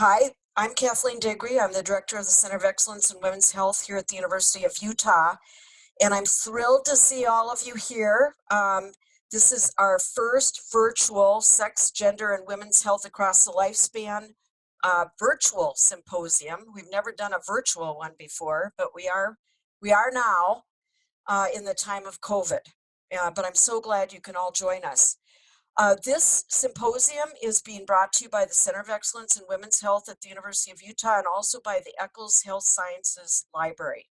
Hi, I'm Kathleen Digre. I'm the Director of the Center of Excellence in Women's Health here at the University of Utah, and I'm thrilled to see all of you here. This is our first virtual Sex, Gender, and Women's Health Across the Lifespan virtual symposium. We've never done a virtual one before, but we are now in the time of COVID. But I'm so glad you can all join us. This symposium is being brought to you by the Center of Excellence in Women's Health at the University of Utah and also by the Eccles Health Sciences Library.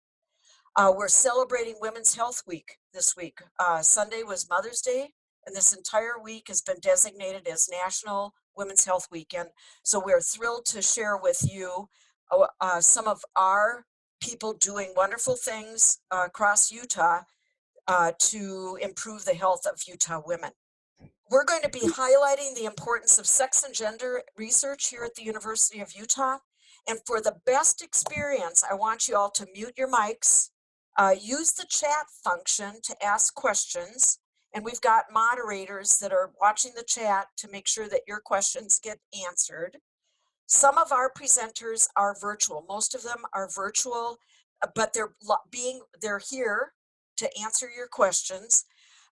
We're celebrating Women's Health Week this week. Sunday was Mother's Day, and this entire week has been designated as National Women's Health Weekend. So we're thrilled to share with you some of our people doing wonderful things across Utah to improve the health of Utah women. We're going to be highlighting the importance of sex and gender research here at the University of Utah. And for the best experience, I want you all to mute your mics, use the chat function to ask questions. And we've got moderators that are watching the chat to make sure that your questions get answered. Some of our presenters are virtual. Most of them are virtual, but they're here to answer your questions.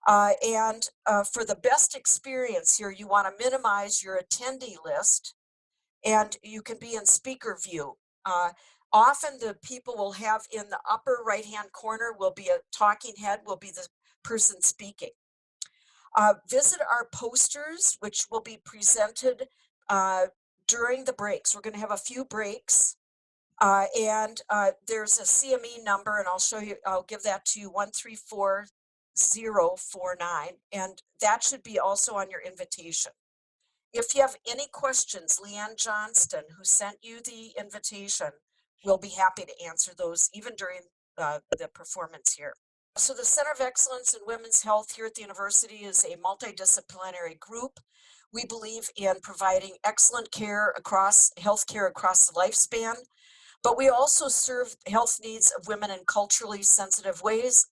For the best experience here, you want to minimize your attendee list, and you can be in speaker view. Often the people will have in the upper right-hand corner will be a talking head, will be the person speaking. Visit our posters, which will be presented during the breaks. We're going to have a few breaks. There's a CME number, and I'll give that to you, 134049, and that should be also on your invitation. If you have any questions, Leanne Johnston, who sent you the invitation, will be happy to answer those even during the performance here. So the Center of Excellence in Women's Health here at the university is a multidisciplinary group. We believe in providing excellent care healthcare across the lifespan, but we also serve health needs of women in culturally sensitive ways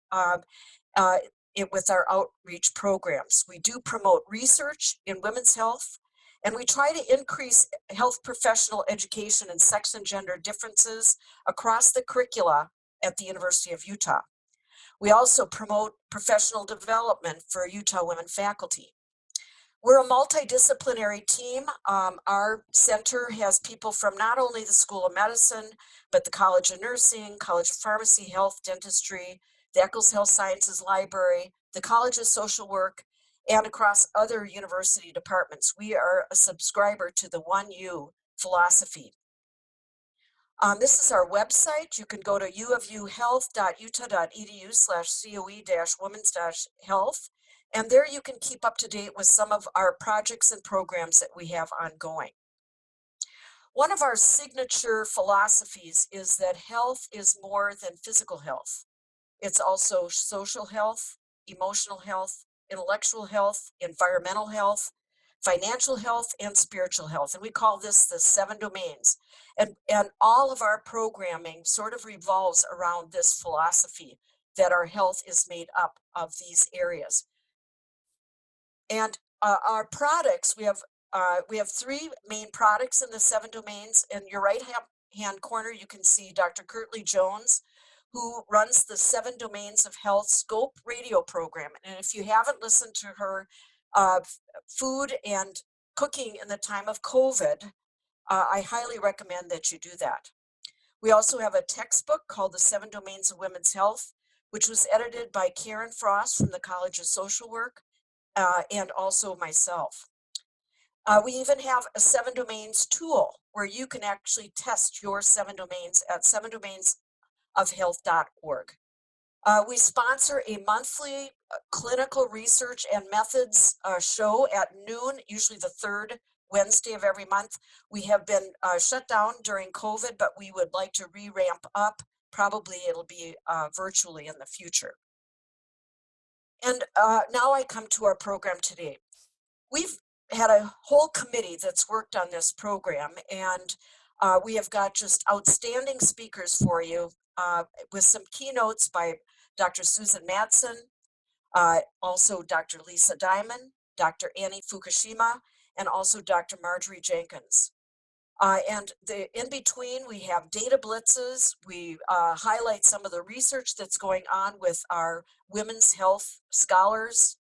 with our outreach programs. We do promote research in women's health, and we try to increase health professional education in sex and gender differences across the curricula at the University of Utah. We also promote professional development for Utah women faculty. We're a multidisciplinary team. Our center has people from not only the School of Medicine, but the College of Nursing, College of Pharmacy, Health, Dentistry, the Eccles Health Sciences Library, the College of Social Work, and across other university departments. We are a subscriber to the 1U philosophy. This is our website. You can go to uofuhealth.utah.edu/coe-womens-health. And there you can keep up to date with some of our projects and programs that we have ongoing. One of our signature philosophies is that health is more than physical health. It's also social health, emotional health, intellectual health, environmental health, financial health, and spiritual health. And we call this the 7 domains. And all of our programming sort of revolves around this philosophy that our health is made up of these areas. And our products, we have 3 main products in the 7 domains. In your right-hand corner, you can see Dr. Kirtley Jones, who runs the 7 Domains of Health Scope radio program. And if you haven't listened to her food and cooking in the time of COVID, I highly recommend that you do that. We also have a textbook called The 7 Domains of Women's Health, which was edited by Karen Frost from the College of Social Work, and also myself. We even have a 7 domains tool where you can actually test your 7 domains at 7domains-of-health.org. We sponsor a monthly clinical research and methods show at noon, usually the 3rd Wednesday of every month. We have been shut down during COVID, but we would like to re-ramp up. Probably it'll be virtually in the future. And now I come to our program today. We've had a whole committee that's worked on this program, and we have got just outstanding speakers for you with some keynotes by Dr. Susan Madsen, also Dr. Lisa Diamond, Dr. Annie Fukushima, and also Dr. Marjorie Jenkins. In between, we have data blitzes. We highlight some of the research that's going on with our women's health scholars,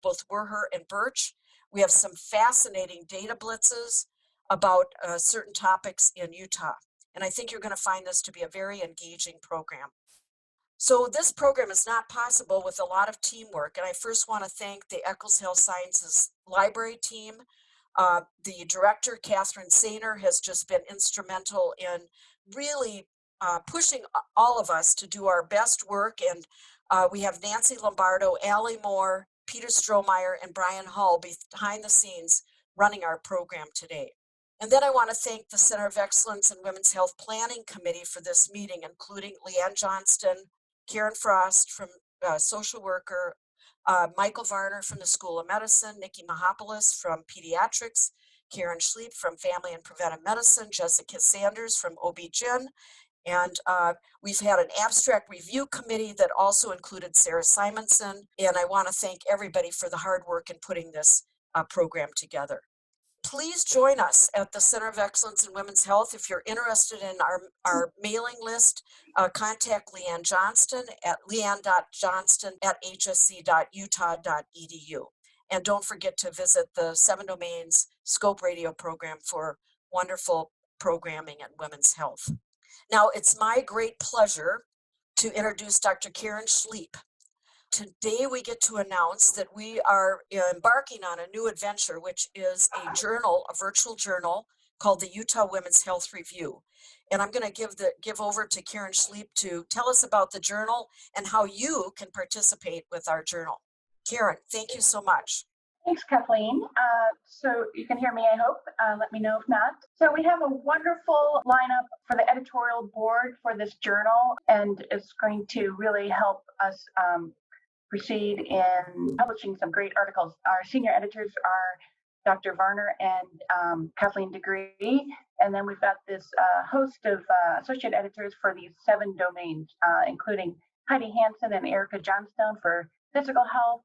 both WRHR and BIRCWH. We have some fascinating data blitzes about certain topics in Utah. And I think you're going to find this to be a very engaging program. So this program is not possible with a lot of teamwork. And I first want to thank the Eccles Health Sciences Library team. The director, Catherine Sainer, has just been instrumental in really pushing all of us to do our best work. And we have Nancy Lombardo, Allie Moore, Peter Strohmeyer, and Brian Hull behind the scenes running our program today. And then I want to thank the Center of Excellence in Women's Health Planning Committee for this meeting, including Leanne Johnston, Karen Frost from social worker, Michael Varner from the School of Medicine, Nikki Mahopoulos from Pediatrics, Karen Schliep from Family and Preventive Medicine, Jessica Sanders from OB-GYN, and we've had an abstract review committee that also included Sarah Simonson, and I want to thank everybody for the hard work in putting this program together. Please join us at the Center of Excellence in Women's Health. If you're interested in our mailing list, contact Leanne Johnston at leanne.johnston@hsc.utah.edu. And don't forget to visit the 7 Domains Scope Radio program for wonderful programming in women's health. Now, it's my great pleasure to introduce Dr. Karen Schliep. Today we get to announce that we are embarking on a new adventure, which is a journal, a virtual journal called the Utah Women's Health Review. And I'm going to give over to Karen Schliep to tell us about the journal and how you can participate with our journal. Karen, thank you so much. Thanks, Kathleen. So you can hear me, I hope. Let me know if not. So we have a wonderful lineup for the editorial board for this journal, and it's going to really help us proceed in publishing some great articles. Our senior editors are Dr. Varner and Kathleen Digre, and then we've got this host of associate editors for these 7 domains, including Heidi Hansen and Erica Johnstone for physical health,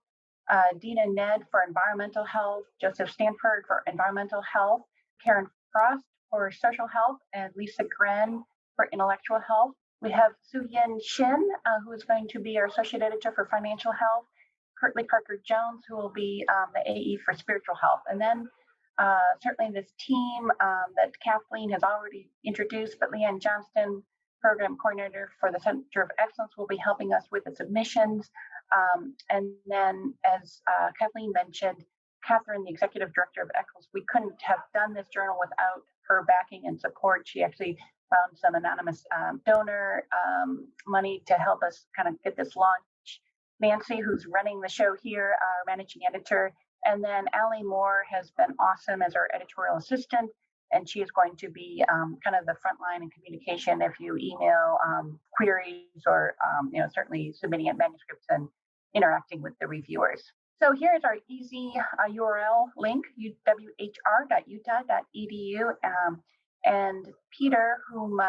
Dina Ned for environmental health, Joseph Stanford for environmental health, Karen Frost for social health, and Lisa Gren for intellectual health. We have Su-Yin Shin, who is going to be our associate editor for financial health, Kirtley Parker Jones, who will be the AE for spiritual health. And then certainly this team that Kathleen has already introduced, but Leanne Johnston, program coordinator for the Center of Excellence, will be helping us with the submissions. And then, as Kathleen mentioned, Catherine, the executive director of Eccles, we couldn't have done this journal without her backing and support. She actually found some anonymous donor money to help us kind of get this launched. Nancy, who's running the show here, our managing editor, and then Allie Moore has been awesome as our editorial assistant, and she is going to be kind of the front line in communication if you email queries or certainly submitting manuscripts and interacting with the reviewers. So here is our easy URL link, whr.utah.edu. And Peter, whom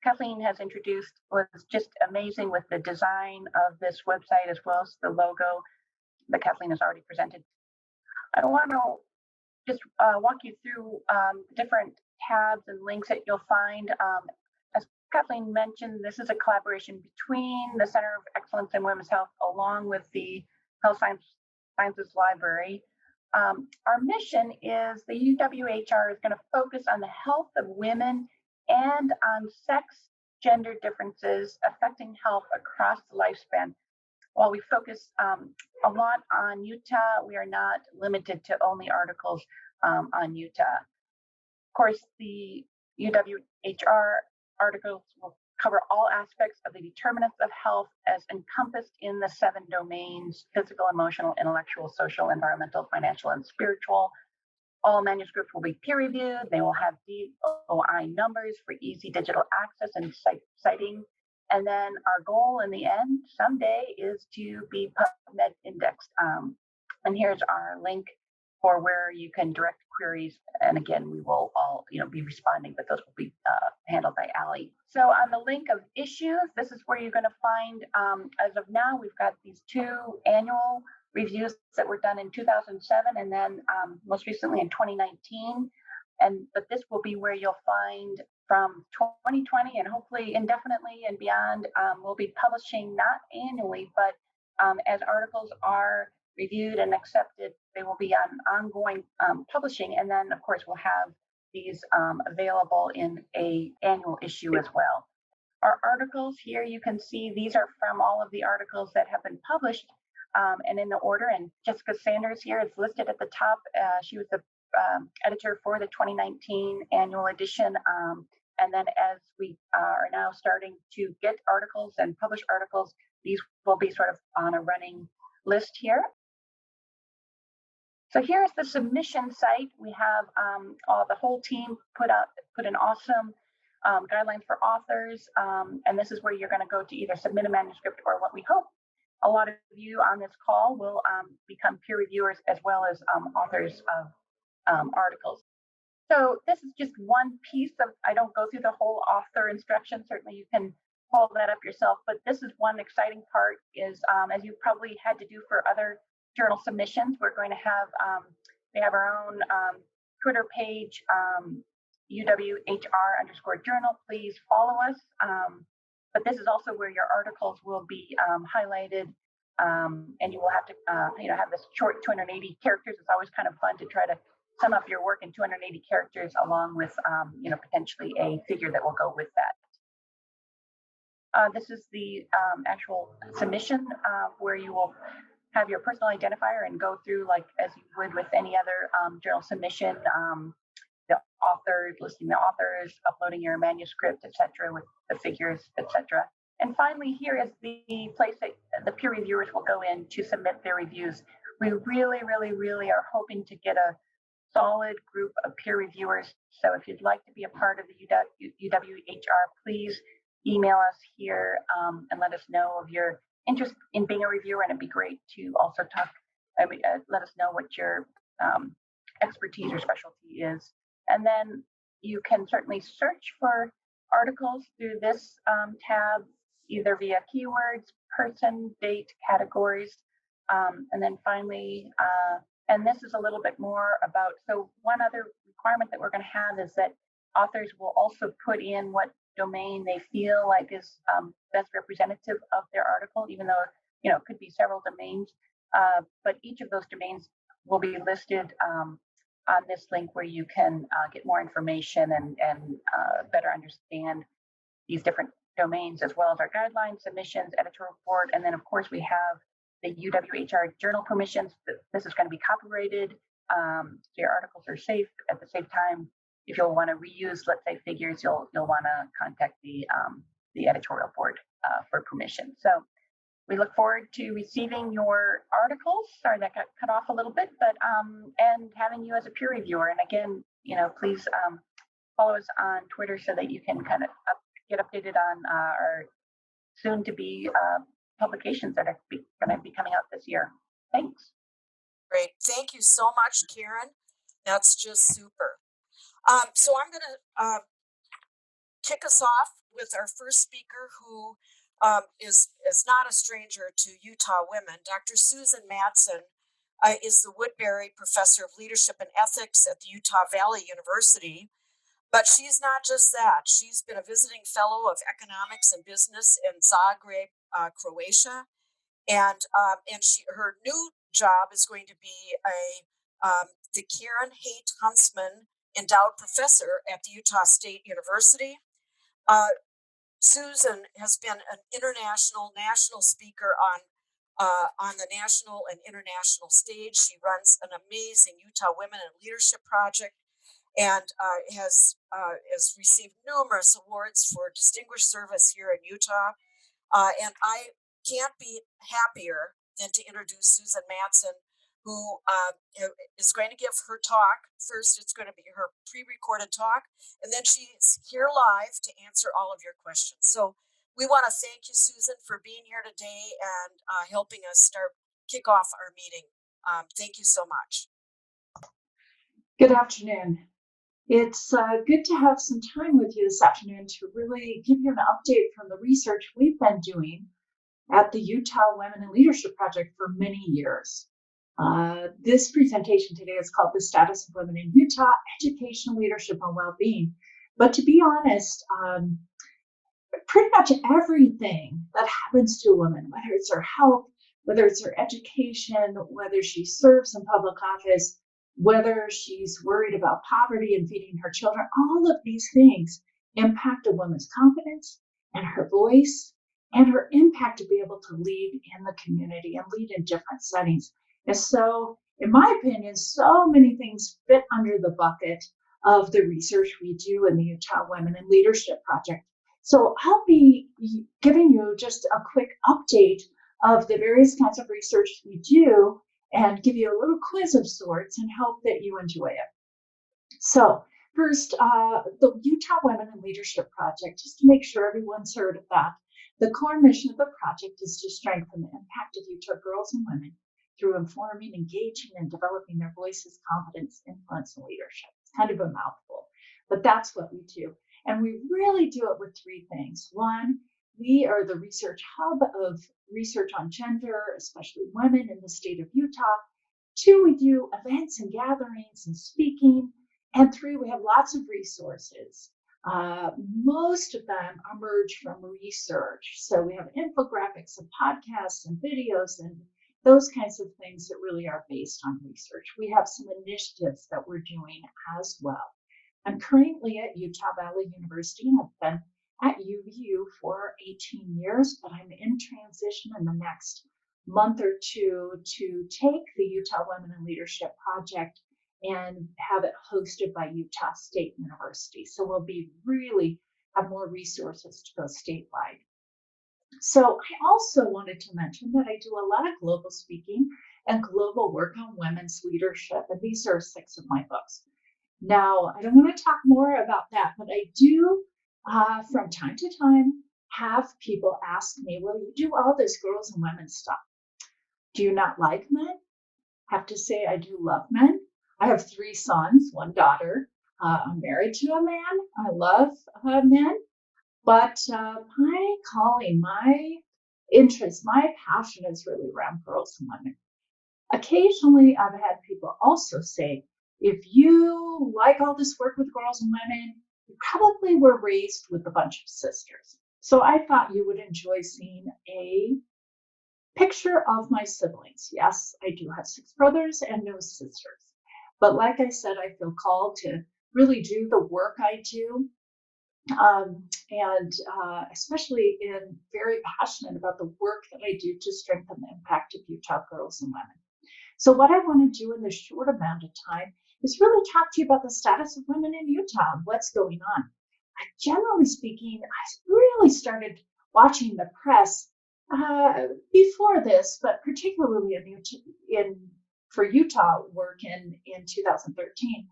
Kathleen has introduced, was just amazing with the design of this website as well as the logo that Kathleen has already presented. I want to just walk you through different tabs and links that you'll find. As Kathleen mentioned, this is a collaboration between the Center of Excellence in Women's Health along with the Health Sciences Library. Our mission is the UWHR is going to focus on the health of women and on sex, gender differences affecting health across the lifespan. While we focus a lot on Utah, we are not limited to only articles on Utah. Of course, the UWHR articles will cover all aspects of the determinants of health as encompassed in the 7 domains: physical, emotional, intellectual, social, environmental, financial, and spiritual. All manuscripts will be peer-reviewed. They will have DOI numbers for easy digital access and citing. And then our goal in the end someday is to be PubMed indexed. And here's our link for where you can direct queries. And again, we will all be responding, but those will be handled by Allie. So on the link of issues, this is where you're going to find, as of now, we've got these 2 annual reviews that were done in 2007 and then most recently in 2019. But this will be where you'll find from 2020 and hopefully indefinitely and beyond. We'll be publishing not annually, but as articles are reviewed and accepted, they will be on ongoing publishing. And then, of course, we'll have these available in a annual issue as well. Our articles here, you can see these are from all of the articles that have been published and in the order. And Jessica Sanders here is listed at the top. She was the editor for the 2019 annual edition. And then as we are now starting to get articles and publish articles, these will be sort of on a running list here. So here's the submission site. We have the whole team put an awesome guidelines for authors. And this is where you're going to go to either submit a manuscript or what we hope a lot of you on this call will become peer reviewers as well as authors of articles. So this is just one piece of, I don't go through the whole author instruction. Certainly you can pull that up yourself, but this is one exciting part is, as you probably had to do for other journal submissions, we're going to have, we have our own Twitter page, WRHR_journal. Please follow us. But this is also where your articles will be highlighted, and you will have to, have this short 280 characters. It's always kind of fun to try to sum up your work in 280 characters, along with, potentially a figure that will go with that. This is the actual submission where you will have your personal identifier and go through like as you would with any other journal submission. The authors, listing the authors, uploading your manuscript, etc., with the figures, etc. And finally, here is the place that the peer reviewers will go in to submit their reviews. We really, really, really are hoping to get a solid group of peer reviewers. So if you'd like to be a part of the WRHR, please email us here and let us know of your interest in being a reviewer. And it'd be great to also let us know what your expertise or specialty is. And then you can certainly search for articles through this tab, either via keywords, person, date, categories. And then finally, and this is a little bit more about, so one other requirement that we're going to have is that authors will also put in what domain they feel like is best representative of their article, even though, it could be several domains. But each of those domains will be listed on this link where you can get more information and better understand these different domains, as well as our guidelines, submissions, editorial board. And then, of course, we have the WRHR journal permissions. This is going to be copyrighted, so your articles are safe. At the same time, if you'll want to reuse, let's say, figures, you'll want to contact the editorial board for permission. So we look forward to receiving your articles. Sorry, that got cut off a little bit, but and having you as a peer reviewer. And again, please follow us on Twitter so that you can kind of get updated on our soon-to-be publications that are going to be coming out this year. Thanks. Great. Thank you so much, Karen. That's just super. So I'm going to kick us off with our first speaker, who is not a stranger to Utah women. Dr. Susan Madsen is the Woodbury Professor of Leadership and Ethics at the Utah Valley University. But she's not just that. She's been a visiting fellow of economics and business in Zagreb, Croatia. And her new job is going to be the Karen Haight Huntsman Endowed Professor at the Utah State University. Susan has been an national speaker on the national and international stage. She runs an amazing Utah Women in Leadership project and has received numerous awards for distinguished service here in Utah. And I can't be happier than to introduce Susan Madsen, who is going to give her talk. First, it's going to be her pre-recorded talk, and then she's here live to answer all of your questions. So we want to thank you, Susan, for being here today and helping us kick off our meeting. Thank you so much. Good afternoon. It's good to have some time with you this afternoon to really give you an update from the research we've been doing at the Utah Women in Leadership Project for many years. This presentation today is called The Status of Women in Utah, Education, Leadership, and Wellbeing. But to be honest, pretty much everything that happens to a woman, whether it's her health, whether it's her education, whether she serves in public office, whether she's worried about poverty and feeding her children, all of these things impact a woman's confidence and her voice and her impact to be able to lead in the community and lead in different settings. And so, in my opinion, so many things fit under the bucket of the research we do in the Utah Women in Leadership Project. So I'll be giving you just a quick update of the various kinds of research we do and give you a little quiz of sorts and hope that you enjoy it. So first, the Utah Women in Leadership Project, just to make sure everyone's heard of that. The core mission of the project is to strengthen the impact of Utah girls and women through informing, engaging, and developing their voices, confidence, influence, and leadership. It's kind of a mouthful, but that's what we do. And we really do it with three things. One, we are the research hub of research on gender, especially women in the state of Utah. Two, we do events and gatherings and speaking. And three, we have lots of resources. Most of them emerge from research. So we have infographics and podcasts and videos and those kinds of things that really are based on research. We have some initiatives that we're doing as well. I'm currently at Utah Valley University and I've been at UVU for 18 years, but I'm in transition in the next month or two to take the Utah Women in Leadership Project and have it hosted by Utah State University. So we'll be really have more resources to go statewide. So I also wanted to mention that I do a lot of global speaking and global work on women's leadership, and these are 6 of my books. Now, I don't want to talk more about that, but I do, from time to time, have people ask me, well, you do all this girls and women stuff. Do you not like men? I have to say I do love men. I have 3 sons, 1 daughter. I'm married to a man. I love men. But my calling, my interest, my passion is really around girls and women. Occasionally, I've had people also say, if you like all this work with girls and women, you probably were raised with a bunch of sisters. So I thought you would enjoy seeing a picture of my siblings. Yes, I do have 6 brothers and no sisters. But like I said, I feel called to really do the work I do. Especially very passionate about the work that I do to strengthen the impact of Utah girls and women. So what I want to do in this short amount of time is really talk to you about the status of women in Utah and what's going on. Generally speaking, I really started watching the press before this, but particularly for Utah work in 2013.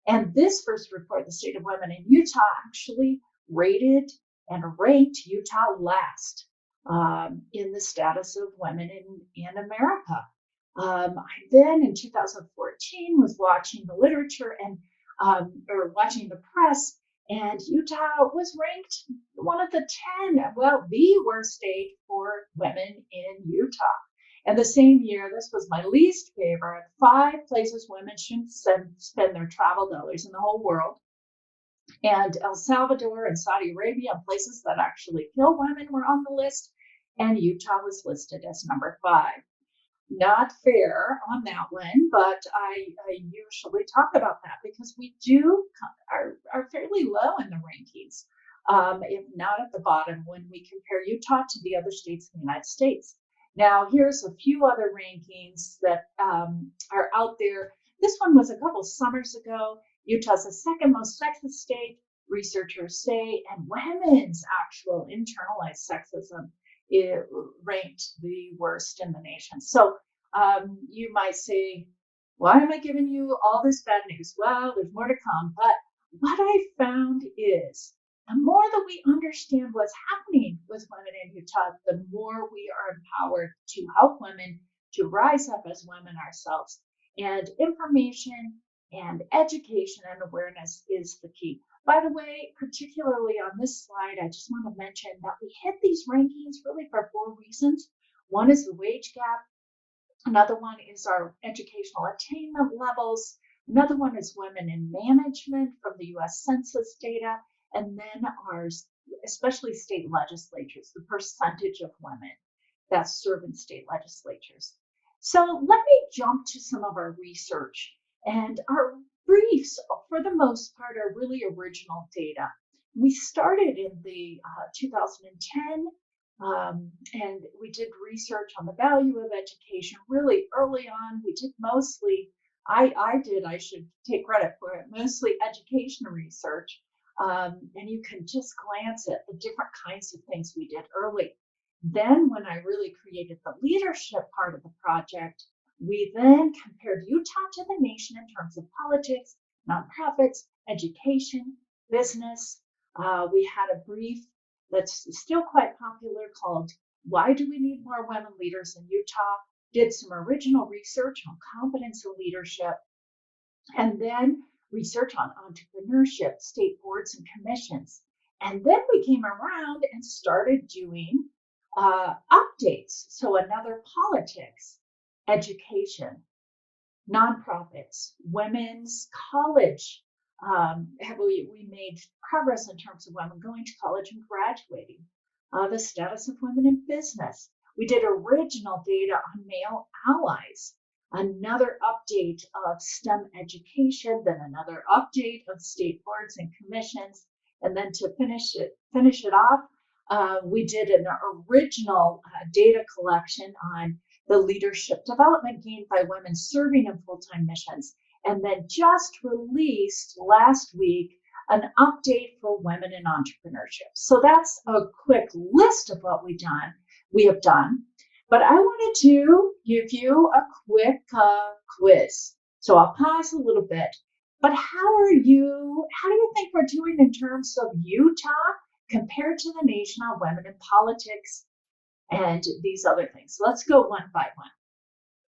And this first report, the State of Women in Utah, actually rated and ranked Utah last in the status of women in America. I then in 2014 was watching the literature and watching the press, and Utah was ranked one of the 10, the worst state for women in Utah. And the same year, this was my least favorite, 5 places women shouldn't spend their travel dollars in the whole world. And El Salvador and Saudi Arabia, places that actually kill women, were on the list. And Utah was listed as number 5. Not fair on that one, but I usually talk about that because we are fairly low in the rankings, if not at the bottom when we compare Utah to the other states in the United States. Now, here's a few other rankings that are out there. This one was a couple summers ago. Utah's the 2nd most sexist state, researchers say, and women's actual internalized sexism ranked the worst in the nation. So you might say, why am I giving you all this bad news? Well, there's more to come. But what I found is the more that we understand what's happening with women in Utah, the more we are empowered to help women to rise up as women ourselves. And information and education and awareness is the key. By the way, particularly on this slide, I just want to mention that we hit these rankings really for 4 reasons. One is the wage gap. Another one is our educational attainment levels. Another one is women in management from the US Census data. And then ours, especially state legislatures, the percentage of women that serve in state legislatures. So let me jump to some of our research. And our briefs, for the most part, are really original data. We started in the 2010 and we did research on the value of education really early on. We did mostly, I should take credit for it, mostly education research. And you can just glance at the different kinds of things we did early. Then when I really created the leadership part of the project, we then compared Utah to the nation in terms of politics, nonprofits, education, business. We had a brief that's still quite popular called Why Do We Need More Women Leaders in Utah? Did some original research on competence and leadership, and then research on entrepreneurship, state boards and commissions. And then we came around and started doing updates. So another politics, education, nonprofits, women's college. We made progress in terms of women going to college and graduating. The status of women in business. We did original data on male allies. Another update of STEM education, then another update of state boards and commissions, and then to finish it off, we did an original data collection on the leadership development gained by women serving in full-time missions, and then just released last week an update for women in entrepreneurship. So that's a quick list of what we have done. But I wanted to give you a quick quiz. So I'll pause a little bit. But how do you think we're doing in terms of Utah compared to the nation on women in politics and these other things? So let's go one by one.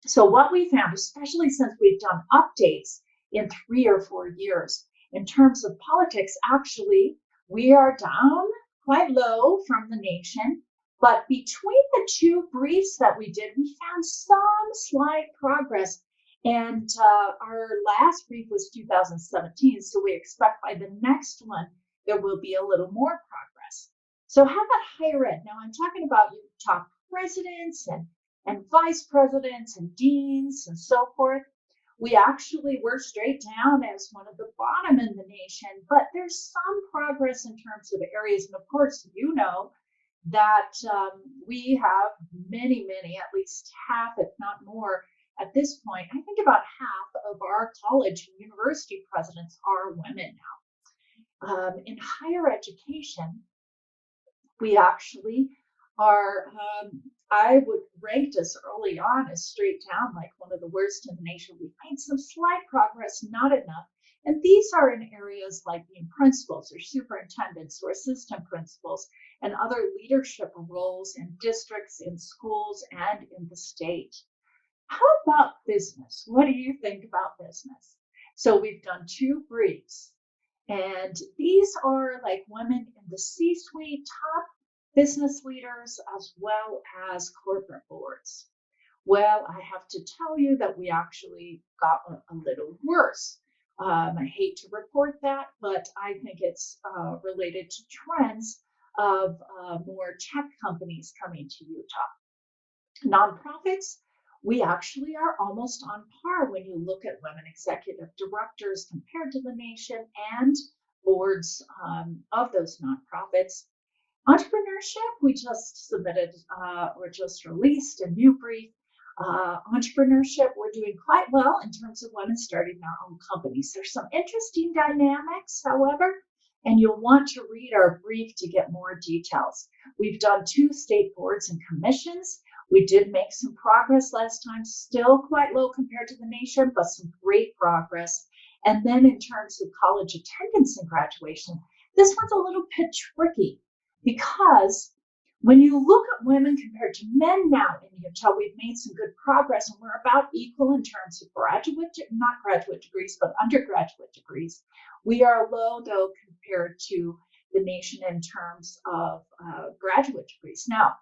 So what we found, especially since we've done updates in 3 or 4 years, in terms of politics, actually, we are down quite low from the nation. But between the two briefs that we did, we found some slight progress. And our last brief was 2017, so we expect by the next one, there will be a little more progress. So how about higher ed? Now I'm talking about Utah presidents and vice presidents and deans and so forth. We actually were straight down as one of the bottom in the nation, but there's some progress in terms of areas. And of course, you know that we have many, at least half, if not more, at this point. I think about half of our college and university presidents are women now. In higher education, we actually are, I would rank us early on as straight down like one of the worst in the nation. We've made some slight progress, not enough. And these are in areas like being principals or superintendents or assistant principals and other leadership roles in districts, in schools, and in the state. How about business? What do you think about business? So we've done 2 briefs, and these are like women in the C-suite, top business leaders, as well as corporate boards. Well, I have to tell you that we actually got a little worse. I hate to report that, but I think it's related to trends of more tech companies coming to Utah. Nonprofits, we actually are almost on par when you look at women executive directors compared to the nation and boards of those nonprofits. Entrepreneurship, we just submitted or just released a new brief. Entrepreneurship, we're doing quite well in terms of women starting their own companies. There's some interesting dynamics, however, and you'll want to read our brief to get more details. We've done 2 state boards and commissions. We did make some progress last time, still quite low compared to the nation, but some great progress. And then in terms of college attendance and graduation, this one's a little bit tricky because when you look at women compared to men now in Utah, we've made some good progress and we're about equal in terms of not graduate degrees, but undergraduate degrees. We are low though compared to the nation in terms of graduate degrees. Now,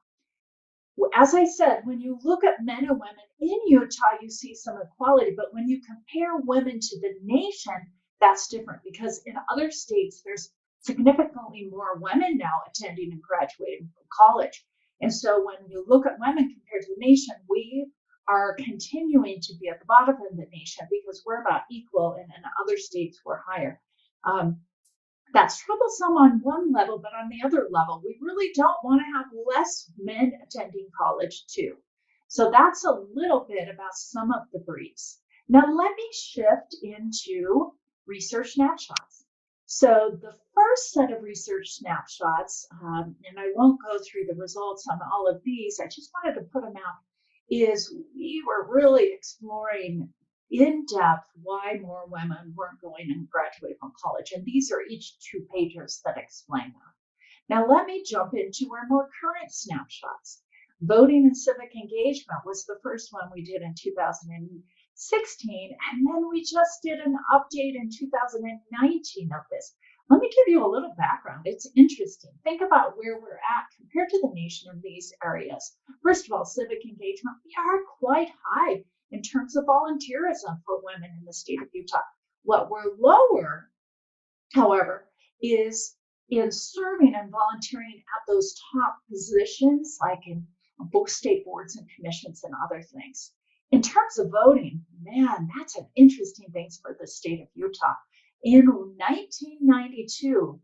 As I said, when you look at men and women in Utah, you see some equality, but when you compare women to the nation, that's different because in other states, there's significantly more women now attending and graduating from college. And so when you look at women compared to the nation, we are continuing to be at the bottom of the nation because we're about equal, and in other states we're higher. That's troublesome on one level, but on the other level, we really don't want to have less men attending college too. So that's a little bit about some of the briefs. Now let me shift into research snapshots. So the first set of research snapshots, and I won't go through the results on all of these, I just wanted to put them out, is we were really exploring in depth why more women weren't going and graduating from college. And these are each 2 pages that explain that. Now let me jump into our more current snapshots. Voting and civic engagement was the first one we did in 2016, and then we just did an update in 2019 of this. Let me give you a little background. It's interesting. Think about where we're at compared to the nation in these areas. First of all, civic engagement, we are quite high in terms of volunteerism for women in the state of Utah. What we're lower, however, is in serving and volunteering at those top positions, like in both state boards and commissions and other things. In terms of voting, man, that's an interesting thing for the state of Utah. In 1992,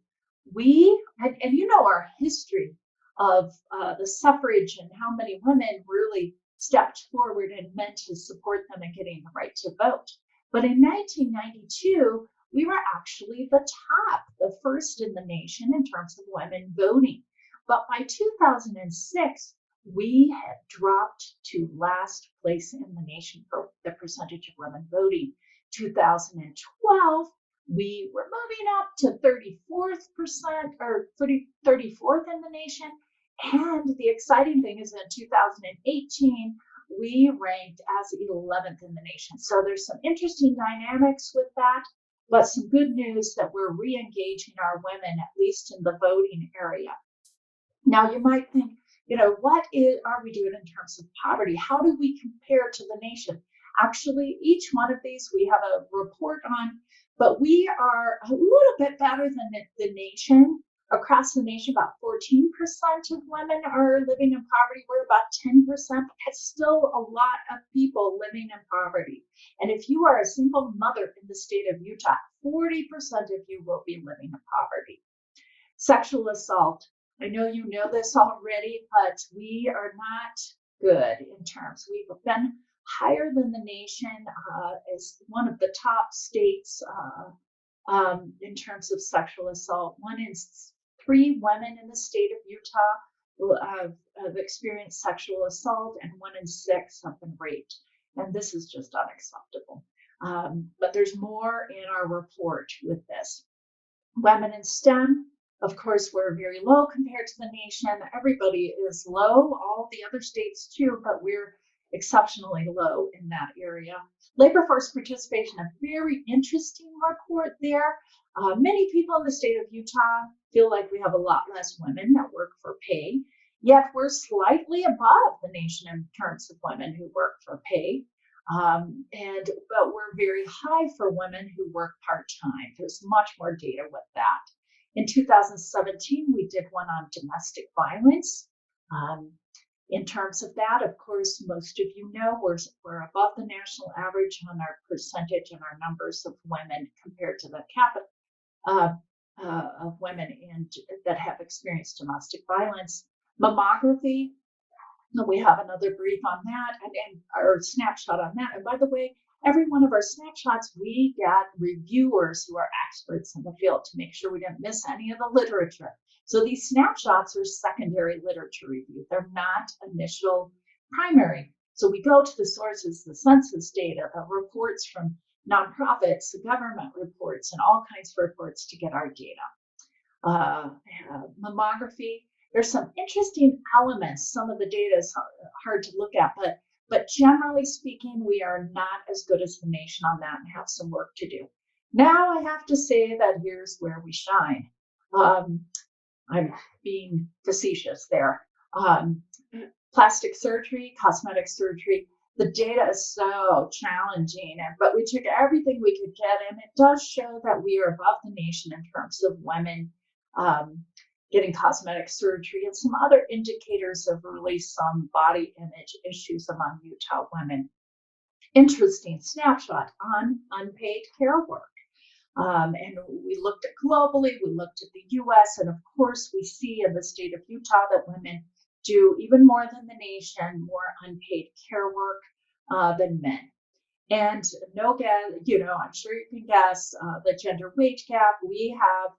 and you know our history of the suffrage and how many women really stepped forward and meant to support them in getting the right to vote. But in 1992, we were actually the top, the first in the nation in terms of women voting. But by 2006, we had dropped to last place in the nation for the percentage of women voting. 2012, we were moving up to 34% or 34th in the nation. And the exciting thing is in 2018, we ranked as 11th in the nation. So there's some interesting dynamics with that, but some good news that we're re-engaging our women, at least in the voting area. Now you might think, what are we doing in terms of poverty? How do we compare to the nation? Actually, each one of these we have a report on, but we are a little bit better than the nation. Across the nation, about 14% of women are living in poverty. We're about 10%, but that's still a lot of people living in poverty. And if you are a single mother in the state of Utah, 40% of you will be living in poverty. Sexual assault. I know you know this already, but we are not good in terms. We've been higher than the nation as one of the top states in terms of sexual assault. 1 in 3 women in the state of Utah have experienced sexual assault, and 1 in 6 have been raped. And this is just unacceptable. But there's more in our report with this. Women in STEM, of course, we're very low compared to the nation. Everybody is low, all the other states too, but we're exceptionally low in that area. Labor force participation, a very interesting report there. Many people in the state of Utah feel like we have a lot less women that work for pay, yet we're slightly above the nation in terms of women who work for pay. But we're very high for women who work part-time. There's much more data with that. In 2017, we did one on domestic violence. In terms of that, of course, most of you know we're above the national average on our percentage and our numbers of women compared to the capita of women that have experienced domestic violence. Mammography, we have another brief on that and our snapshot on that. And by the way, every one of our snapshots, we get reviewers who are experts in the field to make sure we didn't miss any of the literature. So these snapshots are secondary literature review. They're not initial primary. So we go to the sources, the census data, the reports from nonprofits, the government reports, and all kinds of reports to get our data. Mammography, there's some interesting elements. Some of the data is hard to look at, but generally speaking, we are not as good as the nation on that and have some work to do. Now I have to say that here's where we shine. I'm being facetious there. plastic surgery, cosmetic surgery. The data is so challenging, but we took everything we could get, and it does show that we are above the nation in terms of women getting cosmetic surgery and some other indicators of really some body image issues among Utah women. Interesting snapshot on unpaid care work. And we looked at globally, we looked at the US, and of course we see in the state of Utah that women do even more than the nation, more unpaid care work than men. And no guess, I'm sure you can guess the gender wage gap. We have,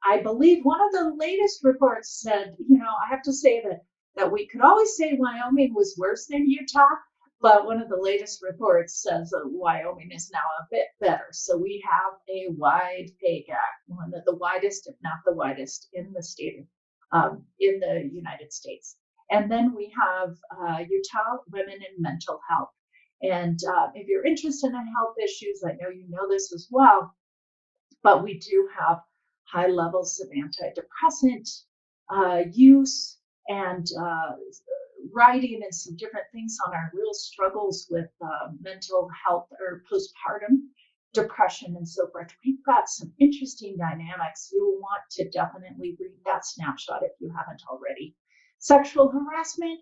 I believe one of the latest reports said, I have to say that we could always say Wyoming was worse than Utah, but one of the latest reports says that Wyoming is now a bit better. So we have a wide pay gap, one of the widest, if not the widest, in the state, in the United States. And then we have Utah women in mental health. And if you're interested in health issues, I know you know this as well, but we do have high levels of antidepressant use and writing and some different things on our real struggles with mental health or postpartum depression and so forth. We've got some interesting dynamics. You will want to definitely read that snapshot if you haven't already. Sexual harassment,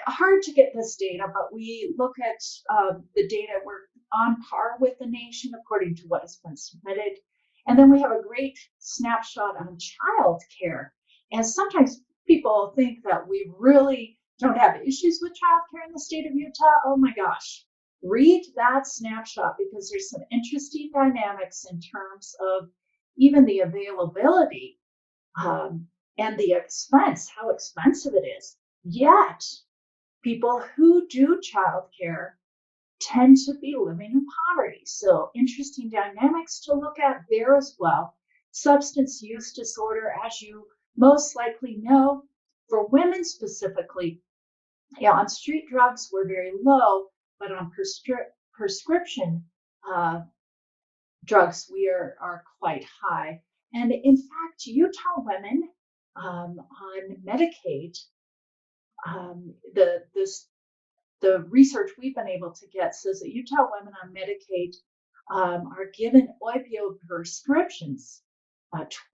hard to get this data, but we look at the data. We're on par with the nation according to what has been submitted. And then we have a great snapshot on child care. And sometimes people think that we really don't have issues with childcare in the state of Utah. Oh my gosh, read that snapshot because there's some interesting dynamics in terms of even the availability and the expense, how expensive it is. Yet, people who do childcare tend to be living in poverty. So interesting dynamics to look at there as well. Substance use disorder, as you most likely know, for women specifically, on street drugs we're very low, but on prescription drugs we are quite high. And in fact, Utah women on Medicaid, the research we've been able to get says that Utah women on Medicaid are given opioid prescriptions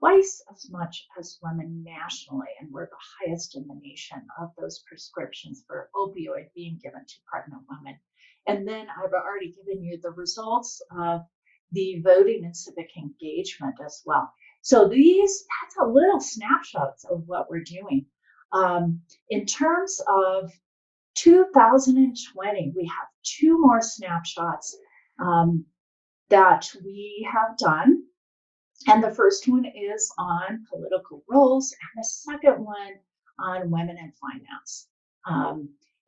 twice as much as women nationally, and we're the highest in the nation of those prescriptions for opioid being given to pregnant women. And then I've already given you the results of the voting and civic engagement as well. So that's a little snapshots of what we're doing. In terms of 2020, we have two more snapshots that we have done. And the first one is on political roles, and the second one on women in finance.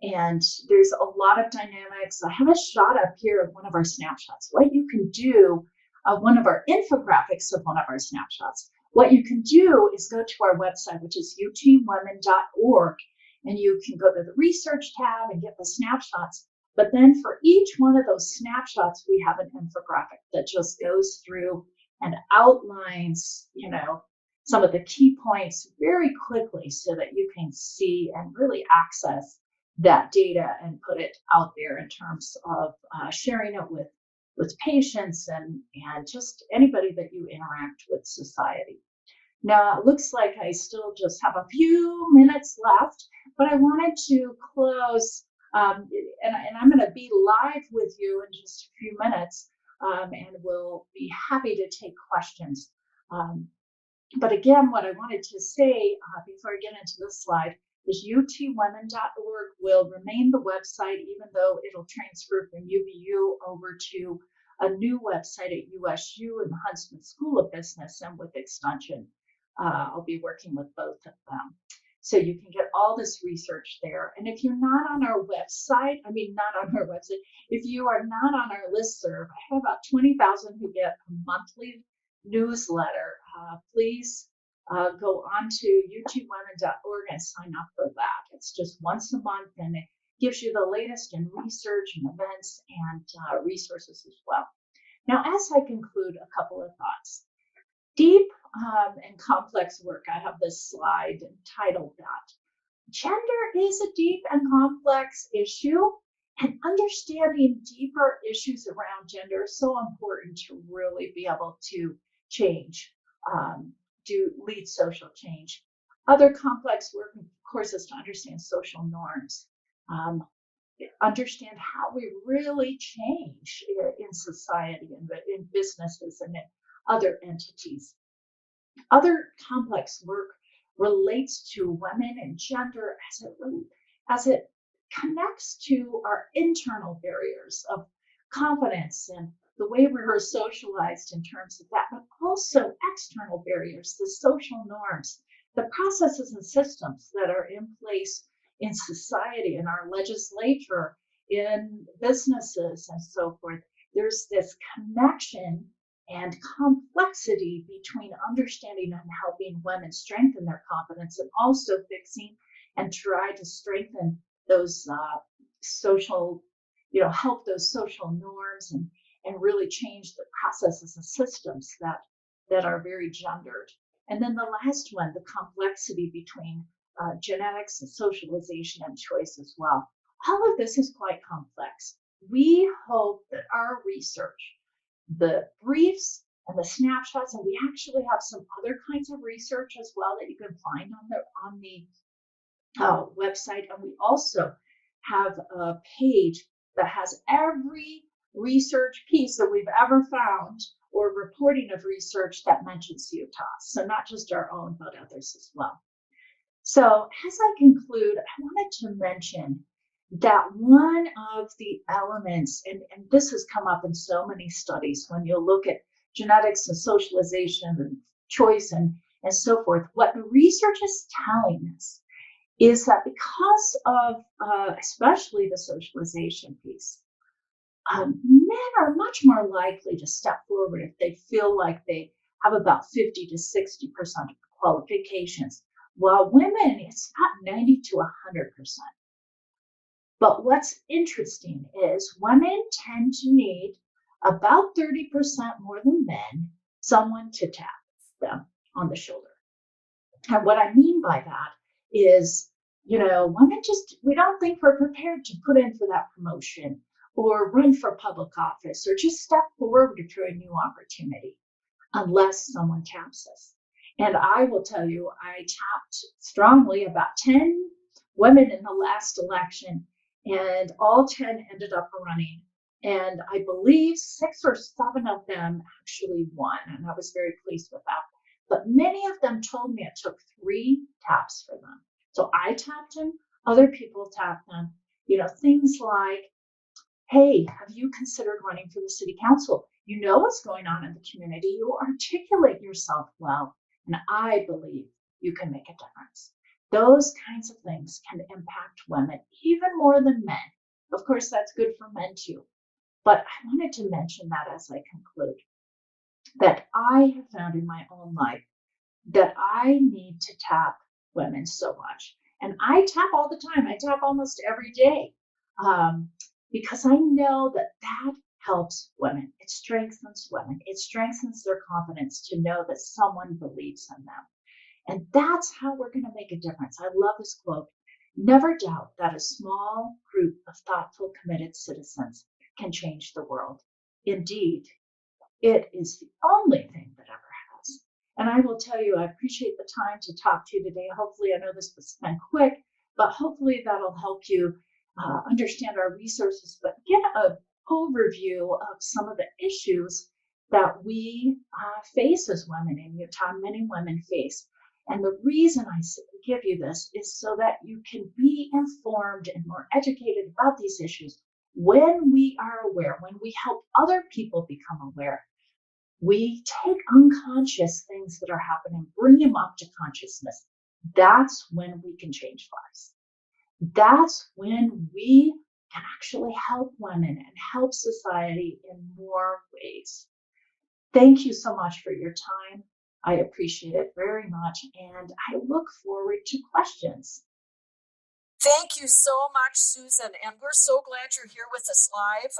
And there's a lot of dynamics. I have a shot up here of one of our snapshots. What you can do, one of our infographics of one of our snapshots. What you can do is go to our website, which is utwomen.org, and you can go to the research tab and get the snapshots. But then for each one of those snapshots, we have an infographic that just goes through and outlines, some of the key points very quickly so that you can see and really access that data and put it out there in terms of sharing it with patients and just anybody that you interact with society. Now, it looks like I still just have a few minutes left, but I wanted to close, and I'm going to be live with you in just a few minutes, and we'll be happy to take questions. But again, what I wanted to say before I get into this slide is utwomen.org will remain the website, even though it'll transfer from UVU over to a new website at USU and the Huntsman School of Business, and with Extension. I'll be working with both of them. So you can get all this research there. And if you're not on our website, if you are not on our listserv, I have about 20,000 who get a monthly newsletter. Please go on to utwomen.org and sign up for that. It's just once a month, and it gives you the latest in research and events and resources as well. Now, as I conclude, a couple of thoughts. Deep and complex work, I have this slide entitled that. gender is a deep and complex issue, and understanding deeper issues around gender is so important to really be able to change, um, lead social change. Other complex work, of course, is to understand social norms, um, understand how we really change in society and in businesses and in other entities. Other complex work relates to women and gender as it connects to our internal barriers of confidence and the way we're socialized in terms of that, but also external barriers, the social norms, the processes and systems that are in place in society, in our legislature, in businesses, and so forth. There's this connection and complexity between understanding and helping women strengthen their confidence and also fixing and try to strengthen those social, help those social norms and really change the processes and systems that are very gendered. And then the last one, the complexity between genetics and socialization and choice as well. All of this is quite complex. We hope that our research, the briefs and the snapshots, and we actually have some other kinds of research as well that you can find on the website. And we also have a page that has every research piece that we've ever found or reporting of research that mentions Utah. So not just our own, but others as well. So as I conclude, I wanted to mention that one of the elements, and this has come up in so many studies, when you look at genetics and socialization and choice and so forth, what the research is telling us is that because of especially the socialization piece, men are much more likely to step forward if they feel like they have about 50 to 60% of qualifications, while women, it's about 90 to 100%. But what's interesting is women tend to need about 30% more than men, someone to tap them on the shoulder. And what I mean by that is, women we don't think we're prepared to put in for that promotion or run for public office or just step forward to a new opportunity unless someone taps us. And I will tell you, I tapped strongly about 10 women in the last election, and all 10 ended up running. And I believe 6 or 7 of them actually won, and I was very pleased with that. But many of them told me it took 3 taps for them. So I tapped them, other people tapped them. Things like, hey, have you considered running for the city council? You know what's going on in the community. You articulate yourself well, and I believe you can make a difference. Those kinds of things can impact women even more than men. Of course, that's good for men too. But I wanted to mention that as I conclude, that I have found in my own life that I need to tap women so much. And I tap all the time. I tap almost every day because I know that helps women. It strengthens women. It strengthens their confidence to know that someone believes in them. And that's how we're going to make a difference. I love this quote. Never doubt that a small group of thoughtful, committed citizens can change the world. Indeed, it is the only thing that ever has. And I will tell you, I appreciate the time to talk to you today. Hopefully, I know this was been quick, but hopefully that'll help you understand our resources, but get an overview of some of the issues that we face as women in Utah, many women face. And the reason I give you this is so that you can be informed and more educated about these issues. When we are aware, when we help other people become aware, we take unconscious things that are happening, bring them up to consciousness. That's when we can change lives. That's when we can actually help women and help society in more ways. Thank you so much for your time. I appreciate it very much, and I look forward to questions. Thank you so much, Susan, and we're so glad you're here with us live.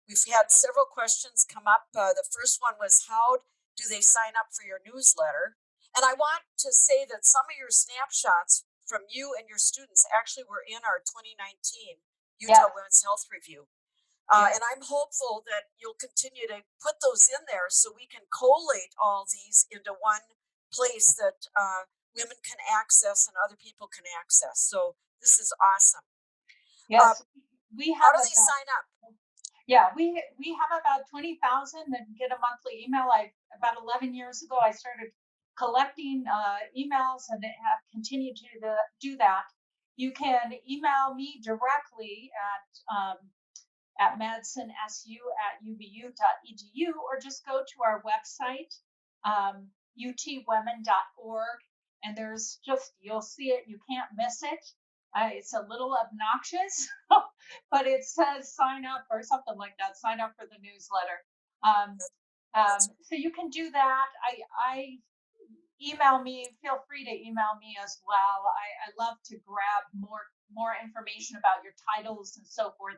We've had several questions come up. The first one was, how do they sign up for your newsletter? And I want to say that some of your snapshots from you and your students actually were in our 2019 Utah Women's Health Review. And I'm hopeful that you'll continue to put those in there so we can collate all these into one place that women can access and other people can access. So this is awesome. Yes, we How have do they sign up? Yeah, we have about 20,000 that get a monthly email. About 11 years ago, I started collecting emails and have continued to do that. You can email me directly at madsensu@ubu.edu, or just go to our website, utwomen.org, and you'll see it. You can't miss it. It's a little obnoxious, but it says sign up or something like that. Sign up for the newsletter. So you can do that. I email me. Feel free to email me as well. I love to grab more information about your titles and so forth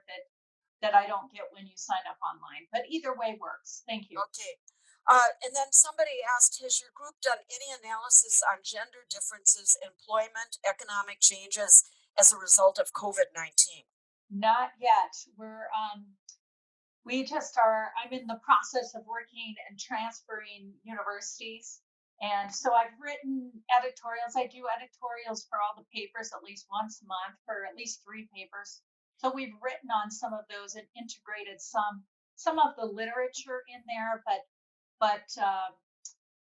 that I don't get when you sign up online. But either way works. Thank you. Okay. And then somebody asked, has your group done any analysis on gender differences, employment, economic changes as a result of COVID-19? Not yet. I'm in the process of working and transferring universities. And so I've written editorials. I do editorials for all the papers at least once a month for at least 3 papers. So we've written on some of those and integrated some of the literature in there, but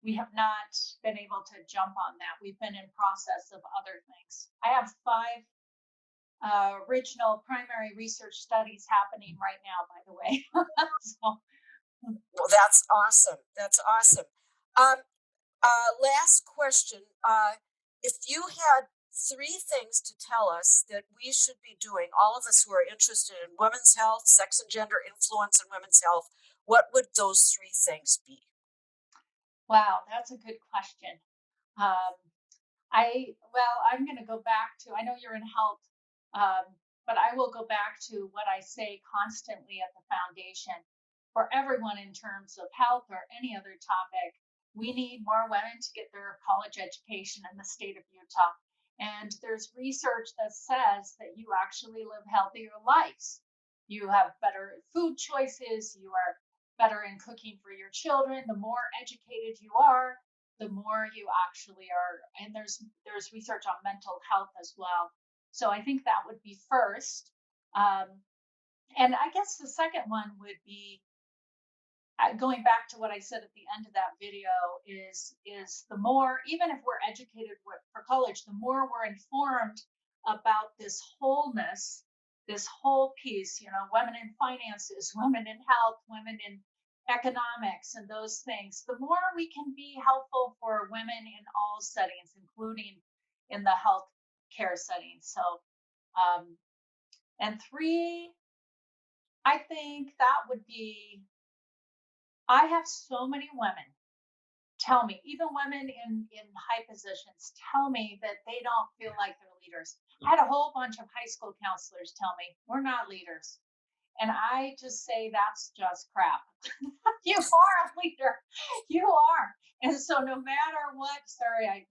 we have not been able to jump on that. We've been in process of other things. I have 5 original primary research studies happening right now, by the way. Well, that's awesome. That's awesome. Last question. If you had 3 things to tell us that we should be doing, all of us who are interested in women's health, sex and gender influence in women's health, what would those 3 things be? Wow, that's a good question. I'm going to go back to, I know you're in health, but I will go back to what I say constantly at the foundation. For everyone in terms of health or any other topic, we need more women to get their college education in the state of Utah. And there's research that says that you actually live healthier lives. You have better food choices. You are better in cooking for your children. The more educated you are, the more you actually are. And there's research on mental health as well. So I think that would be first. And I guess the second one would be, going back to what I said at the end of that video, is the more, even if we're educated for college, the more we're informed about this wholeness, this whole piece, women in finances, women in health, women in economics, and those things, the more we can be helpful for women in all settings, including in the health care settings. So, and 3, I think that would be, I have so many women tell me, even women in high positions, tell me that they don't feel like they're leaders. I had a whole bunch of high school counselors tell me, we're not leaders. And I just say, that's just crap. You are a leader. You are. And so no matter what,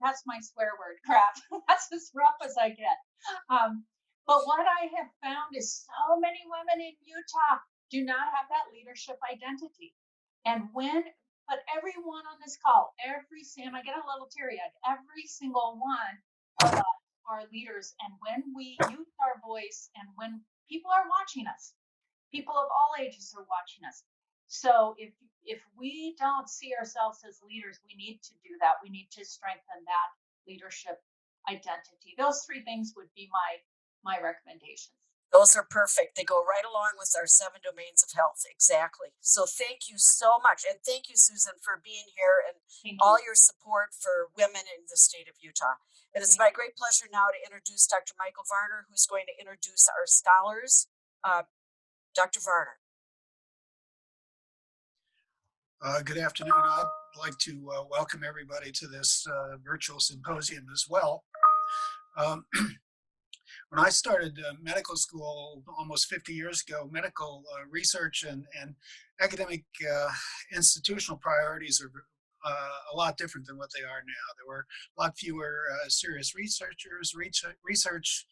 that's my swear word, crap. That's as rough as I get. But what I have found is so many women in Utah do not have that leadership identity. And but everyone on this call, and I get a little teary-eyed, every single one of us are leaders. And when we use our voice, and when people are watching us, people of all ages are watching us. So if we don't see ourselves as leaders, we need to do that. We need to strengthen that leadership identity. Those 3 things would be my recommendations. Those are perfect. They go right along with our 7 domains of health. Exactly. So thank you so much. And thank you, Susan, for being here and all your support for women in the state of Utah. And it's my great pleasure now to introduce Dr. Michael Varner, who's going to introduce our scholars. Dr. Varner. Good afternoon. I'd like to welcome everybody to this virtual symposium as well. When I started medical school almost 50 years ago, medical research and academic institutional priorities a lot different than what they are now. There were a lot fewer serious researchers. Research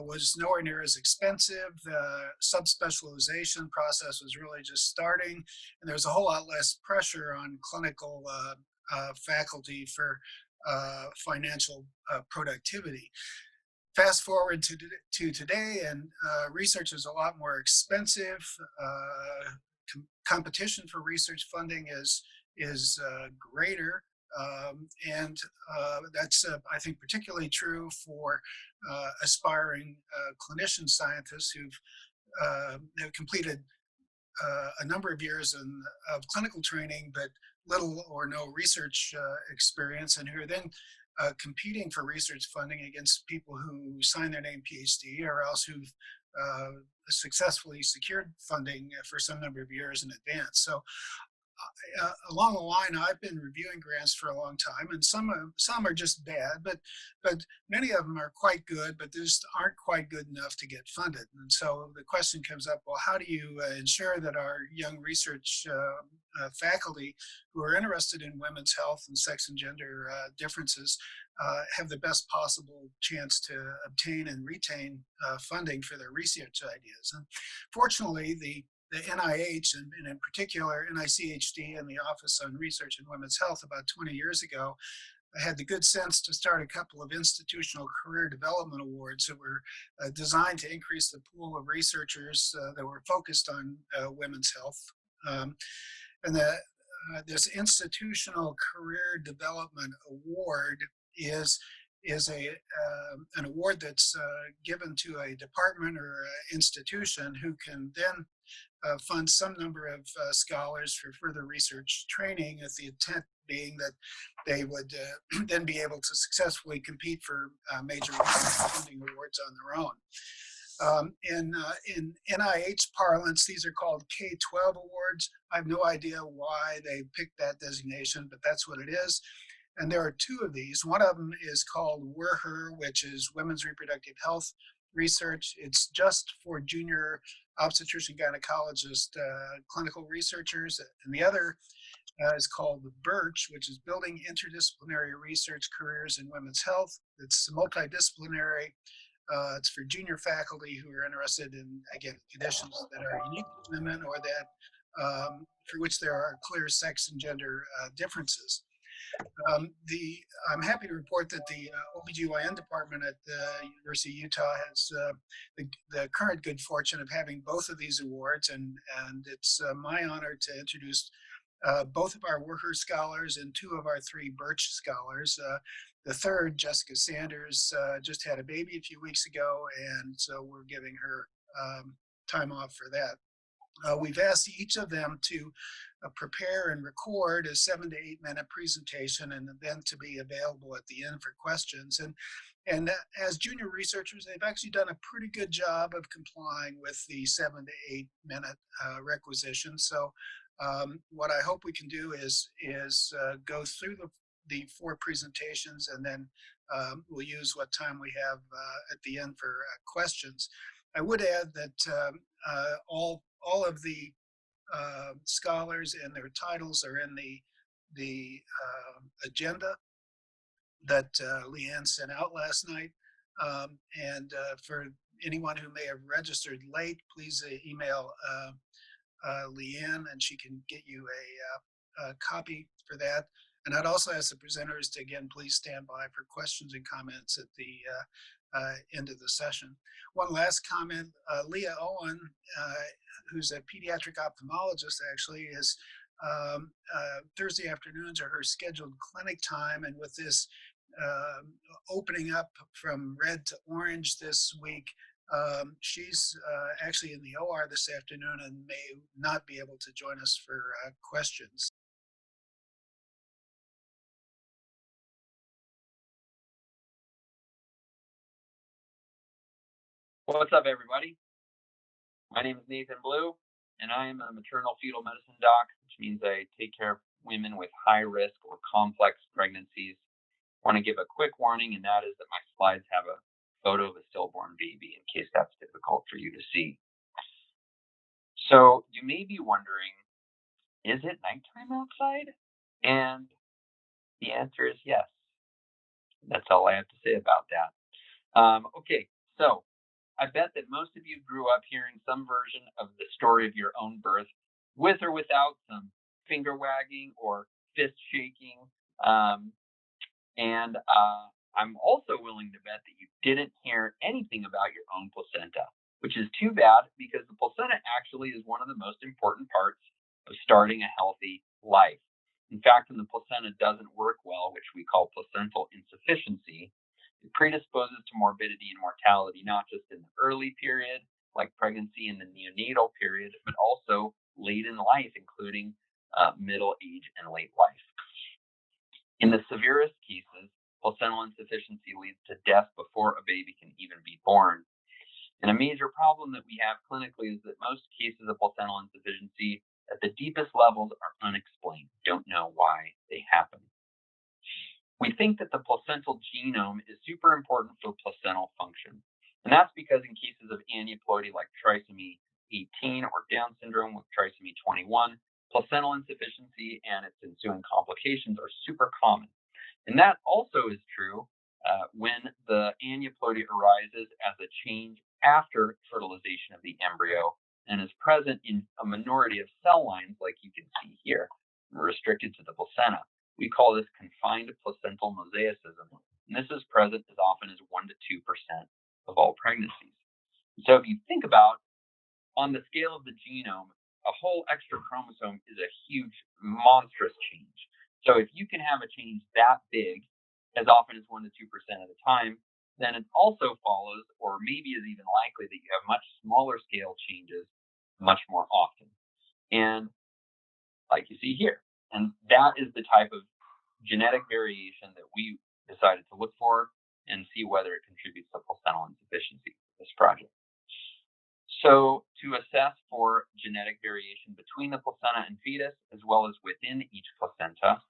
was nowhere near as expensive. The subspecialization process was really just starting, and there was a whole lot less pressure on clinical faculty for financial productivity. Fast forward to today, and research is a lot more expensive. Competition for research funding is greater, and that's I think particularly true for aspiring clinician scientists who've have completed a number of years of clinical training, but little or no research experience, and who are then competing for research funding against people who sign their name PhD or else who've successfully secured funding for some number of years in advance. So along the line, I've been reviewing grants for a long time, and some are just bad, but many of them are quite good, but just aren't quite good enough to get funded. And so the question comes up: well, how do you ensure that our young research faculty who are interested in women's health and sex and gender differences have the best possible chance to obtain and retain funding for their research ideas? And fortunately, the NIH, and in particular NICHD and the Office on Research in Women's Health, about 20 years ago, had the good sense to start a couple of institutional career development awards that were designed to increase the pool of researchers that were focused on women's health. And this institutional career development award is an award that's given to a department or institution who can then fund some number of scholars for further research training, with the intent being that they would then be able to successfully compete for major research funding awards on their own. In NIH parlance, these are called K-12 awards. I have no idea why they picked that designation, but that's what it is. And there are two of these. One of them is called WRHR, which is Women's Reproductive Health Research. It's just for junior obstetrician gynecologist clinical researchers. And the other is called the BIRCWH, which is Building Interdisciplinary Research Careers in Women's Health. It's multidisciplinary. It's for junior faculty who are interested in, again, conditions that are unique to women or that for which there are clear sex and gender differences. I'm happy to report that the OBGYN department at the University of Utah has the current good fortune of having both of these awards, and it's my honor to introduce both of our WRHR scholars and two of our three BIRCWH scholars. The third, Jessica Sanders, just had a baby a few weeks ago, and so we're giving her time off for that. We've asked each of them to prepare and record a 7 to 8 minute presentation, and then to be available at the end for questions. And as junior researchers, they've actually done a pretty good job of complying with the 7 to 8 minute requisition. So what I hope we can do is go through the 4 presentations, and then we'll use what time we have at the end for questions. I would add that all of the scholars and their titles are in the agenda that Leanne sent out last night. And for anyone who may have registered late, please email Leanne, and she can get you a copy for that. And I'd also ask the presenters to, again, please stand by for questions and comments at the end of the session. One last comment: Leah Owen, who's a pediatric ophthalmologist, actually is Thursday afternoons are her scheduled clinic time, and with this opening up from red to orange this week, she's actually in the OR this afternoon and may not be able to join us for questions. What's up, everybody? My name is Nathan Blue, and I am a maternal-fetal medicine doc, which means I take care of women with high risk or complex pregnancies. I want to give a quick warning, and that is that my slides have a photo of a stillborn baby, in case that's difficult for you to see. So you may be wondering, is it nighttime outside? And the answer is yes. That's all I have to say about that. Okay, so I bet that most of you grew up hearing some version of the story of your own birth, with or without some finger wagging or fist shaking. And I'm also willing to bet that you didn't hear anything about your own placenta, which is too bad because the placenta actually is one of the most important parts of starting a healthy life. In fact, when the placenta doesn't work well, which we call placental insufficiency, it predisposes to morbidity and mortality, not just in the early period, like pregnancy and the neonatal period, but also late in life, including middle age and late life. In the severest cases, placental insufficiency leads to death before a baby can even be born. And a major problem that we have clinically is that most cases of placental insufficiency at the deepest levels are unexplained, don't know why they happen. We think that the placental genome is super important for placental function. And that's because in cases of aneuploidy like trisomy 18 or Down syndrome with trisomy 21, placental insufficiency and its ensuing complications are super common. And that also is true when the aneuploidy arises as a change after fertilization of the embryo and is present in a minority of cell lines, like you can see here, restricted to the placenta. We call this confined placental mosaicism, and this is present as often as 1 to 2% of all pregnancies. So if you think about, on the scale of the genome, a whole extra chromosome is a huge, monstrous change. So if you can have a change that big, as often as 1 to 2% of the time, then it also follows, or maybe is even likely, that you have much smaller scale changes much more often. And like you see here, and that is the type of genetic variation that we decided to look for and see whether it contributes to placental insufficiency for this project. So to assess for genetic variation between the placenta and fetus, as well as within each placenta,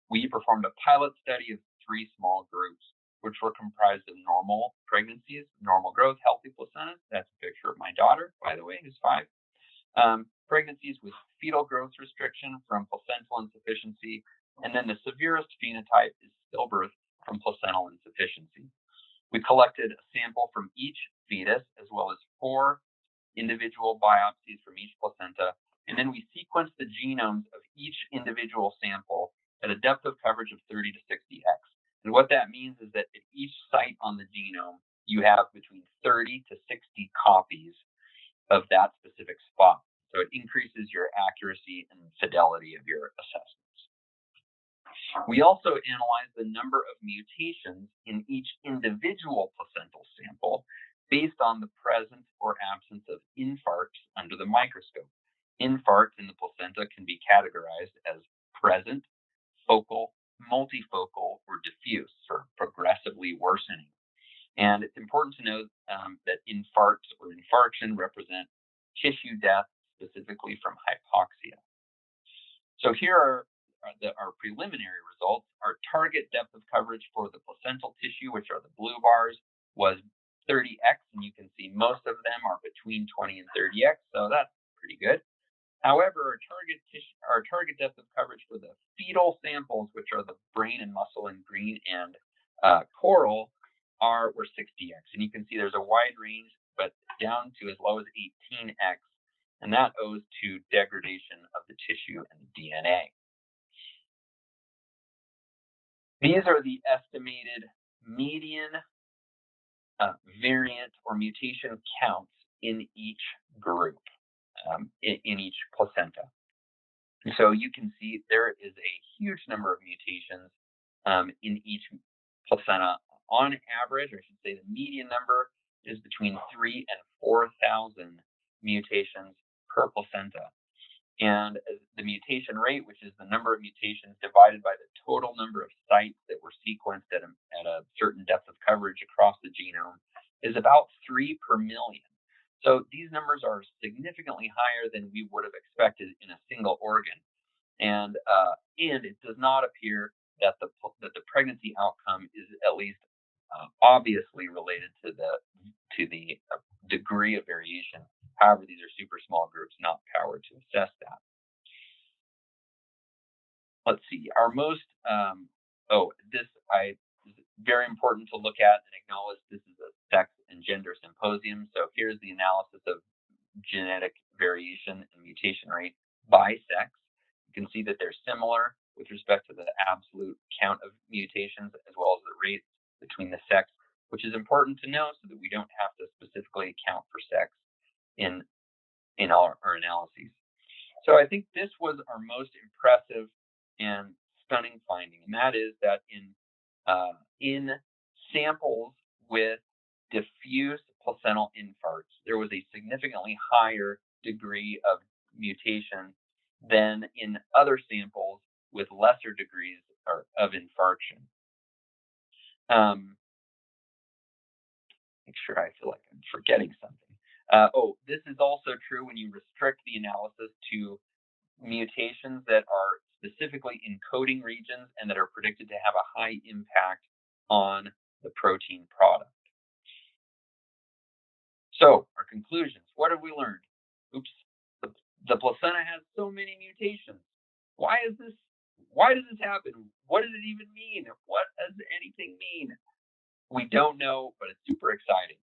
we performed a pilot study of 3 small groups, which were comprised of normal pregnancies, normal growth, healthy placentas. That's a picture of my daughter, by the way, who's 5. Pregnancies with fetal growth restriction from placental insufficiency, and then the severest phenotype is stillbirth from placental insufficiency. We collected a sample from each fetus, as well as 4 individual biopsies from each placenta, and then we sequenced the genomes of each individual sample at a depth of coverage of 30 to 60x. And what that means is that at each site on the genome, you have between 30 to 60 copies of that specific spot. So it increases your accuracy and fidelity of your assessments. We also analyzed the number of mutations in each individual placental sample based on the presence or absence of infarcts under the microscope. Infarcts in the placenta can be categorized as present, focal, multifocal, or diffuse, or progressively worsening. And it's important to note that infarcts or infarction represent tissue death, specifically from hypoxia. So here are our preliminary results. Our target depth of coverage for the placental tissue, which are the blue bars, was 30x, and you can see most of them are between 20 and 30x, so that's pretty good. However, our target depth of coverage for the fetal samples, which are the brain and muscle in green and coral, were 60x, and you can see there's a wide range, but down to as low as 18x, and that owes to degradation of the tissue and the DNA. These are the estimated median variant or mutation counts in each group, in each placenta. So you can see there is a huge number of mutations in each placenta. On average, or I should say the median number is between 3,000 and 4,000 mutations per placenta. And the mutation rate, which is the number of mutations divided by the total number of sites that were sequenced at a certain depth of coverage across the genome, is about 3 per million. So these numbers are significantly higher than we would have expected in a single organ. And it does not appear that the pregnancy outcome is at least obviously related to the degree of variation. However, these are super small groups, not powered to assess that. let's see, our most, very important to look at and acknowledge this is a sex and gender symposium. So here's the analysis of genetic variation and mutation rate by sex. You can see that they're similar with respect to the absolute count of mutations as well as the rates between the sex, which is important to know so that we don't have to specifically account for sex in our analyses. So I think this was our most impressive and stunning finding, and that is that in samples with diffuse placental infarcts, there was a significantly higher degree of mutation than in other samples with lesser degrees of infarction. Make sure I feel like I'm forgetting something. This is also true when you restrict the analysis to mutations that are specifically in coding regions and that are predicted to have a high impact on the protein product. So, our conclusions. What have we learned? Oops. The placenta has so many mutations. Why does this happen? What does it even mean? What does anything mean? We don't know, but it's super exciting.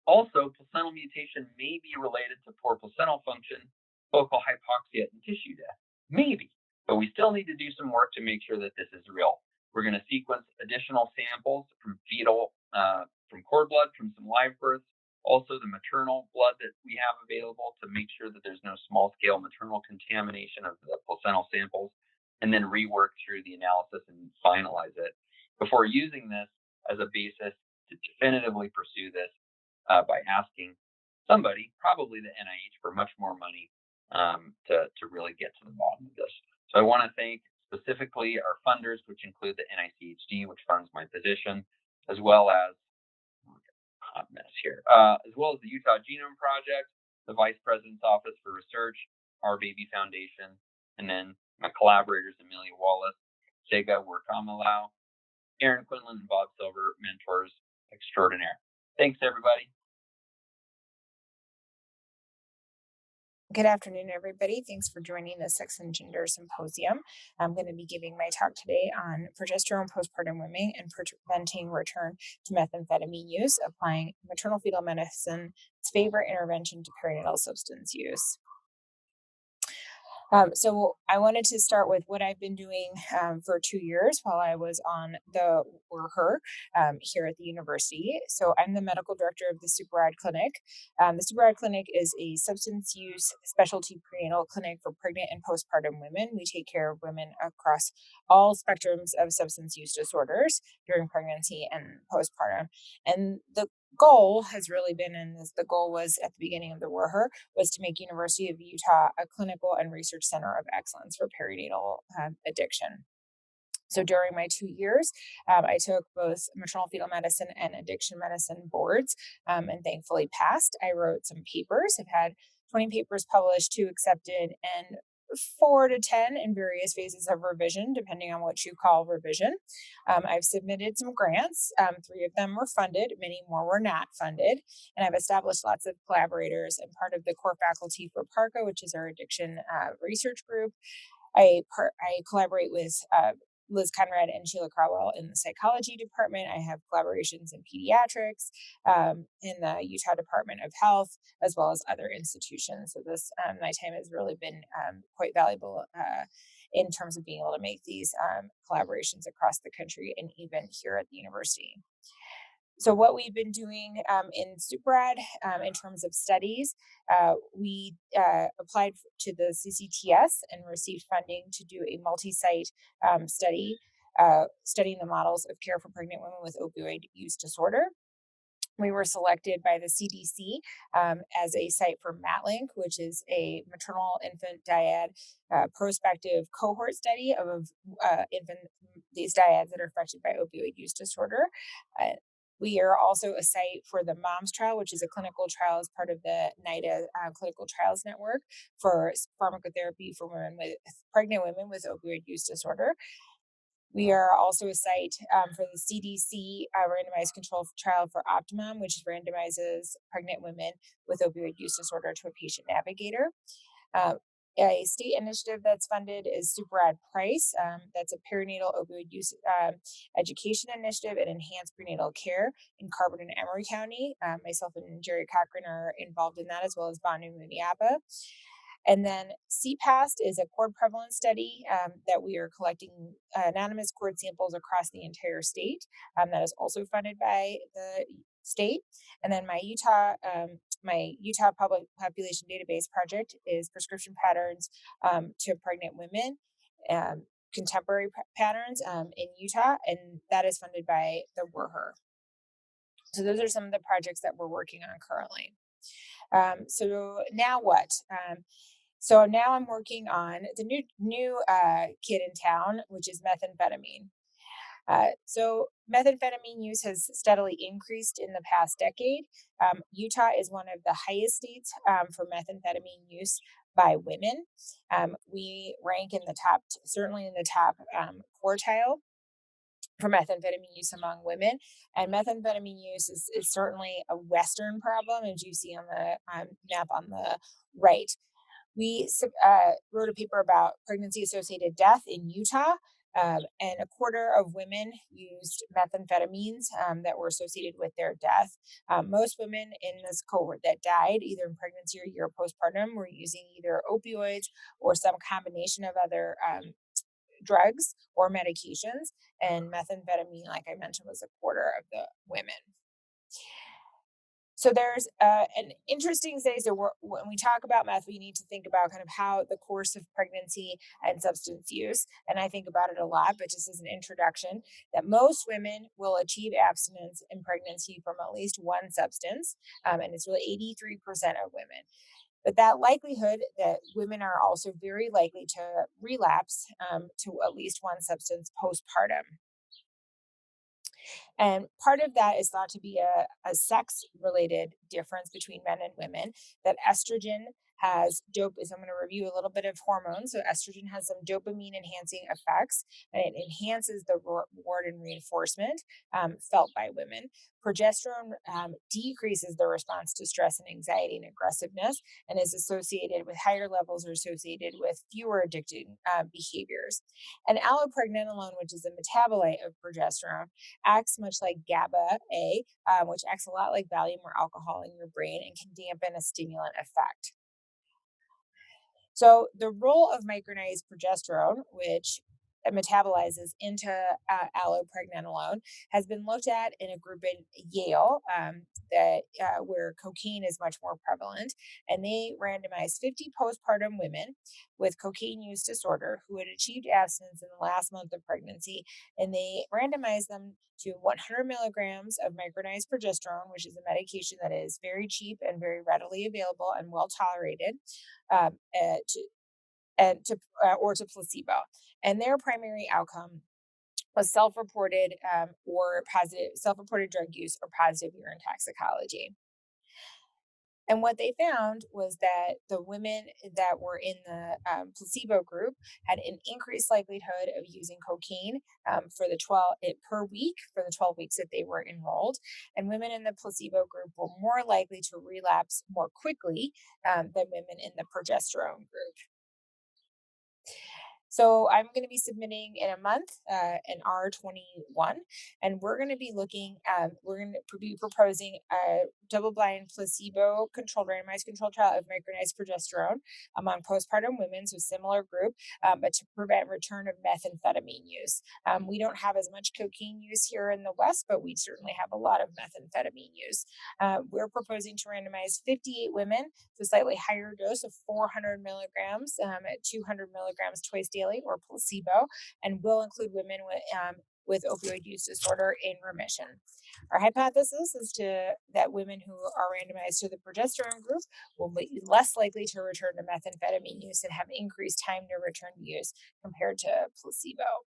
Also, placental mutation may be related to poor placental function, focal hypoxia, and tissue death. Maybe, but we still need to do some work to make sure that this is real. We're going to sequence additional samples from from cord blood, from some live births, also the maternal blood that we have available to make sure that there's no small-scale maternal contamination of the placental samples, and then rework through the analysis and finalize it before using this as a basis to definitively pursue this by asking somebody, probably the NIH, for much more money to really get to the bottom of this. So I want to thank specifically our funders, which include the NICHD, which funds my position, as well as hot mess here, as well as the Utah Genome Project, the Vice President's Office for Research, Our Baby Foundation, and then my collaborators, Amelia Wallace, Sega Workamalau, Aaron Quinlan, and Bob Silver, mentors extraordinaire. Thanks, everybody. Good afternoon, everybody. Thanks for joining the Sex and Gender Symposium. I'm going to be giving my talk today on progesterone postpartum women and preventing return to methamphetamine use, applying maternal-fetal medicine's favorite intervention to perinatal substance use. So I wanted to start with what I've been doing for 2 years while I was on the WRHR here at the university. So I'm the medical director of the Super-Rad Clinic. The Super-Rad Clinic is a substance use specialty prenatal clinic for pregnant and postpartum women. We take care of women across all spectrums of substance use disorders during pregnancy and postpartum. And the goal has really been, the goal was at the beginning of the WRHR, was to make University of Utah a clinical and research center of excellence for perinatal addiction. So during my 2 years, I took both maternal-fetal medicine and addiction medicine boards, and thankfully passed. I wrote some papers. I've had 20 papers published, 2 accepted, and 4 to 10 in various phases of revision, depending on what you call revision. I've submitted some grants. 3 of them were funded, many more were not funded, and I've established lots of collaborators and part of the core faculty for PARCA, which is our addiction research group. I collaborate with Liz Conrad and Sheila Crowell in the psychology department. I have collaborations in pediatrics, in the Utah Department of Health, as well as other institutions. So this, my time has really been quite valuable in terms of being able to make these collaborations across the country and even here at the university. So what we've been doing in Super-Rad in terms of studies, we applied to the CCTS and received funding to do a multi-site study, studying the models of care for pregnant women with opioid use disorder. We were selected by the CDC as a site for MATLINK, which is a maternal infant dyad prospective cohort study of these dyads that are affected by opioid use disorder. We are also a site for the MOMS trial, which is a clinical trial as part of the NIDA clinical trials network for pharmacotherapy for pregnant women with opioid use disorder. We are also a site for the CDC randomized control trial for Optimum, which randomizes pregnant women with opioid use disorder to a patient navigator. A state initiative that's funded is SuperAd Price. That's a perinatal opioid use education initiative and enhanced prenatal care in Carbon and Emery County. Myself and Jerry Cochran are involved in that, as well as Banu Muniapa. And then CPAST is a cord prevalence study that we are collecting anonymous cord samples across the entire state. That is also funded by the state. And then my Utah Public Population Database project is prescription patterns to pregnant women, contemporary patterns in Utah, and that is funded by the WRHR. So those are some of the projects that we're working on currently. So now what? So now I'm working on the new kid in town, which is methamphetamine. So methamphetamine use has steadily increased in the past decade. Utah is one of the highest states for methamphetamine use by women. We rank in the top, certainly in the top quartile for methamphetamine use among women. And methamphetamine use is certainly a Western problem, as you see on the map on the right. We wrote a paper about pregnancy-associated death in Utah, and a quarter of women used methamphetamines that were associated with their death. Most women in this cohort that died, either in pregnancy or year postpartum, were using either opioids or some combination of other drugs or medications, and methamphetamine, like I mentioned, was a quarter of the women. So there's an interesting study. So when we talk about meth, we need to think about kind of how the course of pregnancy and substance use. And I think about it a lot, but just as an introduction, that most women will achieve abstinence in pregnancy from at least one substance. And it's really 83% of women. But that likelihood that women are also very likely to relapse to at least one substance postpartum. And part of that is thought to be a sex-related difference between men and women, that estrogen has so I'm going to review a little bit of hormones. So estrogen has some dopamine enhancing effects, and it enhances the reward and reinforcement felt by women. Progesterone decreases the response to stress and anxiety and aggressiveness, and is associated with higher levels or associated with fewer addictive behaviors. And allopregnanolone, which is a metabolite of progesterone, acts much like GABA A, which acts a lot like Valium or alcohol in your brain and can dampen a stimulant effect. So the role of micronized progesterone, which metabolizes into allopregnanolone, has been looked at in a group in Yale where cocaine is much more prevalent, and they randomized 50 postpartum women with cocaine use disorder who had achieved abstinence in the last month of pregnancy, and they randomized them to 100 milligrams of micronized progesterone, which is a medication that is very cheap and very readily available and well tolerated, or to placebo. And their primary outcome was self-reported drug use or positive urine toxicology. And what they found was that the women that were in the placebo group had an increased likelihood of using cocaine per week for the 12 weeks that they were enrolled. And women in the placebo group were more likely to relapse more quickly than women in the progesterone group. So I'm going to be submitting in a month an R21, and we're going to be we're going to be proposing a double-blind placebo-controlled randomized controlled trial of micronized progesterone among postpartum women, so similar group, but to prevent return of methamphetamine use. We don't have as much cocaine use here in the West, but we certainly have a lot of methamphetamine use. We're proposing to randomize 58 women to a slightly higher dose of 400 milligrams at 200 milligrams twice daily, or placebo, and will include women with opioid use disorder in remission. Our hypothesis is that women who are randomized to the progesterone group will be less likely to return to methamphetamine use and have increased time to return to use compared to placebo.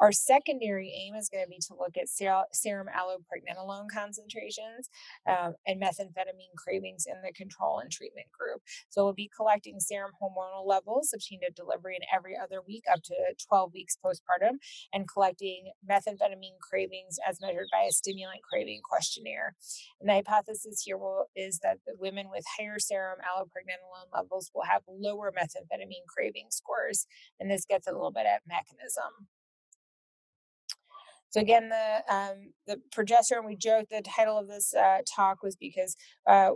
Our secondary aim is going to be to look at serum allopregnanolone concentrations and methamphetamine cravings in the control and treatment group. So we'll be collecting serum hormonal levels obtained at delivery and every other week up to 12 weeks postpartum, and collecting methamphetamine cravings as measured by a stimulant craving questionnaire. And the hypothesis here is that the women with higher serum allopregnanolone levels will have lower methamphetamine craving scores, and this gets a little bit at mechanism. So again, the progesterone, we joked the title of this talk was because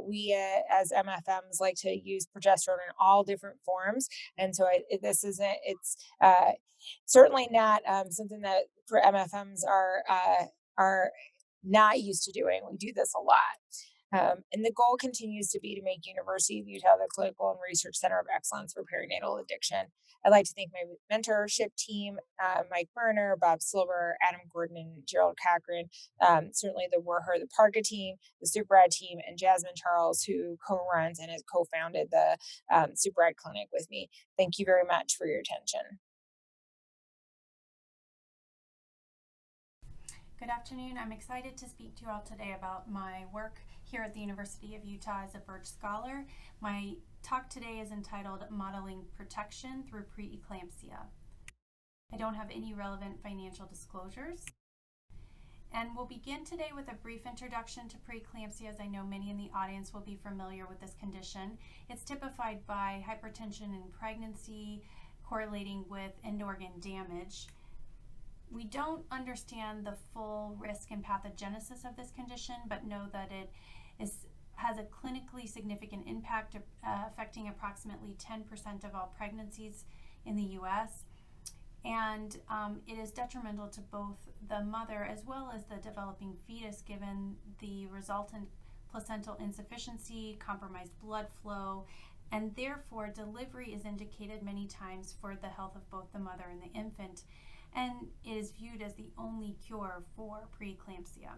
we as MFMs like to use progesterone in all different forms. And so it's certainly not something that for MFMs are not used to doing. We do this a lot. And the goal continues to be to make University of Utah the clinical and research center of excellence for perinatal addiction. I'd like to thank my mentorship team, Mike Varner, Bob Silver, Adam Gordon, and Gerald Cochran, certainly the WRHR, the PARCA team, the SuperAd team, and Jasmine Charles, who co-runs and has co-founded the SuperAd Clinic with me. Thank you very much for your attention. Good afternoon. I'm excited to speak to you all today about my work here at the University of Utah as a BIRCWH scholar. My talk today is entitled Modeling Protection Through Preeclampsia. I don't have any relevant financial disclosures. And we'll begin today with a brief introduction to preeclampsia, as I know many in the audience will be familiar with this condition. It's typified by hypertension in pregnancy, correlating with end organ damage. We don't understand the full risk and pathogenesis of this condition, but know that it has a clinically significant impact, affecting approximately 10% of all pregnancies in the U.S. And it is detrimental to both the mother as well as the developing fetus, given the resultant placental insufficiency, compromised blood flow, and therefore delivery is indicated many times for the health of both the mother and the infant, and it is viewed as the only cure for preeclampsia.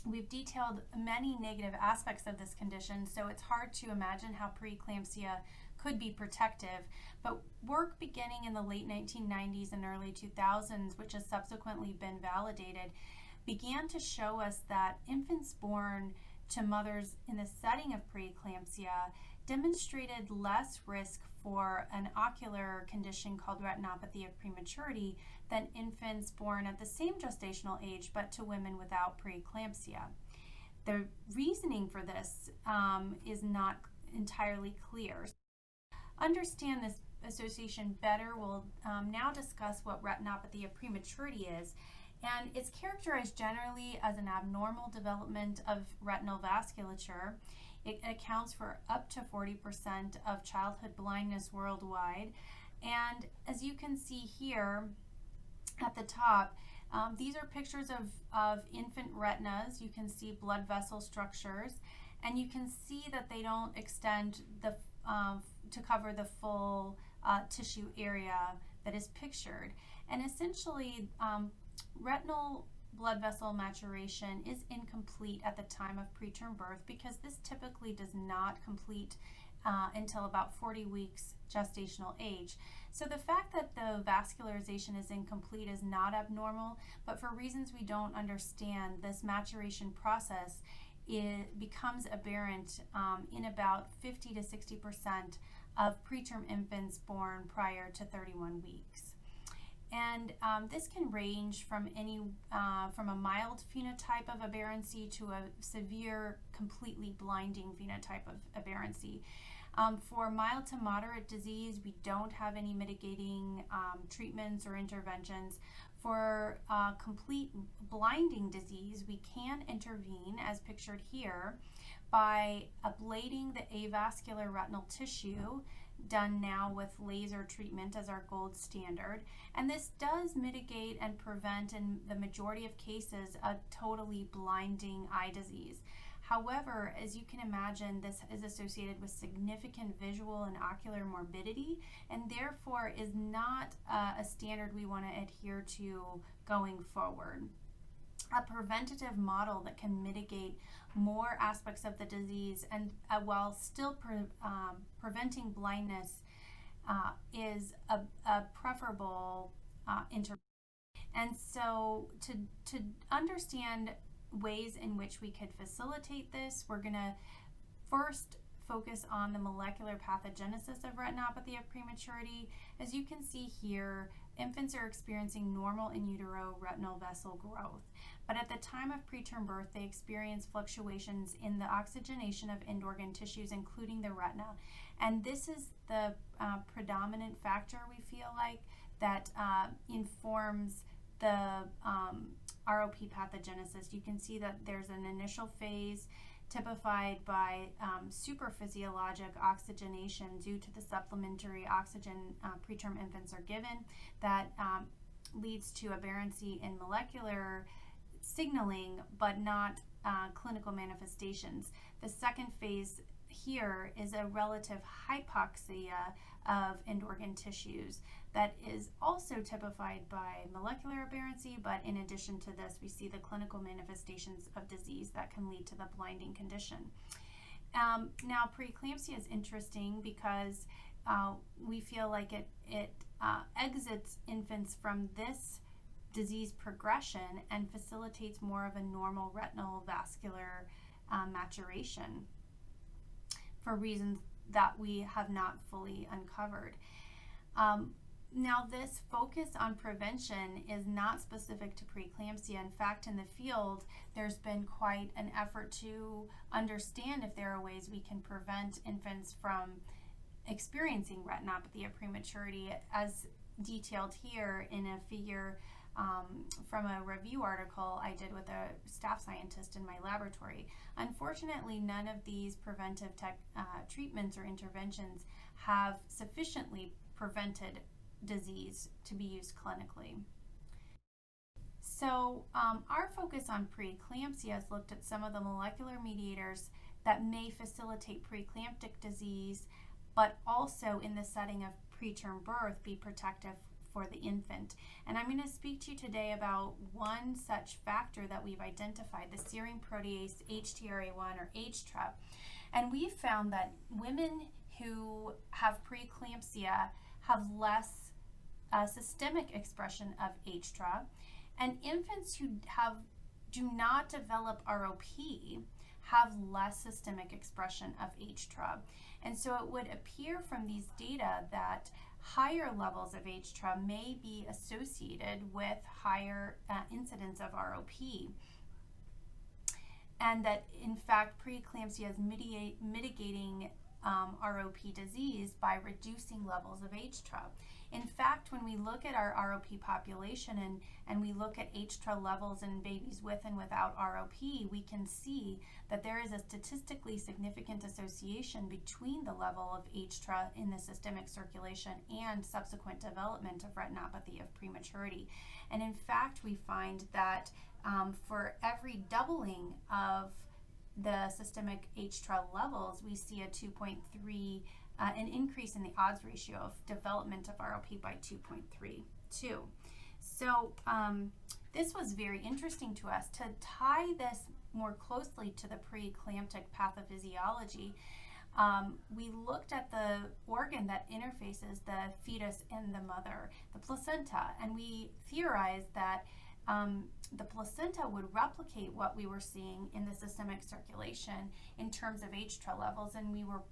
We've detailed many negative aspects of this condition, so it's hard to imagine how preeclampsia could be protective, but work beginning in the late 1990s and early 2000s, which has subsequently been validated, began to show us that infants born to mothers in the setting of preeclampsia demonstrated less risk for an ocular condition called retinopathy of prematurity than infants born at the same gestational age but to women without preeclampsia. The reasoning for this is not entirely clear. Understand this association better, we'll now discuss what retinopathy of prematurity is. And it's characterized generally as an abnormal development of retinal vasculature. It accounts for up to 40% of childhood blindness worldwide. And as you can see here at the top, these are pictures of infant retinas. You can see blood vessel structures, and you can see that they don't extend to cover the full tissue area that is pictured. And essentially, retinal blood vessel maturation is incomplete at the time of preterm birth because this typically does not complete until about 40 weeks gestational age. So the fact that the vascularization is incomplete is not abnormal, but for reasons we don't understand, this maturation process becomes aberrant in about 50 to 60% of preterm infants born prior to 31 weeks. And this can range from from a mild phenotype of aberrancy to a severe, completely blinding phenotype of aberrancy. For mild to moderate disease, we don't have any mitigating treatments or interventions. For complete blinding disease, we can intervene, as pictured here, by ablating the avascular retinal tissue, done now with laser treatment as our gold standard. And this does mitigate and prevent, in the majority of cases, a totally blinding eye disease. However, as you can imagine, this is associated with significant visual and ocular morbidity, and therefore is not a standard we want to adhere to going forward. A preventative model that can mitigate more aspects of the disease and while still preventing blindness is a preferable intervention. And so to understand ways in which we could facilitate this, we're going to first focus on the molecular pathogenesis of retinopathy of prematurity. As you can see here, infants are experiencing normal in utero retinal vessel growth. But at the time of preterm birth, they experience fluctuations in the oxygenation of end organ tissues, including the retina. And this is the predominant factor, we feel like, that informs the ROP pathogenesis. You can see that there's an initial phase typified by supraphysiologic oxygenation due to the supplementary oxygen preterm infants are given that leads to aberrancy in molecular signaling, but not clinical manifestations. The second phase here is a relative hypoxia of end organ tissues that is also typified by molecular aberrancy, but in addition to this, we see the clinical manifestations of disease that can lead to the blinding condition. Now, preeclampsia is interesting because we feel like it exits infants from this disease progression and facilitates more of a normal retinal vascular maturation for reasons that we have not fully uncovered. Now, this focus on prevention is not specific to preeclampsia. In fact, in the field, there's been quite an effort to understand if there are ways we can prevent infants from experiencing retinopathy of prematurity, as detailed here in a figure from a review article I did with a staff scientist in my laboratory. Unfortunately, none of these preventive treatments or interventions have sufficiently prevented disease to be used clinically. So our focus on preeclampsia has looked at some of the molecular mediators that may facilitate preeclamptic disease, but also in the setting of preterm birth be protective for the infant. And I'm going to speak to you today about one such factor that we've identified, the serine protease HTRA1 or HTRA. And we've found that women who have preeclampsia have less systemic expression of HTRA, and infants who do not develop ROP have less systemic expression of HTRA. And so it would appear from these data that higher levels of HTRA may be associated with higher incidence of ROP, and that in fact preeclampsia is mitigating ROP disease by reducing levels of HTRA. In fact, when we look at our ROP population and we look at HTRA levels in babies with and without ROP, we can see that there is a statistically significant association between the level of HTRA in the systemic circulation and subsequent development of retinopathy of prematurity. And in fact, we find that for every doubling of the systemic HTRA levels, we see a 2.3, an increase in the odds ratio of development of ROP by 2.32. So this was very interesting to us. To tie this more closely to the preeclamptic pathophysiology, we looked at the organ that interfaces the fetus and the mother, the placenta, and we theorized that the placenta would replicate what we were seeing in the systemic circulation in terms of HTRA levels, and we were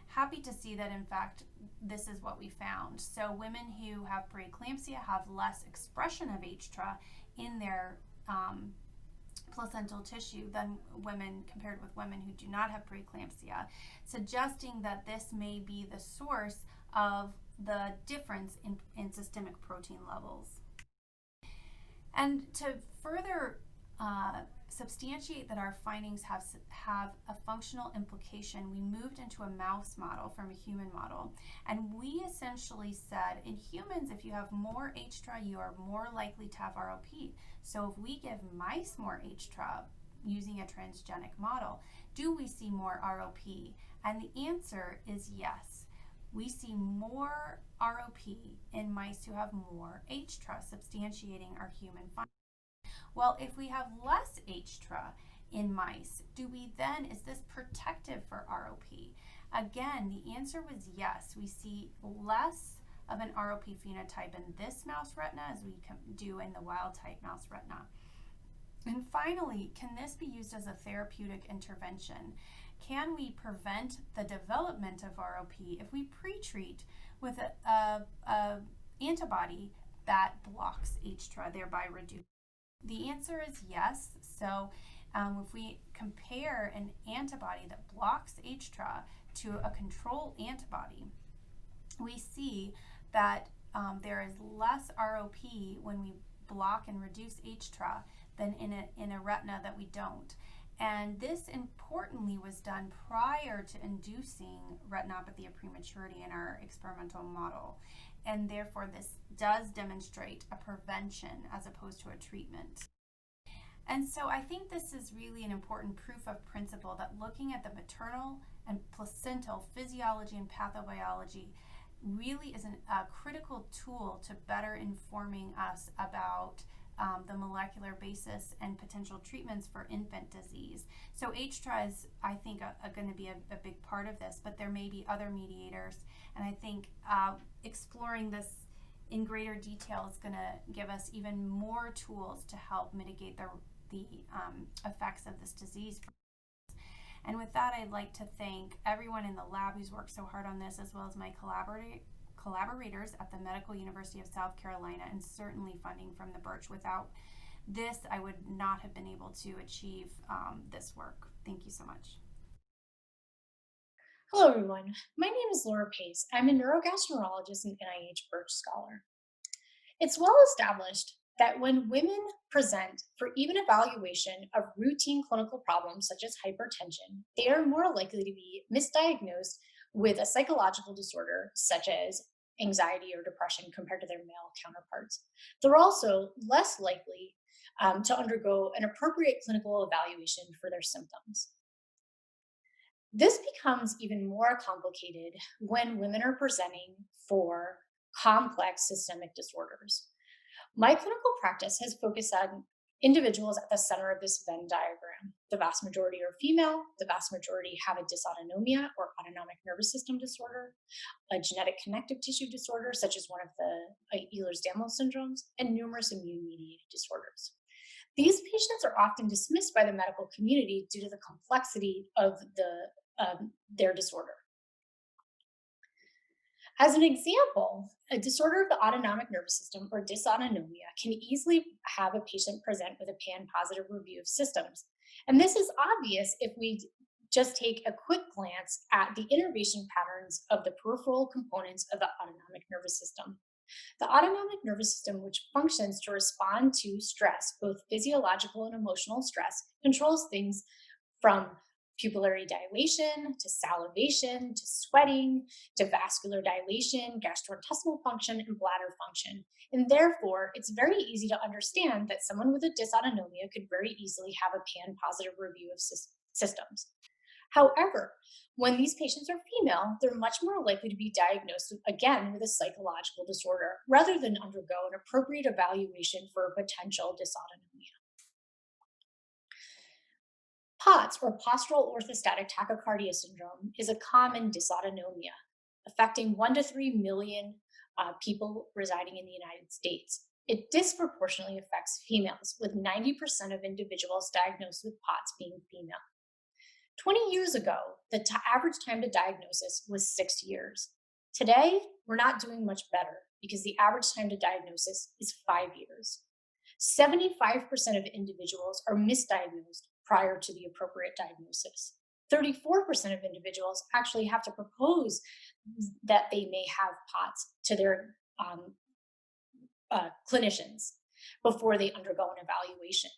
happy to see that in fact this is what we found. So women who have preeclampsia have less expression of HTRA in their placental tissue than women compared with women who do not have preeclampsia, suggesting that this may be the source of the difference in systemic protein levels. And to further substantiate that our findings have a functional implication, we moved into a mouse model from a human model. And we essentially said, in humans, if you have more HTRA, you are more likely to have ROP. So if we give mice more HTRA using a transgenic model, do we see more ROP? And the answer is yes. We see more ROP in mice who have more HTRA, substantiating our human findings. Well, if we have less HTRA in mice, is this protective for ROP? Again, the answer was yes. We see less of an ROP phenotype in this mouse retina as we do in the wild type mouse retina. And finally, can this be used as a therapeutic intervention? Can we prevent the development of ROP if we pre-treat with a antibody that blocks HTRA, thereby reducing? The answer is yes. So if we compare an antibody that blocks HTRA to a control antibody, we see that there is less ROP when we block and reduce HTRA than in a retina that we don't. And this importantly was done prior to inducing retinopathy of prematurity in our experimental model. And therefore this does demonstrate a prevention as opposed to a treatment. And so I think this is really an important proof of principle that looking at the maternal and placental physiology and pathobiology really is a critical tool to better informing us about the molecular basis and potential treatments for infant disease. So HTRA is, I think, going to be a big part of this, but there may be other mediators. And I think exploring this in greater detail is going to give us even more tools to help mitigate the effects of this disease. And with that, I'd like to thank everyone in the lab who's worked so hard on this, as well as my collaborators at the Medical University of South Carolina, and certainly funding from the BIRCWH. Without this, I would not have been able to achieve this work. Thank you so much. Hello, everyone. My name is Laura Pace. I'm a neurogastroenterologist and NIH BIRCWH scholar. It's well established that when women present for even evaluation of routine clinical problems such as hypertension, they are more likely to be misdiagnosed with a psychological disorder such as anxiety or depression compared to their male counterparts. They're also less likely to undergo an appropriate clinical evaluation for their symptoms. This becomes even more complicated when women are presenting for complex systemic disorders. My clinical practice has focused on individuals at the center of this Venn diagram. The vast majority are female, the vast majority have a dysautonomia or autonomic nervous system disorder, a genetic connective tissue disorder, such as one of the Ehlers-Danlos syndromes, and numerous immune-mediated disorders. These patients are often dismissed by the medical community due to the complexity of their disorder. As an example, a disorder of the autonomic nervous system or dysautonomia can easily have a patient present with a pan-positive review of systems. And this is obvious if we just take a quick glance at the innervation patterns of the peripheral components of the autonomic nervous system. The autonomic nervous system, which functions to respond to stress, both physiological and emotional stress, controls things from pupillary dilation, to salivation, to sweating, to vascular dilation, gastrointestinal function, and bladder function. And therefore, it's very easy to understand that someone with a dysautonomia could very easily have a pan-positive review of systems. However, when these patients are female, they're much more likely to be diagnosed, again, with a psychological disorder, rather than undergo an appropriate evaluation for a potential dysautonomia. POTS, or postural orthostatic tachycardia syndrome, is a common dysautonomia affecting 1 to 3 million people residing in the United States. It disproportionately affects females, with 90% of individuals diagnosed with POTS being female. 20 years ago, the average time to diagnosis was 6 years. Today, we're not doing much better because the average time to diagnosis is 5 years. 75% of individuals are misdiagnosed prior to the appropriate diagnosis. 34% of individuals actually have to propose that they may have POTS to their clinicians before they undergo an evaluation.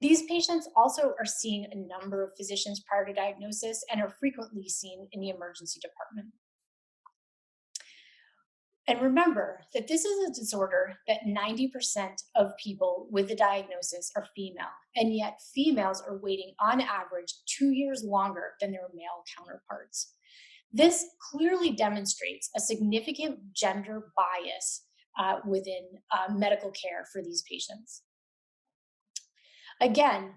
These patients also are seeing a number of physicians prior to diagnosis and are frequently seen in the emergency department. And remember that this is a disorder that 90% of people with the diagnosis are female, and yet females are waiting on average 2 years longer than their male counterparts. This clearly demonstrates a significant gender bias within medical care for these patients. Again,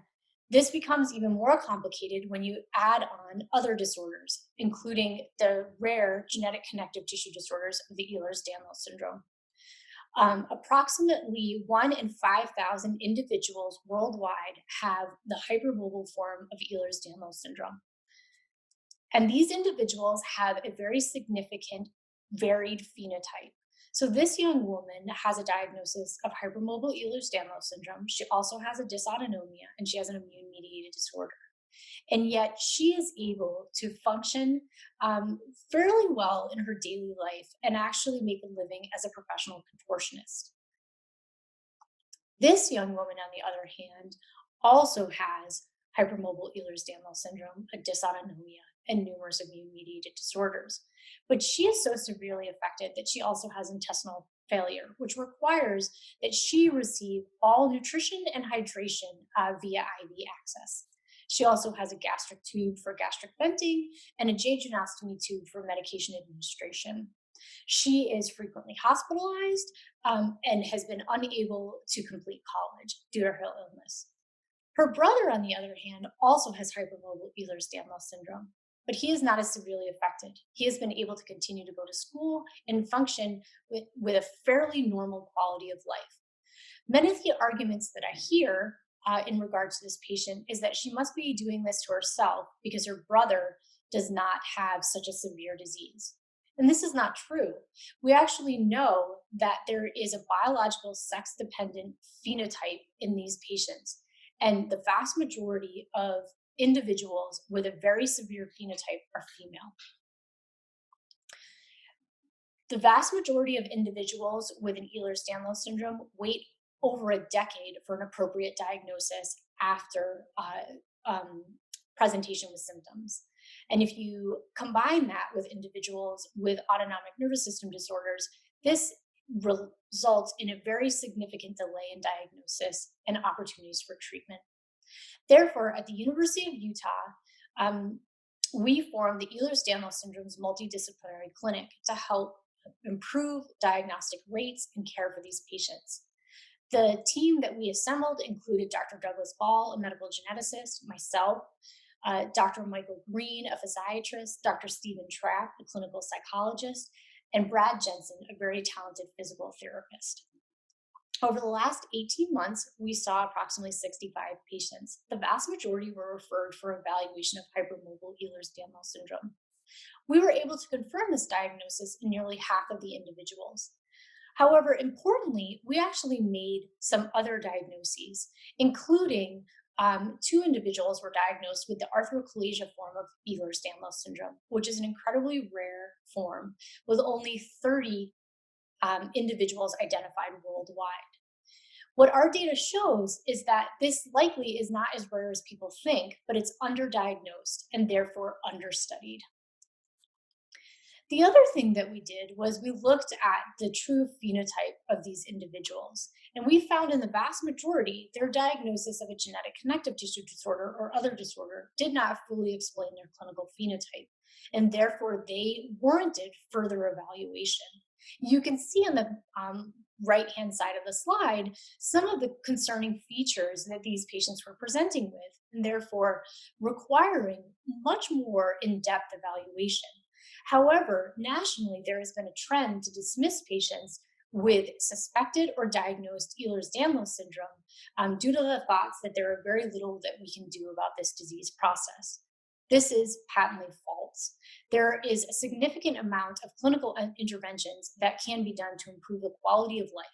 This becomes even more complicated when you add on other disorders, including the rare genetic connective tissue disorders of the Ehlers-Danlos syndrome. Approximately 1 in 5,000 individuals worldwide have the hypermobile form of Ehlers-Danlos syndrome. And these individuals have a very significant varied phenotype. So this young woman has a diagnosis of hypermobile Ehlers-Danlos syndrome. She also has a dysautonomia, and she has an immune-mediated disorder. And yet she is able to function fairly well in her daily life and actually make a living as a professional contortionist. This young woman, on the other hand, also has hypermobile Ehlers-Danlos syndrome, a dysautonomia, and numerous immune-mediated disorders. But she is so severely affected that she also has intestinal failure, which requires that she receive all nutrition and hydration via IV access. She also has a gastric tube for gastric venting and a jejunostomy tube for medication administration. She is frequently hospitalized and has been unable to complete college due to her illness. Her brother, on the other hand, also has hypermobile Ehlers-Danlos syndrome, but he is not as severely affected. He has been able to continue to go to school and function with a fairly normal quality of life. Many of the arguments that I hear in regards to this patient is that she must be doing this to herself because her brother does not have such a severe disease. And this is not true. We actually know that there is a biological sex-dependent phenotype in these patients. And the vast majority of individuals with a very severe phenotype are female. The vast majority of individuals with an Ehlers-Danlos syndrome wait over a decade for an appropriate diagnosis after presentation with symptoms. And if you combine that with individuals with autonomic nervous system disorders, this results in a very significant delay in diagnosis and opportunities for treatment. Therefore, at the University of Utah, we formed the Ehlers-Danlos Syndrome's multidisciplinary clinic to help improve diagnostic rates and care for these patients. The team that we assembled included Dr. Douglas Ball, a medical geneticist, myself, Dr. Michael Green, a physiatrist, Dr. Stephen Trapp, a clinical psychologist, and Brad Jensen, a very talented physical therapist. Over the last 18 months, we saw approximately 65 patients. The vast majority were referred for evaluation of hypermobile Ehlers-Danlos syndrome. We were able to confirm this diagnosis in nearly half of the individuals. However, importantly, we actually made some other diagnoses, including 2 individuals were diagnosed with the arthrochalasia form of Ehlers-Danlos syndrome, which is an incredibly rare form with only 30 individuals identified worldwide. What our data shows is that this likely is not as rare as people think, but it's underdiagnosed and therefore understudied. The other thing that we did was we looked at the true phenotype of these individuals, and we found in the vast majority, their diagnosis of a genetic connective tissue disorder or other disorder did not fully explain their clinical phenotype, and therefore they warranted further evaluation. You can see on the right-hand side of the slide some of the concerning features that these patients were presenting with, and therefore requiring much more in-depth evaluation. However, nationally, there has been a trend to dismiss patients with suspected or diagnosed Ehlers-Danlos syndrome due to the thoughts that there are very little that we can do about this disease process. This is patently false. There is a significant amount of clinical interventions that can be done to improve the quality of life.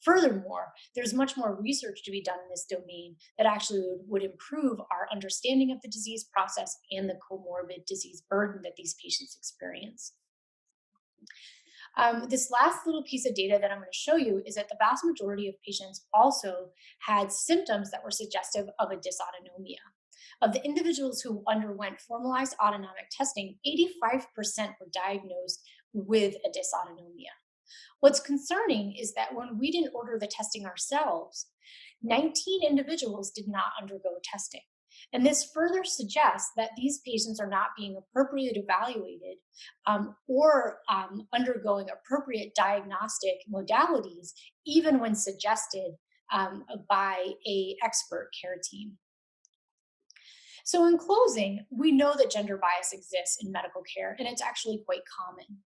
Furthermore, there's much more research to be done in this domain that actually would improve our understanding of the disease process and the comorbid disease burden that these patients experience. This last little piece of data that I'm going to show you is that the vast majority of patients also had symptoms that were suggestive of a dysautonomia. Of the individuals who underwent formalized autonomic testing, 85% were diagnosed with a dysautonomia. What's concerning is that when we didn't order the testing ourselves, 19 individuals did not undergo testing. And this further suggests that these patients are not being appropriately evaluated or undergoing appropriate diagnostic modalities, even when suggested by an expert care team. So in closing, we know that gender bias exists in medical care, and it's actually quite common.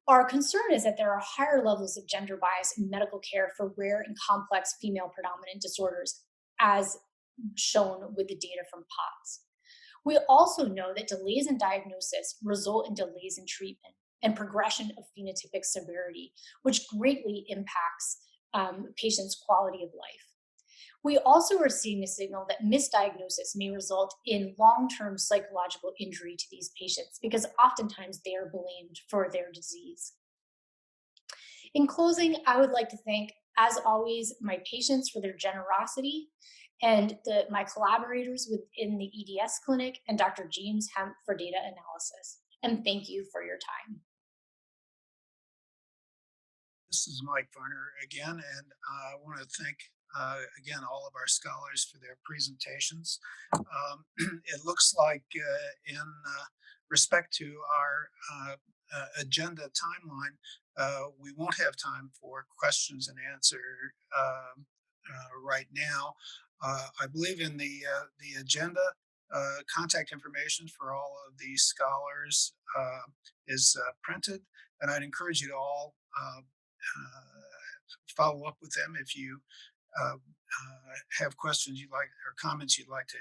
Our concern is that there are higher levels of gender bias in medical care for rare and complex female predominant disorders, as shown with the data from POTS. We also know that delays in diagnosis result in delays in treatment and progression of phenotypic severity, which greatly impacts patients' quality of life. We also are seeing a signal that misdiagnosis may result in long-term psychological injury to these patients because oftentimes they are blamed for their disease. In closing, I would like to thank, as always, my patients for their generosity and my collaborators within the EDS clinic and Dr. James Hemp for data analysis. And thank you for your time. This is Mike Varner again, and I want to thank again all of our scholars for their presentations. It looks like in respect to our agenda timeline, we won't have time for questions and answer right now. I believe in the agenda, contact information for all of these scholars is printed, and I'd encourage you to all follow up with them if you have questions you'd like or comments you'd like to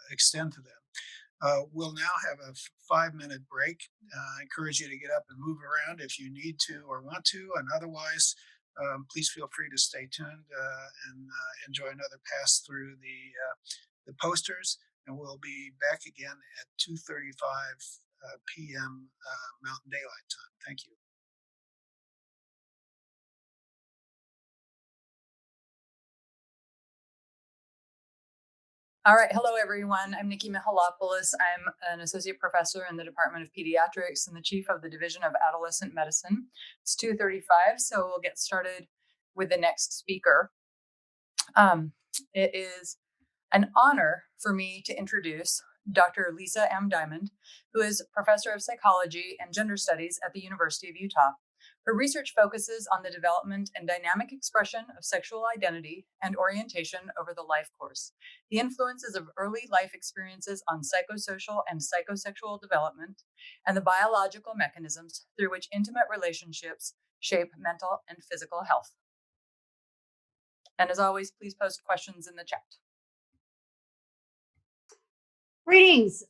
extend to them. We'll now have a 5-minute break. I encourage you to get up and move around if you need to or want to, and otherwise, please feel free to stay tuned and enjoy another pass through the posters, and we'll be back again at 2:35 p.m. Mountain Daylight Time. Thank you. All right, hello everyone. I'm Nikki Mihalopoulos. I'm an associate professor in the Department of Pediatrics and the chief of the Division of Adolescent Medicine. It's 2:35, so we'll get started with the next speaker. It is an honor for me to introduce Dr. Lisa M. Diamond, who is professor of psychology and gender studies at the University of Utah. Her research focuses on the development and dynamic expression of sexual identity and orientation over the life course, the influences of early life experiences on psychosocial and psychosexual development, and the biological mechanisms through which intimate relationships shape mental and physical health. And as always, please post questions in the chat. Greetings.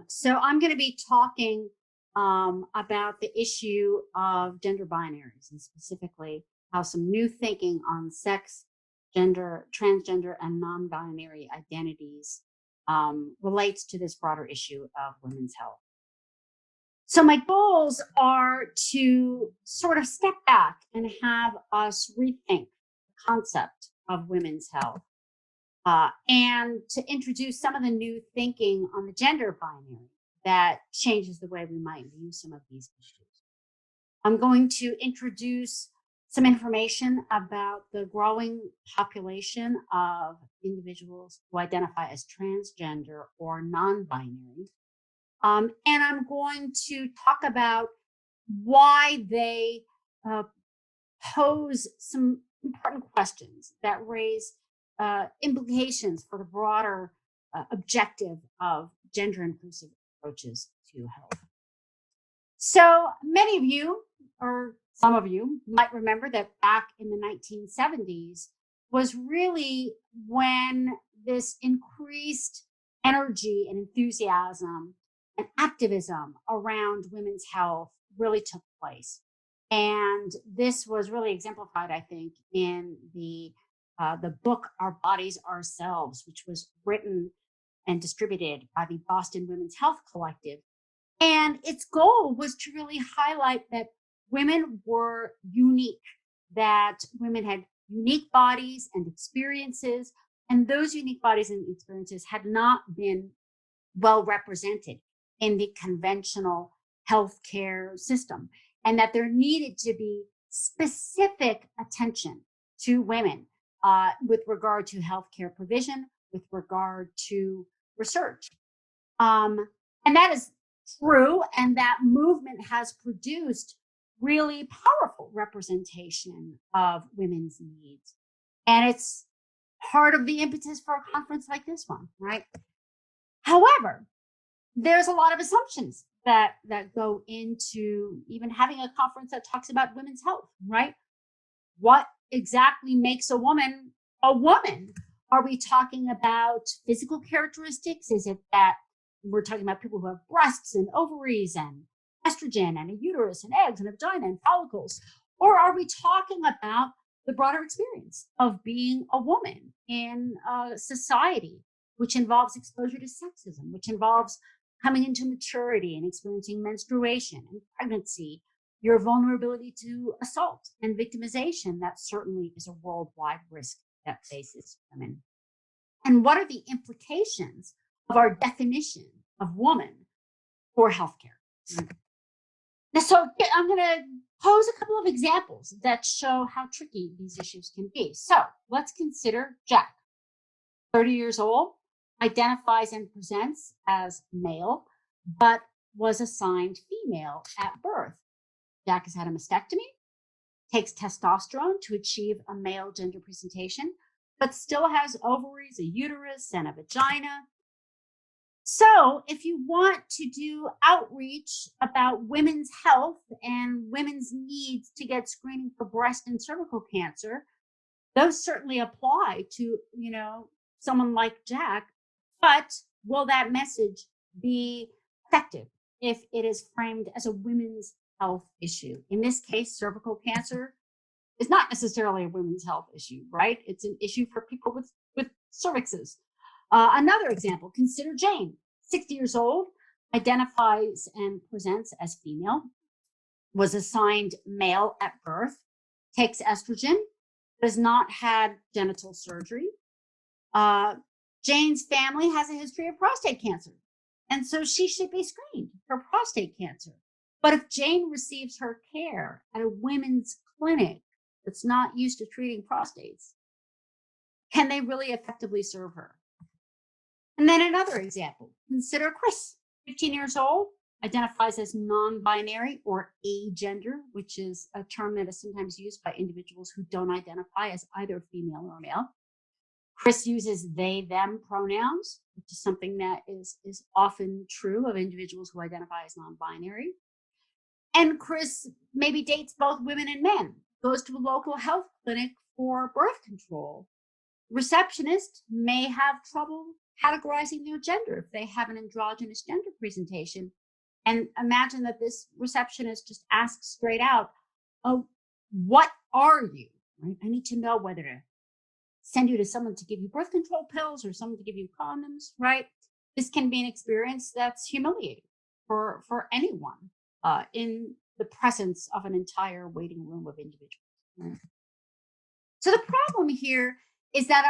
So I'm going to be talking about the issue of gender binaries, and specifically how some new thinking on sex, gender, transgender, and non-binary identities relates to this broader issue of women's health. So my goals are to sort of step back and have us rethink the concept of women's health. And to introduce some of the new thinking on the gender binary that changes the way we might view some of these issues. I'm going to introduce some information about the growing population of individuals who identify as transgender or non-binary. And I'm going to talk about why they pose some important questions that raise implications for the broader objective of gender inclusive approaches to health. So many of you, or some of you, might remember that back in the 1970s was really when this increased energy and enthusiasm and activism around women's health really took place. And this was really exemplified, I think, in the book, Our Bodies, Ourselves, which was written and distributed by the Boston Women's Health Collective. And its goal was to really highlight that women were unique, that women had unique bodies and experiences, and those unique bodies and experiences had not been well represented in the conventional healthcare system, and that there needed to be specific attention to women with regard to healthcare provision, with regard to research. And that is true, and that movement has produced really powerful representation of women's needs. And it's part of the impetus for a conference like this one, right? However, there's a lot of assumptions that go into even having a conference that talks about women's health, right? What exactly makes a woman a woman? Are we talking about physical characteristics? Is it that we're talking about people who have breasts and ovaries and estrogen and a uterus and eggs and a vagina and follicles? Or are we talking about the broader experience of being a woman in society, which involves exposure to sexism, which involves coming into maturity and experiencing menstruation and pregnancy, your vulnerability to assault and victimization? That certainly is a worldwide risk that faces women. And what are the implications of our definition of woman for healthcare? So I'm going to pose a couple of examples that show how tricky these issues can be. So let's consider Jack, 30 years old, identifies and presents as male, but was assigned female at birth. Jack has had a mastectomy, takes testosterone to achieve a male gender presentation, but still has ovaries, a uterus, and a vagina. So if you want to do outreach about women's health and women's needs to get screening for breast and cervical cancer, those certainly apply to, someone like Jack. But will that message be effective if it is framed as a women's health issue? In this case, cervical cancer is not necessarily a women's health issue, right? It's an issue for people with cervixes. Another example, consider Jane, 60 years old, identifies and presents as female, was assigned male at birth, takes estrogen, has not had genital surgery. Jane's family has a history of prostate cancer, and so she should be screened for prostate cancer. But if Jane receives her care at a women's clinic that's not used to treating prostates, can they really effectively serve her? And then another example, consider Chris, 15 years old, identifies as non-binary or agender, which is a term that is sometimes used by individuals who don't identify as either female or male. Chris uses they, them pronouns, which is something that is often true of individuals who identify as non-binary. And Chris maybe dates both women and men, goes to a local health clinic for birth control. Receptionist may have trouble categorizing their gender if they have an androgynous gender presentation. And imagine that this receptionist just asks straight out, oh, what are you? Right? I need to know whether to send you to someone to give you birth control pills or someone to give you condoms, right? This can be an experience that's humiliating for anyone in the presence of an entire waiting room of individuals. Right? So the problem here is that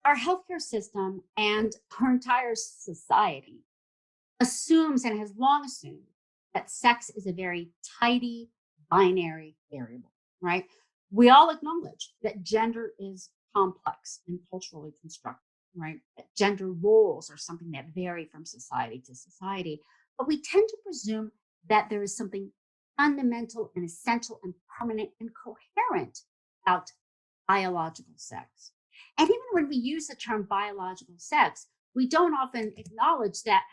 our healthcare system and our entire society assumes and has long assumed that sex is a very tidy binary variable, right? We all acknowledge that gender is complex and culturally constructed, right? That gender roles are something that vary from society to society, but we tend to presume that there is something fundamental and essential and permanent and coherent about biological sex. And even when we use the term biological sex, we don't often acknowledge that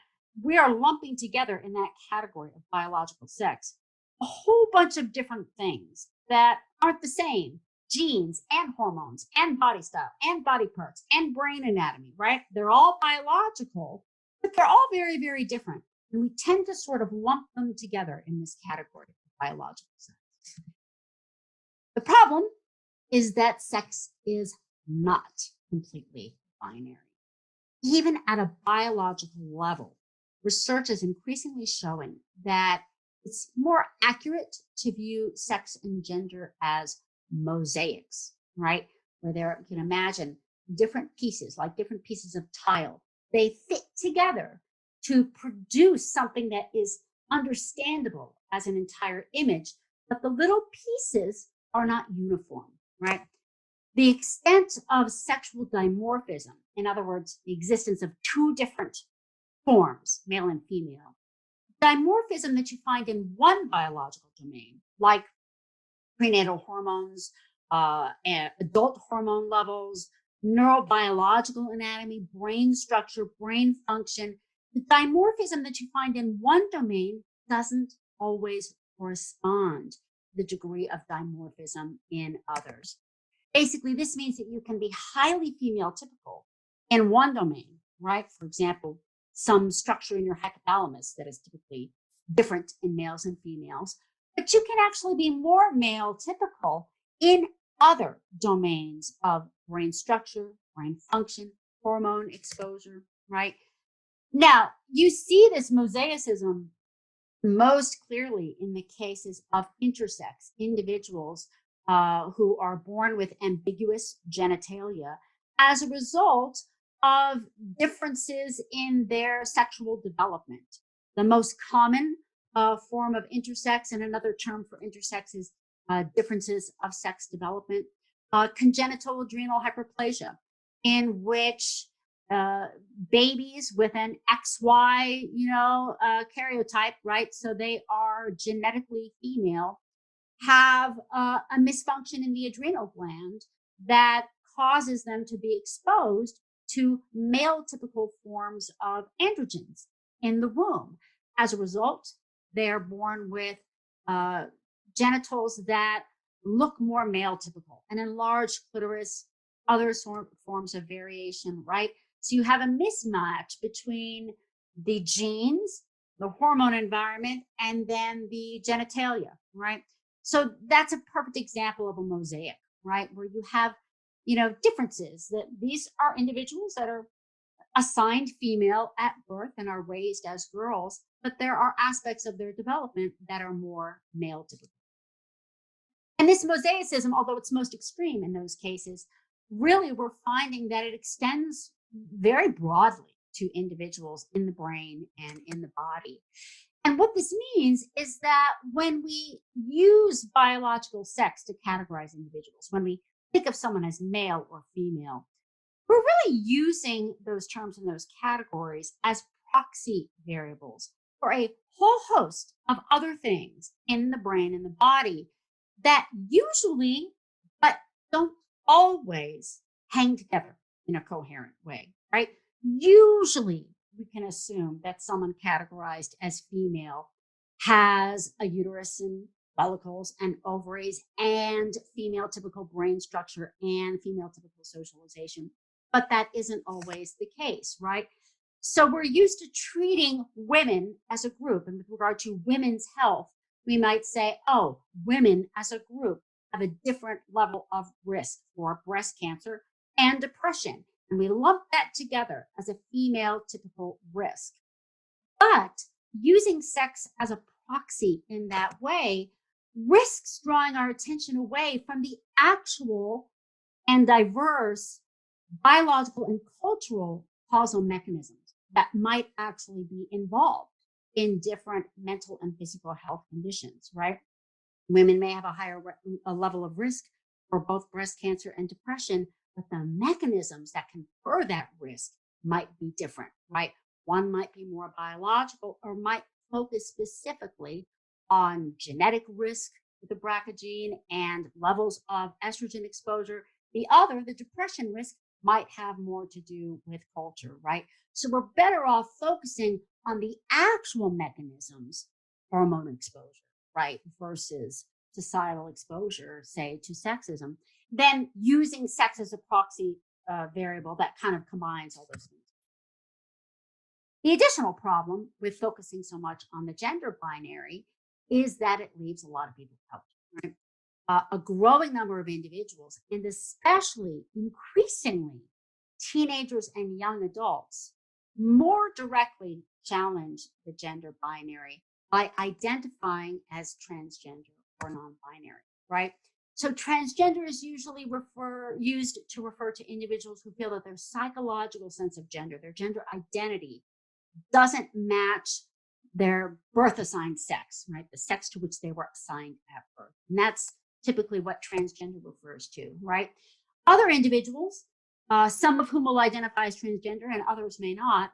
we are lumping together in that category of biological sex a whole bunch of different things that aren't the same: genes and hormones and body style and body parts and brain anatomy, right? They're all biological, but they're all very, very different. And we tend to sort of lump them together in this category of biological sex. The problem is that sex is not completely binary. Even at a biological level, research is increasingly showing that it's more accurate to view sex and gender as mosaics, right? Where there, you can imagine different pieces, like different pieces of tile. They fit together to produce something that is understandable as an entire image, but the little pieces are not uniform, right? The extent of sexual dimorphism, in other words, the existence of two different forms, male and female, dimorphism that you find in one biological domain, like prenatal hormones, adult hormone levels, neurobiological anatomy, brain structure, brain function, the dimorphism that you find in one domain doesn't always correspond to the degree of dimorphism in others. Basically, this means that you can be highly female typical in one domain, right? For example, some structure in your hypothalamus that is typically different in males and females, but you can actually be more male typical in other domains of brain structure, brain function, hormone exposure, right? Now, you see this mosaicism most clearly in the cases of intersex individuals who are born with ambiguous genitalia as a result of differences in their sexual development. The most common form of intersex, and another term for intersex is differences of sex development, congenital adrenal hyperplasia, in which babies with an XY, karyotype, right? So they are genetically female, have a misfunction in the adrenal gland that causes them to be exposed to male typical forms of androgens in the womb. As a result, they are born with genitals that look more male typical, an enlarged clitoris, other forms of variation, right? So you have a mismatch between the genes, the hormone environment, and then the genitalia, right? So that's a perfect example of a mosaic, right? Where you have, differences that these are individuals that are assigned female at birth and are raised as girls, but there are aspects of their development that are more male typical. And this mosaicism, although it's most extreme in those cases, really we're finding that it extends very broadly to individuals in the brain and in the body. And what this means is that when we use biological sex to categorize individuals, when we think of someone as male or female, we're really using those terms and those categories as proxy variables for a whole host of other things in the brain and the body that usually, but don't always, hang together in a coherent way, right? Usually, we can assume that someone categorized as female has a uterus and follicles and ovaries and female typical brain structure and female typical socialization, but that isn't always the case, right? So we're used to treating women as a group, and with regard to women's health, we might say, oh, women as a group have a different level of risk for breast cancer and depression. And we lump that together as a female typical risk. But using sex as a proxy in that way risks drawing our attention away from the actual and diverse biological and cultural causal mechanisms that might actually be involved in different mental and physical health conditions, right? Women may have a higher level of risk for both breast cancer and depression, but the mechanisms that confer that risk might be different, right? One might be more biological or might focus specifically on genetic risk with the BRCA gene and levels of estrogen exposure. The other, the depression risk, might have more to do with culture, right? So we're better off focusing on the actual mechanisms, hormone exposure, right, versus societal exposure, say, to sexism, than using sex as a proxy variable that kind of combines all those things. The additional problem with focusing so much on the gender binary is that it leaves a lot of people out, right? A growing number of individuals, and especially increasingly teenagers and young adults, more directly challenge the gender binary by identifying as transgender or non-binary, right? So transgender is usually used to refer to individuals who feel that their psychological sense of gender, their gender identity, doesn't match their birth assigned sex, right? The sex to which they were assigned at birth. And that's typically what transgender refers to, right? Other individuals, some of whom will identify as transgender and others may not,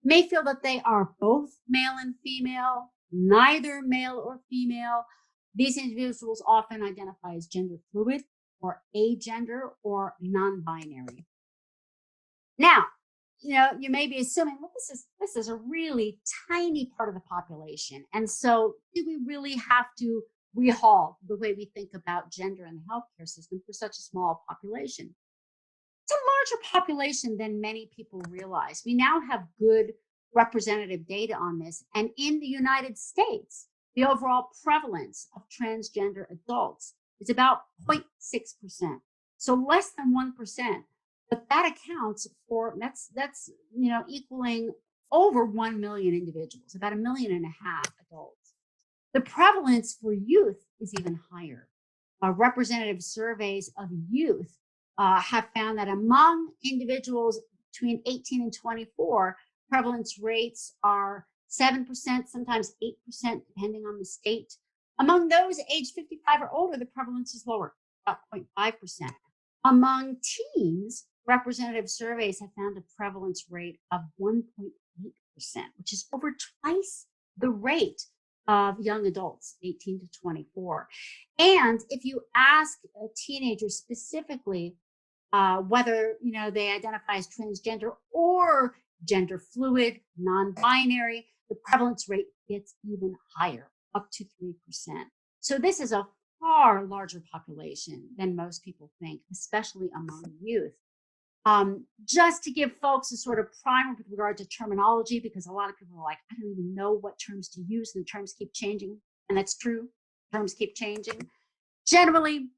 may feel that they are both male and female, neither male or female. These individuals often identify as gender fluid or agender or non-binary. Now, you may be assuming, well, this is a really tiny part of the population. And so do we really have to rehaul the way we think about gender in the healthcare system for such a small population? It's a larger population than many people realize. We now have good representative data on this. And in the United States, the overall prevalence of transgender adults is about 0.6%. So less than 1%. But that accounts for, that's equaling over 1 million individuals, about 1.5 million adults. The prevalence for youth is even higher. Representative surveys of youth have found that among individuals between 18 and 24, prevalence rates are 7%, sometimes 8%, depending on the state. Among those aged 55 or older, the prevalence is lower, about 0.5%. Among teens, representative surveys have found a prevalence rate of 1.8%, which is over twice the rate of young adults, 18 to 24. And if you ask teenagers specifically whether they identify as transgender or gender fluid, non-binary, the prevalence rate gets even higher, up to 3%. So this is a far larger population than most people think, especially among youth. Just to give folks a sort of primer with regard to terminology, because a lot of people are like, I don't even know what terms to use, and the terms keep changing. And that's true. Terms keep changing. Generally,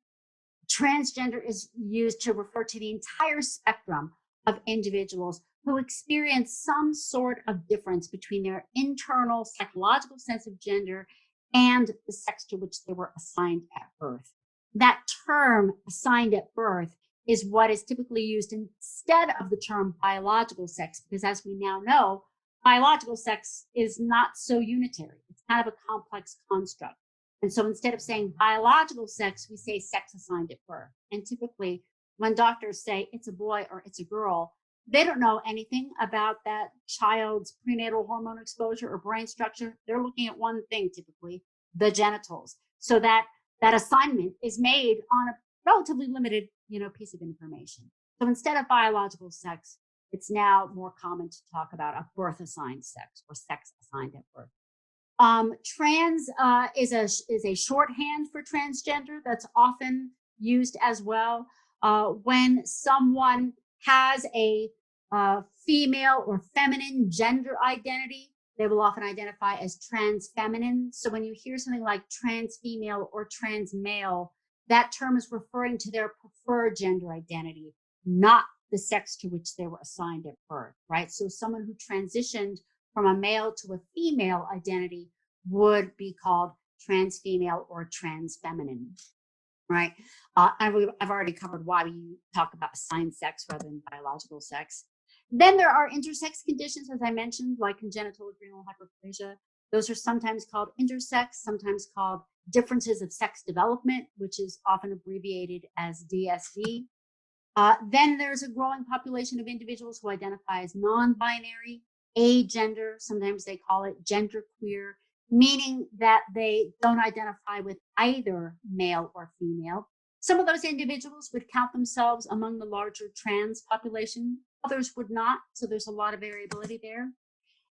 transgender is used to refer to the entire spectrum of individuals who experience some sort of difference between their internal psychological sense of gender and the sex to which they were assigned at birth. That term, assigned at birth, is what is typically used instead of the term biological sex, because as we now know, biological sex is not so unitary. It's kind of a complex construct. And so instead of saying biological sex, we say sex assigned at birth. And typically when doctors say it's a boy or it's a girl, they don't know anything about that child's prenatal hormone exposure or brain structure. They're looking at one thing, typically, the genitals. So that assignment is made on a relatively limited, piece of information. So instead of biological sex, it's now more common to talk about a birth assigned sex or sex assigned at birth. Trans is a shorthand for transgender that's often used as well. When someone has a female or feminine gender identity, they will often identify as trans feminine. So when you hear something like trans female or trans male, that term is referring to their preferred gender identity, not the sex to which they were assigned at birth, right? So someone who transitioned from a male to a female identity would be called trans female or trans feminine, right? I've already covered why we talk about assigned sex rather than biological sex. Then there are intersex conditions, as I mentioned, like congenital adrenal hyperplasia. Those are sometimes called intersex, sometimes called differences of sex development, which is often abbreviated as DSD. Then there's a growing population of individuals who identify as non-binary, agender, sometimes they call it genderqueer, meaning that they don't identify with either male or female. Some of those individuals would count themselves among the larger trans population, others would not, so there's a lot of variability there.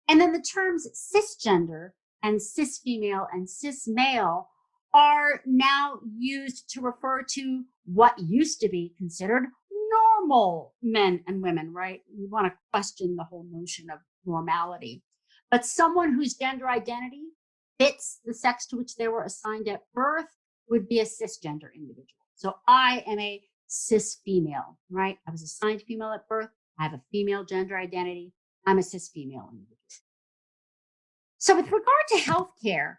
And then the terms cisgender and cis female and cis male are now used to refer to what used to be considered normal men and women, right? We want to question the whole notion of normality. But someone whose gender identity fits the sex to which they were assigned at birth would be a cisgender individual. So I am a cis female, right? I was assigned female at birth. I have a female gender identity. I'm a cis female individual. So with regard to healthcare,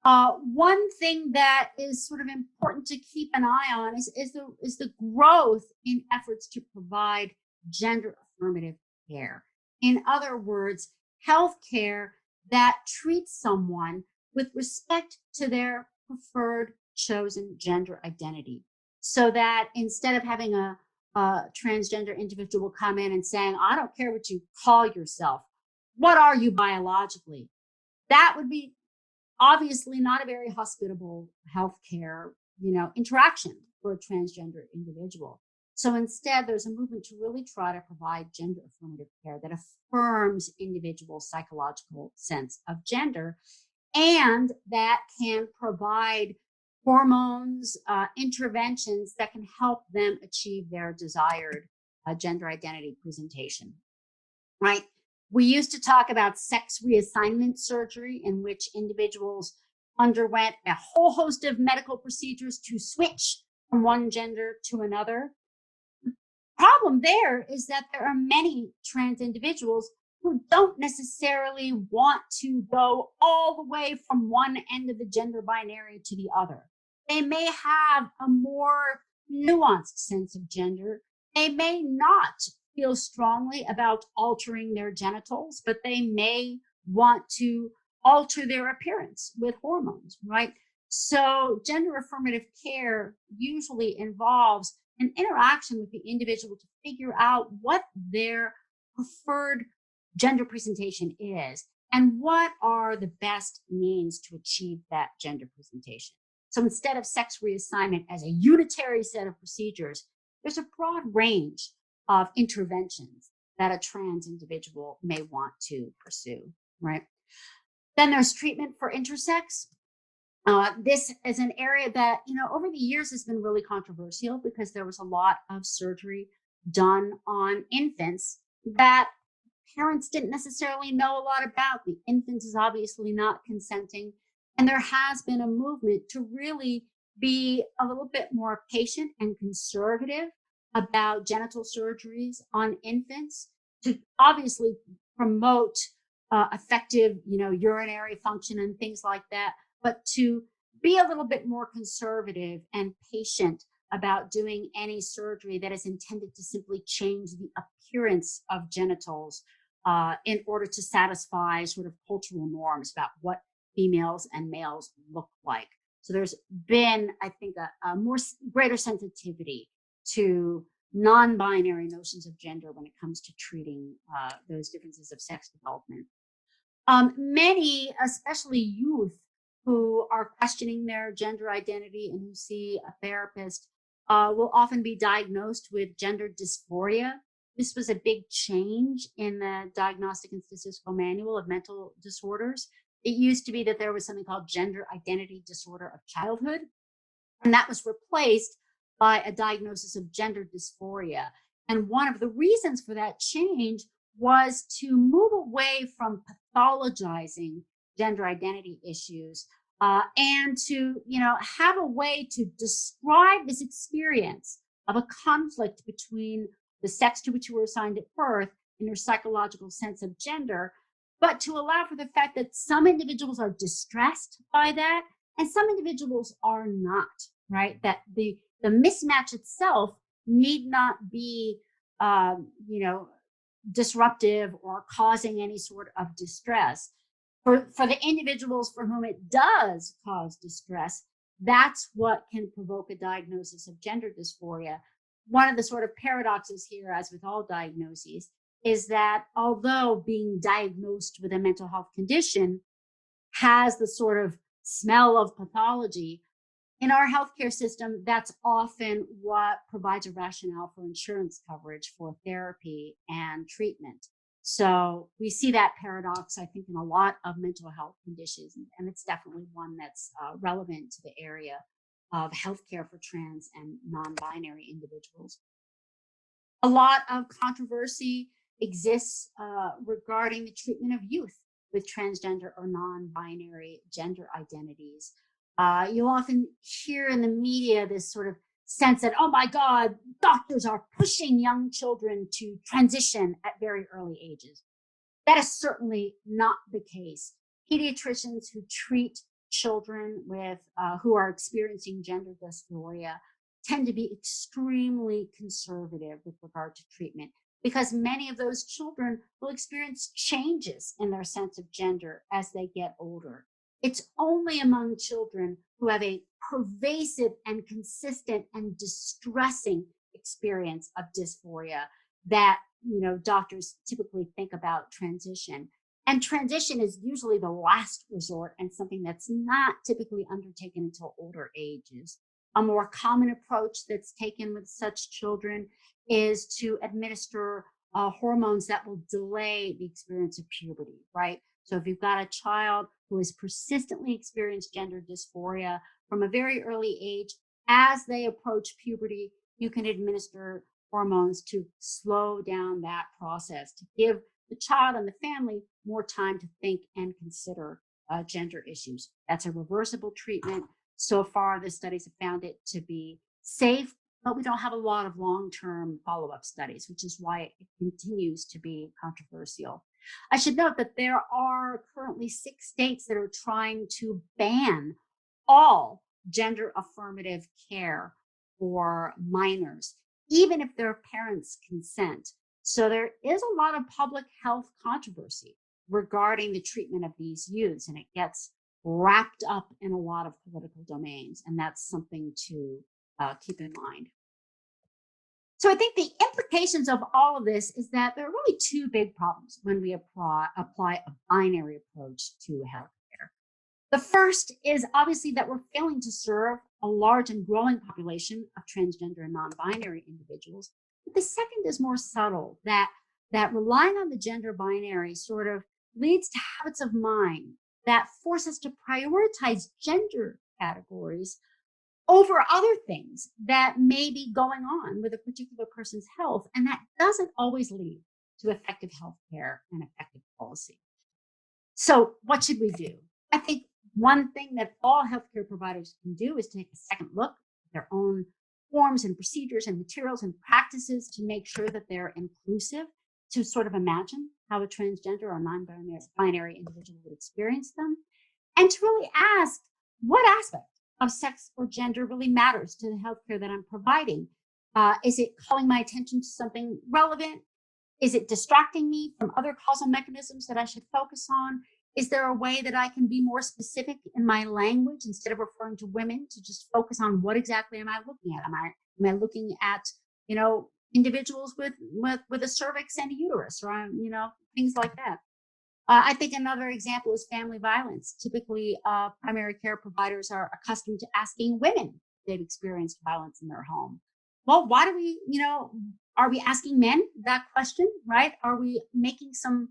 one thing that is sort of important to keep an eye on is the growth in efforts to provide gender affirmative care. In other words, healthcare that treats someone with respect to their preferred chosen gender identity, so that instead of having a transgender individual come in and saying, I don't care what you call yourself, what are you biologically? That would be obviously not a very hospitable healthcare, interaction for a transgender individual. So instead, there's a movement to really try to provide gender affirmative care that affirms individuals' psychological sense of gender, and that can provide hormones, interventions that can help them achieve their desired gender identity presentation, right? We used to talk about sex reassignment surgery, in which individuals underwent a whole host of medical procedures to switch from one gender to another. The problem there is that there are many trans individuals who don't necessarily want to go all the way from one end of the gender binary to the other. They may have a more nuanced sense of gender. They may not feel strongly about altering their genitals, but they may want to alter their appearance with hormones, right? So gender affirmative care usually involves an interaction with the individual to figure out what their preferred gender presentation is and what are the best means to achieve that gender presentation. So instead of sex reassignment as a unitary set of procedures, there's a broad range of interventions that a trans individual may want to pursue, right? Then there's treatment for intersex. This is an area that, over the years has been really controversial because there was a lot of surgery done on infants that parents didn't necessarily know a lot about. The infant is obviously not consenting. And there has been a movement to really be a little bit more patient and conservative about genital surgeries on infants to obviously promote effective, urinary function and things like that, but to be a little bit more conservative and patient about doing any surgery that is intended to simply change the appearance of genitals in order to satisfy sort of cultural norms about what females and males look like. So there's been, I think, a more greater sensitivity to non-binary notions of gender when it comes to treating those differences of sex development. Many, especially youth, who are questioning their gender identity and who see a therapist will often be diagnosed with gender dysphoria. This was a big change in the Diagnostic and Statistical Manual of Mental Disorders. It used to be that there was something called gender identity disorder of childhood, and that was replaced by a diagnosis of gender dysphoria. And one of the reasons for that change was to move away from pathologizing gender identity issues and to, have a way to describe this experience of a conflict between the sex to which you were assigned at birth and your psychological sense of gender, but to allow for the fact that some individuals are distressed by that and some individuals are not, right? That the mismatch itself need not be, disruptive or causing any sort of distress. For the individuals for whom it does cause distress, that's what can provoke a diagnosis of gender dysphoria. One of the sort of paradoxes here, as with all diagnoses, is that although being diagnosed with a mental health condition has the sort of smell of pathology, in our healthcare system, that's often what provides a rationale for insurance coverage for therapy and treatment. So we see that paradox, I think, in a lot of mental health conditions, and it's definitely one that's relevant to the area of healthcare for trans and non-binary individuals. A lot of controversy exists regarding the treatment of youth with transgender or non-binary gender identities. You'll often hear in the media this sort of sense that, oh my God, doctors are pushing young children to transition at very early ages. That is certainly not the case. Pediatricians who treat children with who are experiencing gender dysphoria tend to be extremely conservative with regard to treatment because many of those children will experience changes in their sense of gender as they get older. It's only among children who have a pervasive and consistent and distressing experience of dysphoria that, doctors typically think about transition. And transition is usually the last resort and something that's not typically undertaken until older ages. A more common approach that's taken with such children is to administer hormones that will delay the experience of puberty, right? So if you've got a child who has persistently experienced gender dysphoria from a very early age, as they approach puberty, you can administer hormones to slow down that process, to give the child and the family more time to think and consider gender issues. That's a reversible treatment. So far, the studies have found it to be safe, but we don't have a lot of long-term follow-up studies, which is why it continues to be controversial. I should note that there are currently 6 states that are trying to ban all gender affirmative care for minors, even if their parents consent. So there is a lot of public health controversy regarding the treatment of these youths, and it gets wrapped up in a lot of political domains, and that's something to keep in mind. So I think the implications of all of this is that there are really 2 big problems when we apply a binary approach to healthcare. The first is obviously that we're failing to serve a large and growing population of transgender and non-binary individuals. But the second is more subtle, that relying on the gender binary sort of leads to habits of mind that force us to prioritize gender categories over other things that may be going on with a particular person's health. And that doesn't always lead to effective healthcare and effective policy. So what should we do? I think one thing that all healthcare providers can do is take a second look at their own forms and procedures and materials and practices to make sure that they're inclusive, to sort of imagine how a transgender or non-binary individual would experience them, and to really ask what aspect of sex or gender really matters to the healthcare that I'm providing. Is it calling my attention to something relevant? Is it distracting me from other causal mechanisms that I should focus on? Is there a way that I can be more specific in my language instead of referring to women, to just focus on what exactly am I looking at? Am I looking at, individuals with a cervix and a uterus, or, things like that? I think another example is family violence. Typically, primary care providers are accustomed to asking women if they've experienced violence in their home. Well, why do we, are we asking men that question, right? Are we making some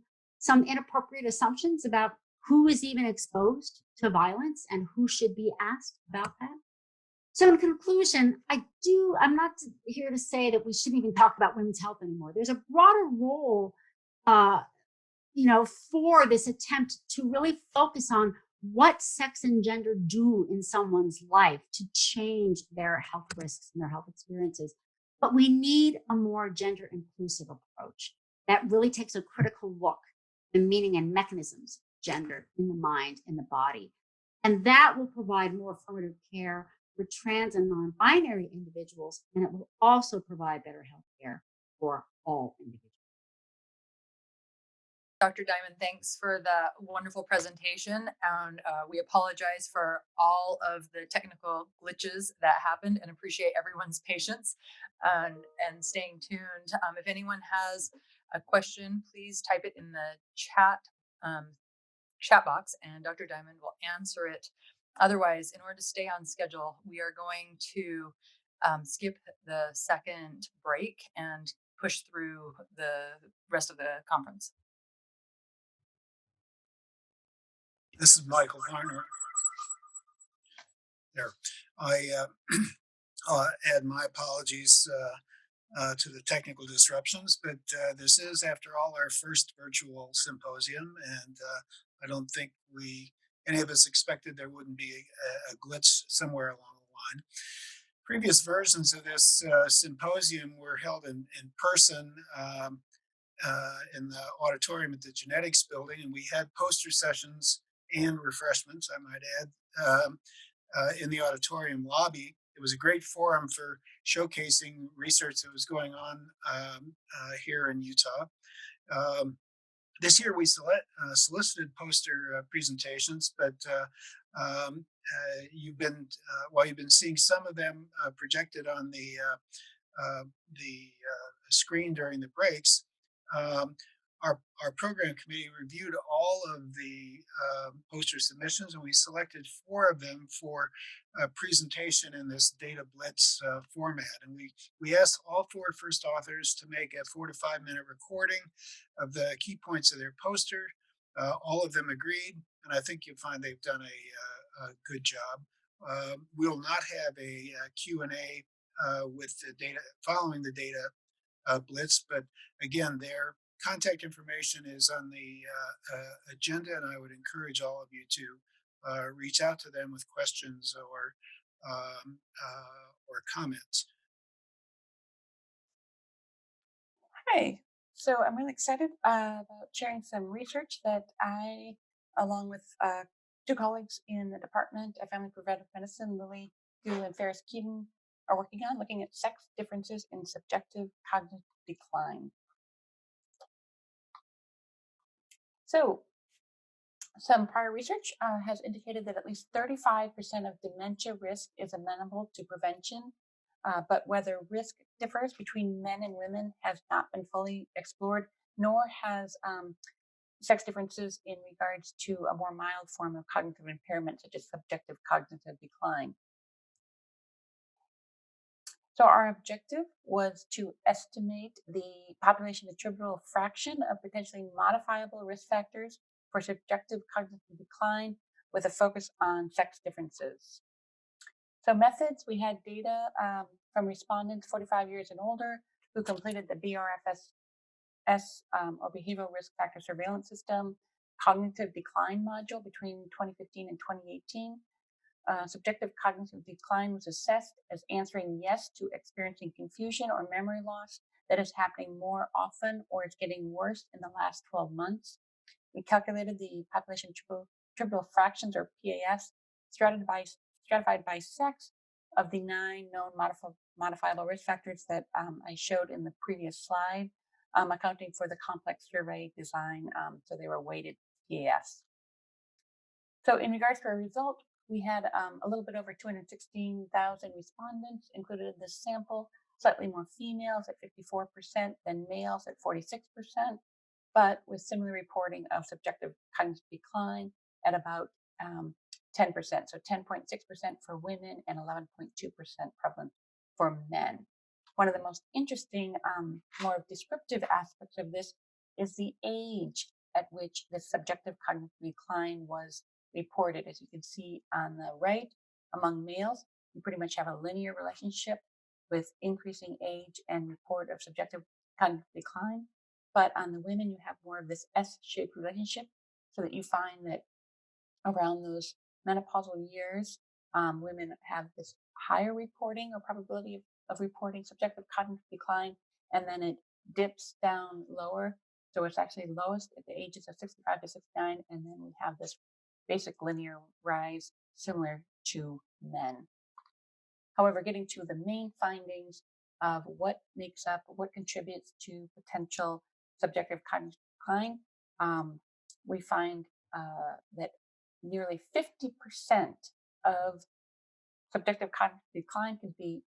inappropriate assumptions about who is even exposed to violence and who should be asked about that? So in conclusion, I'm not here to say that we shouldn't even talk about women's health anymore. There's a broader role, for this attempt to really focus on what sex and gender do in someone's life to change their health risks and their health experiences. But we need a more gender inclusive approach that really takes a critical look at the meaning and mechanisms of gender in the mind, in the body. And that will provide more affirmative care for trans and non-binary individuals, and it will also provide better health care for all individuals. Dr. Diamond, thanks for the wonderful presentation. And we apologize for all of the technical glitches that happened and appreciate everyone's patience and staying tuned. If anyone has a question, please type it in the chat box and Dr. Diamond will answer it. Otherwise, in order to stay on schedule, we are going to skip the second break and push through the rest of the conference. This is Michael Varner. There, I add my apologies to the technical disruptions, but this is, after all, our first virtual symposium, and I don't think any of us expected there wouldn't be a glitch somewhere along the line. Previous versions of this symposium were held in person in the auditorium at the Genetics Building, and we had poster sessions and refreshments, I might add, in the auditorium lobby. It was a great forum for showcasing research that was going on here in Utah. This year we solicited poster presentations, but you've been seeing some of them projected on the screen during the breaks. our program committee reviewed all of the poster submissions, and we selected 4 of them for presentation in this data blitz format. And we asked all 4 first authors to make a 4 to 5 minute recording of the key points of their poster. All of them agreed, and I think you'll find they've done a good job. We'll not have a Q&A with the data following the data blitz, but again, their contact information is on the agenda, and I would encourage all of you to reach out to them with questions or comments. Hi. So I'm really excited about sharing some research that I, along with 2 colleagues in the Department of Family Preventive Medicine, Lily and Ferris Keaton, are working on, looking at sex differences in subjective cognitive decline. So some prior research has indicated that at least 35% of dementia risk is amenable to prevention, but whether risk differs between men and women has not been fully explored, nor has sex differences in regards to a more mild form of cognitive impairment, such as subjective cognitive decline. So our objective was to estimate the population attributable fraction of potentially modifiable risk factors for subjective cognitive decline with a focus on sex differences. So methods, we had data from respondents 45 years and older who completed the BRFS or Behavioral Risk Factor Surveillance System cognitive decline module between 2015 and 2018. Subjective cognitive decline was assessed as answering yes to experiencing confusion or memory loss that is happening more often or is getting worse in the last 12 months. We calculated the population attributable fractions, or PAFs, stratified by sex of the 9 known modifiable risk factors that I showed in the previous slide, accounting for the complex survey design, so they were weighted PAFs. So in regards to our result, we had a little bit over 216,000 respondents included in this sample, slightly more females at 54% than males at 46%, but with similar reporting of subjective cognitive decline at about 10%, so 10.6% for women and 11.2% prevalent for men. One of the most interesting, more descriptive aspects of this is the age at which the subjective cognitive decline was reported. As you can see on the right, among males, you pretty much have a linear relationship with increasing age and report of subjective cognitive decline. But on the women, you have more of this S-shaped relationship, so that you find that around those menopausal years, women have this higher reporting or probability of reporting subjective cognitive decline, and then it dips down lower. So it's actually lowest at the ages of 65 to 69, and then we have this basic linear rise similar to men. However, getting to the main findings of what contributes to potential subjective cognitive decline, we find that nearly 50% of subjective cognitive decline can be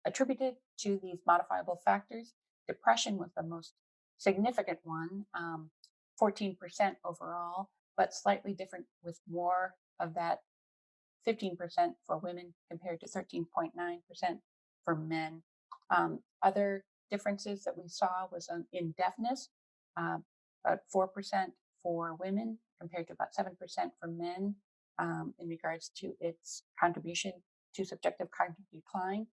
attributed to these modifiable factors. Depression was the most significant one, 14% overall, but slightly different, with more of that 15% for women compared to 13.9% for men. Other differences that we saw was in deafness, about 4% for women compared to about 7% for men in regards to its contribution to subjective cognitive decline.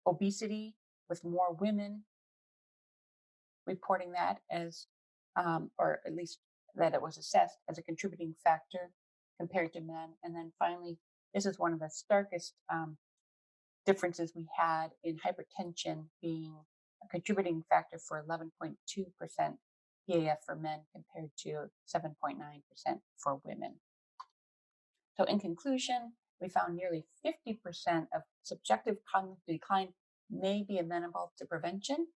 Obesity, with more women reporting that as, or at least that it was assessed as a contributing factor compared to men. And then finally, this is one of the starkest differences we had in hypertension being a contributing factor for 11.2% PAF for men compared to 7.9% for women. So in conclusion, we found nearly 50% of subjective cognitive decline may be amenable to prevention.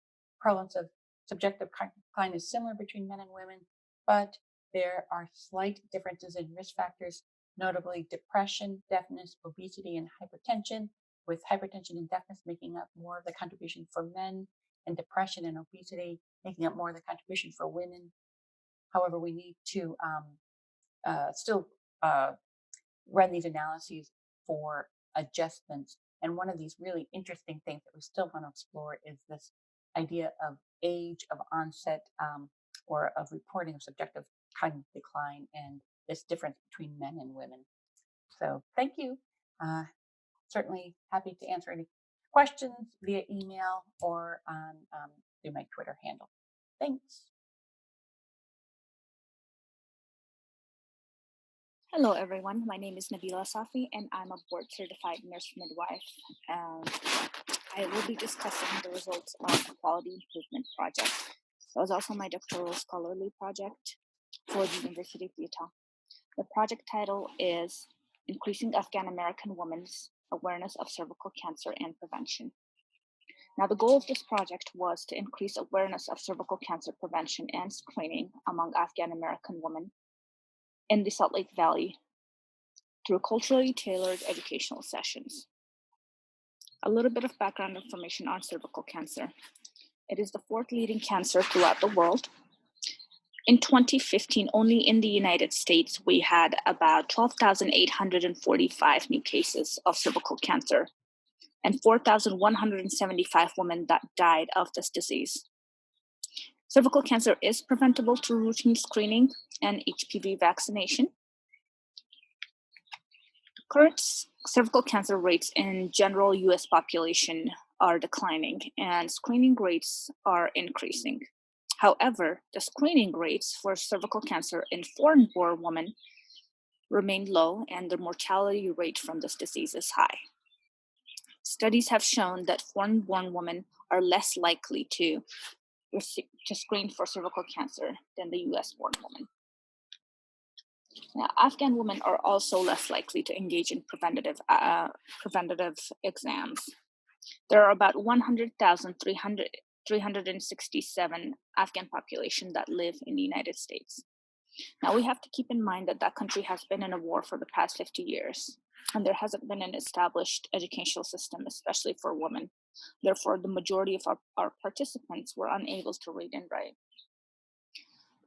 Prevalence of subjective cognitive decline is similar between men and women, but there are slight differences in risk factors, notably depression, deafness, obesity, and hypertension, with hypertension and deafness making up more of the contribution for men and depression and obesity, making up more of the contribution for women. However, we need to still run these analyses for adjustments. And one of these really interesting things that we still want to explore is this idea of age of onset or of reporting of subjective cognitive decline and this difference between men and women. So thank you. Certainly happy to answer any questions via email or on through my Twitter handle. Thanks. Hello, everyone. My name is Nabila Safi, and I'm a board-certified nurse midwife. I will be discussing the results of the Quality Improvement Project. That was also my doctoral scholarly project for the University of Utah. The project title is Increasing Afghan-American Women's Awareness of Cervical Cancer and Prevention. Now, the goal of this project was to increase awareness of cervical cancer prevention and screening among Afghan-American women in the Salt Lake Valley through culturally tailored educational sessions. A little bit of background information on cervical cancer. It is the fourth leading cancer throughout the world. In 2015, only in the United States, we had about 12,845 new cases of cervical cancer and 4,175 women that died of this disease. Cervical cancer is preventable through routine screening and HPV vaccination. Current cervical cancer rates in general US population are declining and screening rates are increasing. However, the screening rates for cervical cancer in foreign-born women remain low and the mortality rate from this disease is high. Studies have shown that foreign-born women are less likely to screen for cervical cancer than the US-born woman. Now, Afghan women are also less likely to engage in preventative exams. There are about 100,367 Afghan population that live in the United States. Now, we have to keep in mind that that country has been in a war for the past 50 years, and there hasn't been an established educational system, especially for women. Therefore, the majority of our participants were unable to read and write.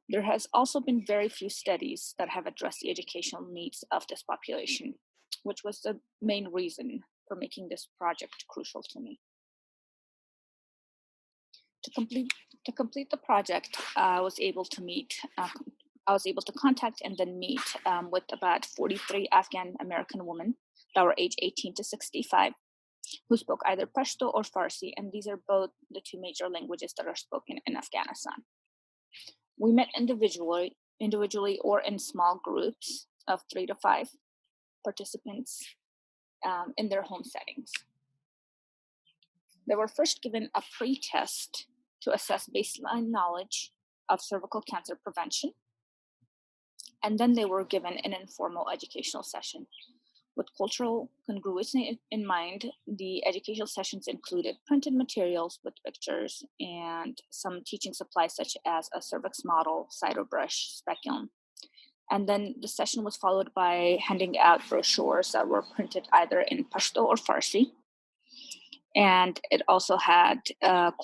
There has also been very few studies that have addressed the educational needs of this population, which was the main reason for making this project crucial to me. To complete the project, I was able to contact and then meet with about 43 Afghan-American women that were aged 18 to 65 who spoke either Pashto or Farsi, and these are both the two major languages that are spoken in Afghanistan. We met individually or in small groups of 3 to 5 participants in their home settings. They were first given a pre-test to assess baseline knowledge of cervical cancer prevention, and then they were given an informal educational session. With cultural congruency in mind, the educational sessions included printed materials with pictures and some teaching supplies such as a cervix model, cider brush, speculum. And then the session was followed by handing out brochures that were printed either in Pashto or Farsi. And it also had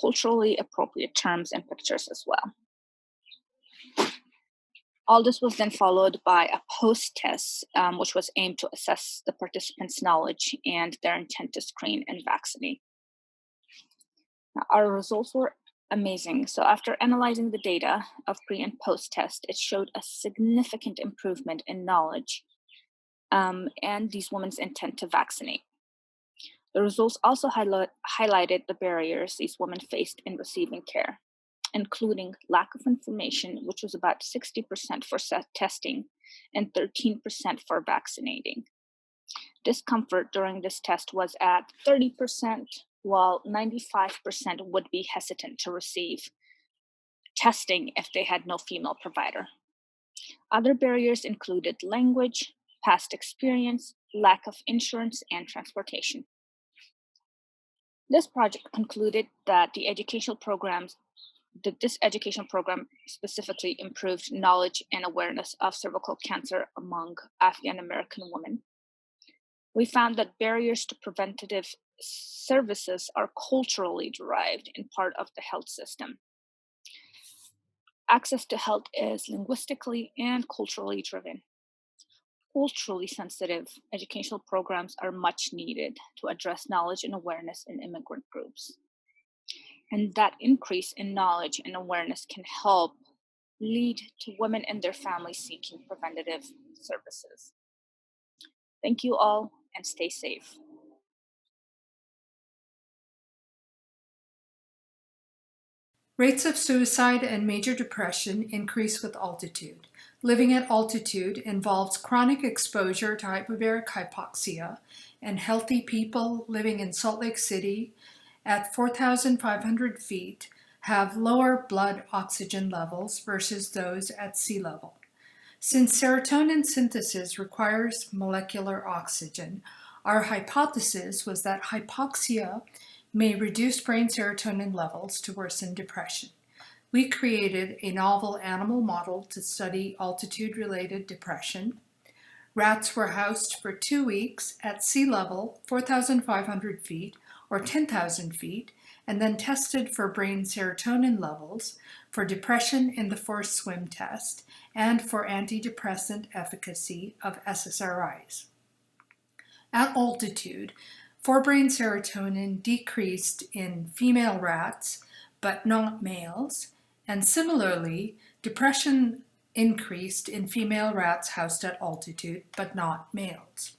culturally appropriate terms and pictures as well. All this was then followed by a post-test, which was aimed to assess the participants' knowledge and their intent to screen and vaccinate. Now, our results were amazing. So after analyzing the data of pre and post-test, it showed a significant improvement in knowledge and these women's intent to vaccinate. The results also highlighted the barriers these women faced in receiving care, including lack of information, which was about 60% for testing and 13% for vaccinating. Discomfort during this test was at 30%, while 95% would be hesitant to receive testing if they had no female provider. Other barriers included language, past experience, lack of insurance, and transportation. This project concluded that this educational program specifically improved knowledge and awareness of cervical cancer among Afghan-American women. We found that barriers to preventative services are culturally derived in part of the health system. Access to health is linguistically and culturally driven. Culturally sensitive educational programs are much needed to address knowledge and awareness in immigrant groups. And that increase in knowledge and awareness can help lead to women and their families seeking preventative services. Thank you all, and stay safe. Rates of suicide and major depression increase with altitude. Living at altitude involves chronic exposure to hyperbaric hypoxia, and healthy people living in Salt Lake City at 4,500 feet have lower blood oxygen levels versus those at sea level. Since serotonin synthesis requires molecular oxygen, our hypothesis was that hypoxia may reduce brain serotonin levels to worsen depression. We created a novel animal model to study altitude-related depression. Rats were housed for 2 weeks at sea level, 4,500 feet or 10,000 feet, and then tested for brain serotonin levels, for depression in the forced swim test, and for antidepressant efficacy of SSRIs. At altitude, forebrain serotonin decreased in female rats, but not males, and similarly, depression increased in female rats housed at altitude, but not males.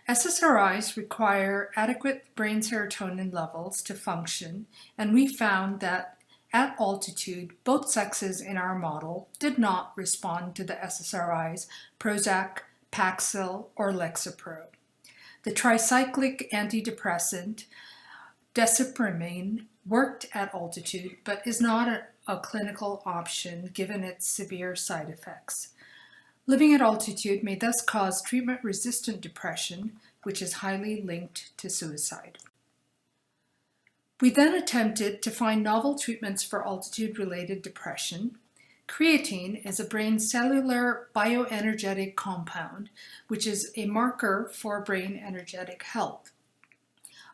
SSRIs require adequate brain serotonin levels to function, and we found that at altitude, both sexes in our model did not respond to the SSRIs Prozac, Paxil, or Lexapro. The tricyclic antidepressant desipramine worked at altitude, but is not a clinical option given its severe side effects. Living at altitude may thus cause treatment-resistant depression, which is highly linked to suicide. We then attempted to find novel treatments for altitude-related depression. Creatine is a brain cellular bioenergetic compound, which is a marker for brain energetic health.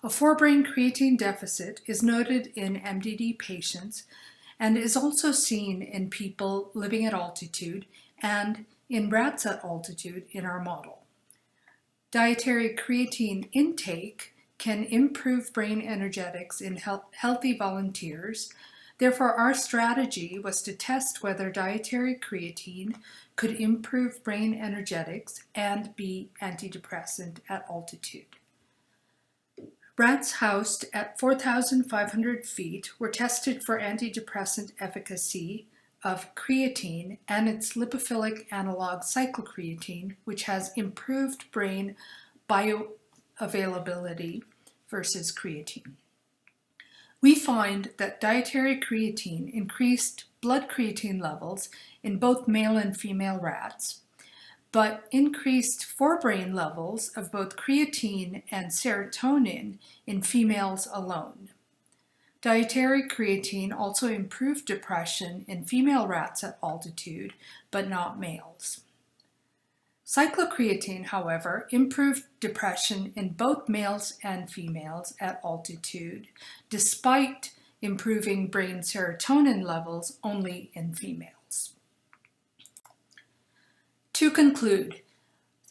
A forebrain creatine deficit is noted in MDD patients and is also seen in people living at altitude and in rats at altitude in our model. Dietary creatine intake can improve brain energetics in healthy volunteers. Therefore, our strategy was to test whether dietary creatine could improve brain energetics and be antidepressant at altitude. Rats housed at 4,500 feet were tested for antidepressant efficacy of creatine and its lipophilic analog cyclocreatine, which has improved brain bioavailability versus creatine. We find that dietary creatine increased blood creatine levels in both male and female rats, but increased forebrain levels of both creatine and serotonin in females alone. Dietary creatine also improved depression in female rats at altitude, but not males. Cyclocreatine, however, improved depression in both males and females at altitude, despite improving brain serotonin levels only in females. To conclude,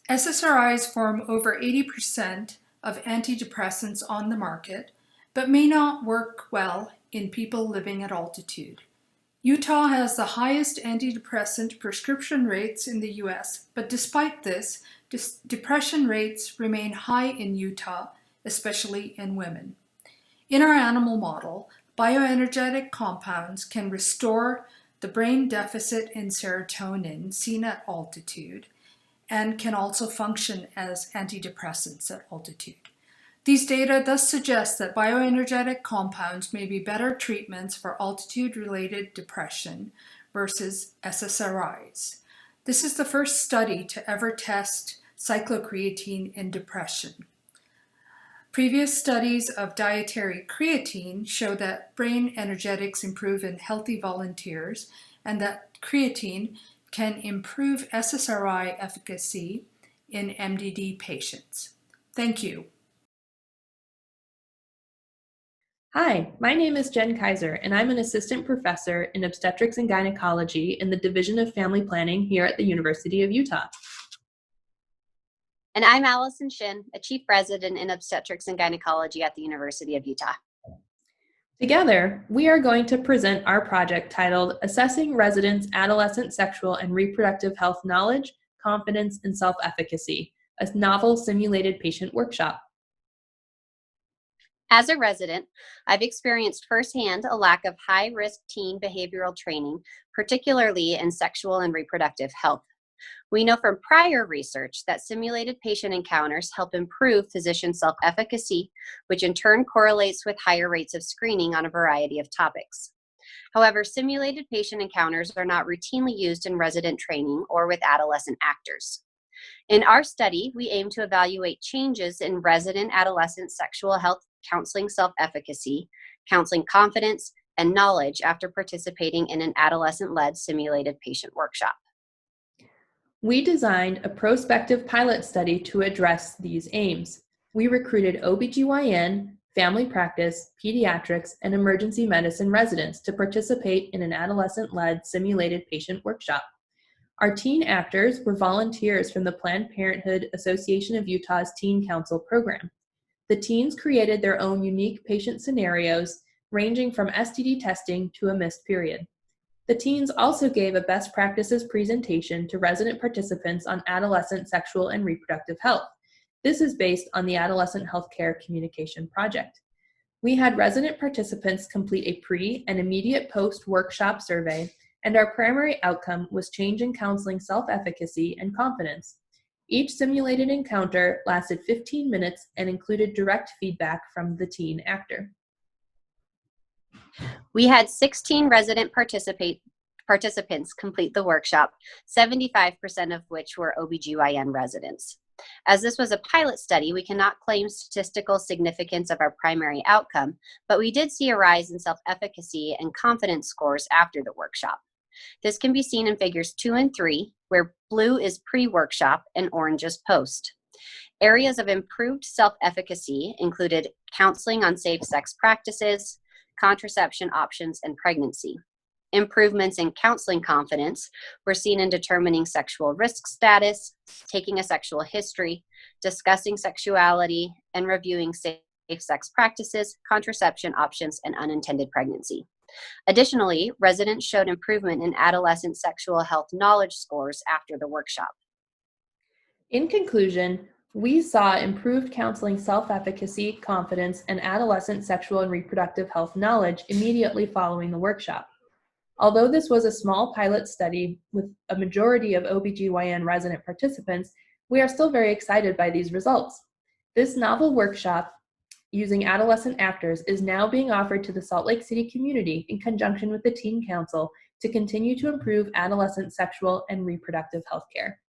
SSRIs form over 80% of antidepressants on the market, but may not work well in people living at altitude. Utah has the highest antidepressant prescription rates in the US, but despite this, depression rates remain high in Utah, especially in women. In our animal model, bioenergetic compounds can restore the brain deficit in serotonin seen at altitude and can also function as antidepressants at altitude. These data thus suggest that bioenergetic compounds may be better treatments for altitude-related depression versus SSRIs. This is the first study to ever test cyclocreatine in depression. Previous studies of dietary creatine show that brain energetics improve in healthy volunteers and that creatine can improve SSRI efficacy in MDD patients. Thank you. Hi, my name is Jen Kaiser, and I'm an assistant professor in obstetrics and gynecology in the Division of Family Planning here at the University of Utah. And I'm Allison Shin, a chief resident in obstetrics and gynecology at the University of Utah. Together, we are going to present our project titled Assessing Residents' Adolescent Sexual and Reproductive Health Knowledge, Confidence, and Self-Efficacy, a novel simulated patient workshop. As a resident, I've experienced firsthand a lack of high-risk teen behavioral training, particularly in sexual and reproductive health. We know from prior research that simulated patient encounters help improve physician self-efficacy, which in turn correlates with higher rates of screening on a variety of topics. However, simulated patient encounters are not routinely used in resident training or with adolescent actors. In our study, we aim to evaluate changes in resident adolescent sexual health counseling self-efficacy, counseling confidence, and knowledge after participating in an adolescent-led simulated patient workshop. We designed a prospective pilot study to address these aims. We recruited OBGYN, family practice, pediatrics, and emergency medicine residents to participate in an adolescent-led simulated patient workshop. Our teen actors were volunteers from the Planned Parenthood Association of Utah's Teen Council program. The teens created their own unique patient scenarios, ranging from STD testing to a missed period. The teens also gave a best practices presentation to resident participants on adolescent sexual and reproductive health. This is based on the Adolescent Healthcare Communication Project. We had resident participants complete a pre- and immediate post-workshop survey, and our primary outcome was change in counseling self-efficacy and confidence. Each simulated encounter lasted 15 minutes and included direct feedback from the teen actor. We had 16 resident participants complete the workshop, 75% of which were OBGYN residents. As this was a pilot study, we cannot claim statistical significance of our primary outcome, but we did see a rise in self-efficacy and confidence scores after the workshop. This can be seen in figures 2 and 3, where blue is pre-workshop and orange is post. Areas of improved self-efficacy included counseling on safe sex practices, contraception options, and pregnancy. Improvements in counseling confidence were seen in determining sexual risk status, taking a sexual history, discussing sexuality, and reviewing safe sex practices, contraception options, and unintended pregnancy. Additionally, residents showed improvement in adolescent sexual health knowledge scores after the workshop. In conclusion, we saw improved counseling self-efficacy, confidence, and adolescent sexual and reproductive health knowledge immediately following the workshop. Although this was a small pilot study with a majority of OBGYN resident participants, we are still very excited by these results. This novel workshop using adolescent actors is now being offered to the Salt Lake City community in conjunction with the Teen Council to continue to improve adolescent sexual and reproductive health care.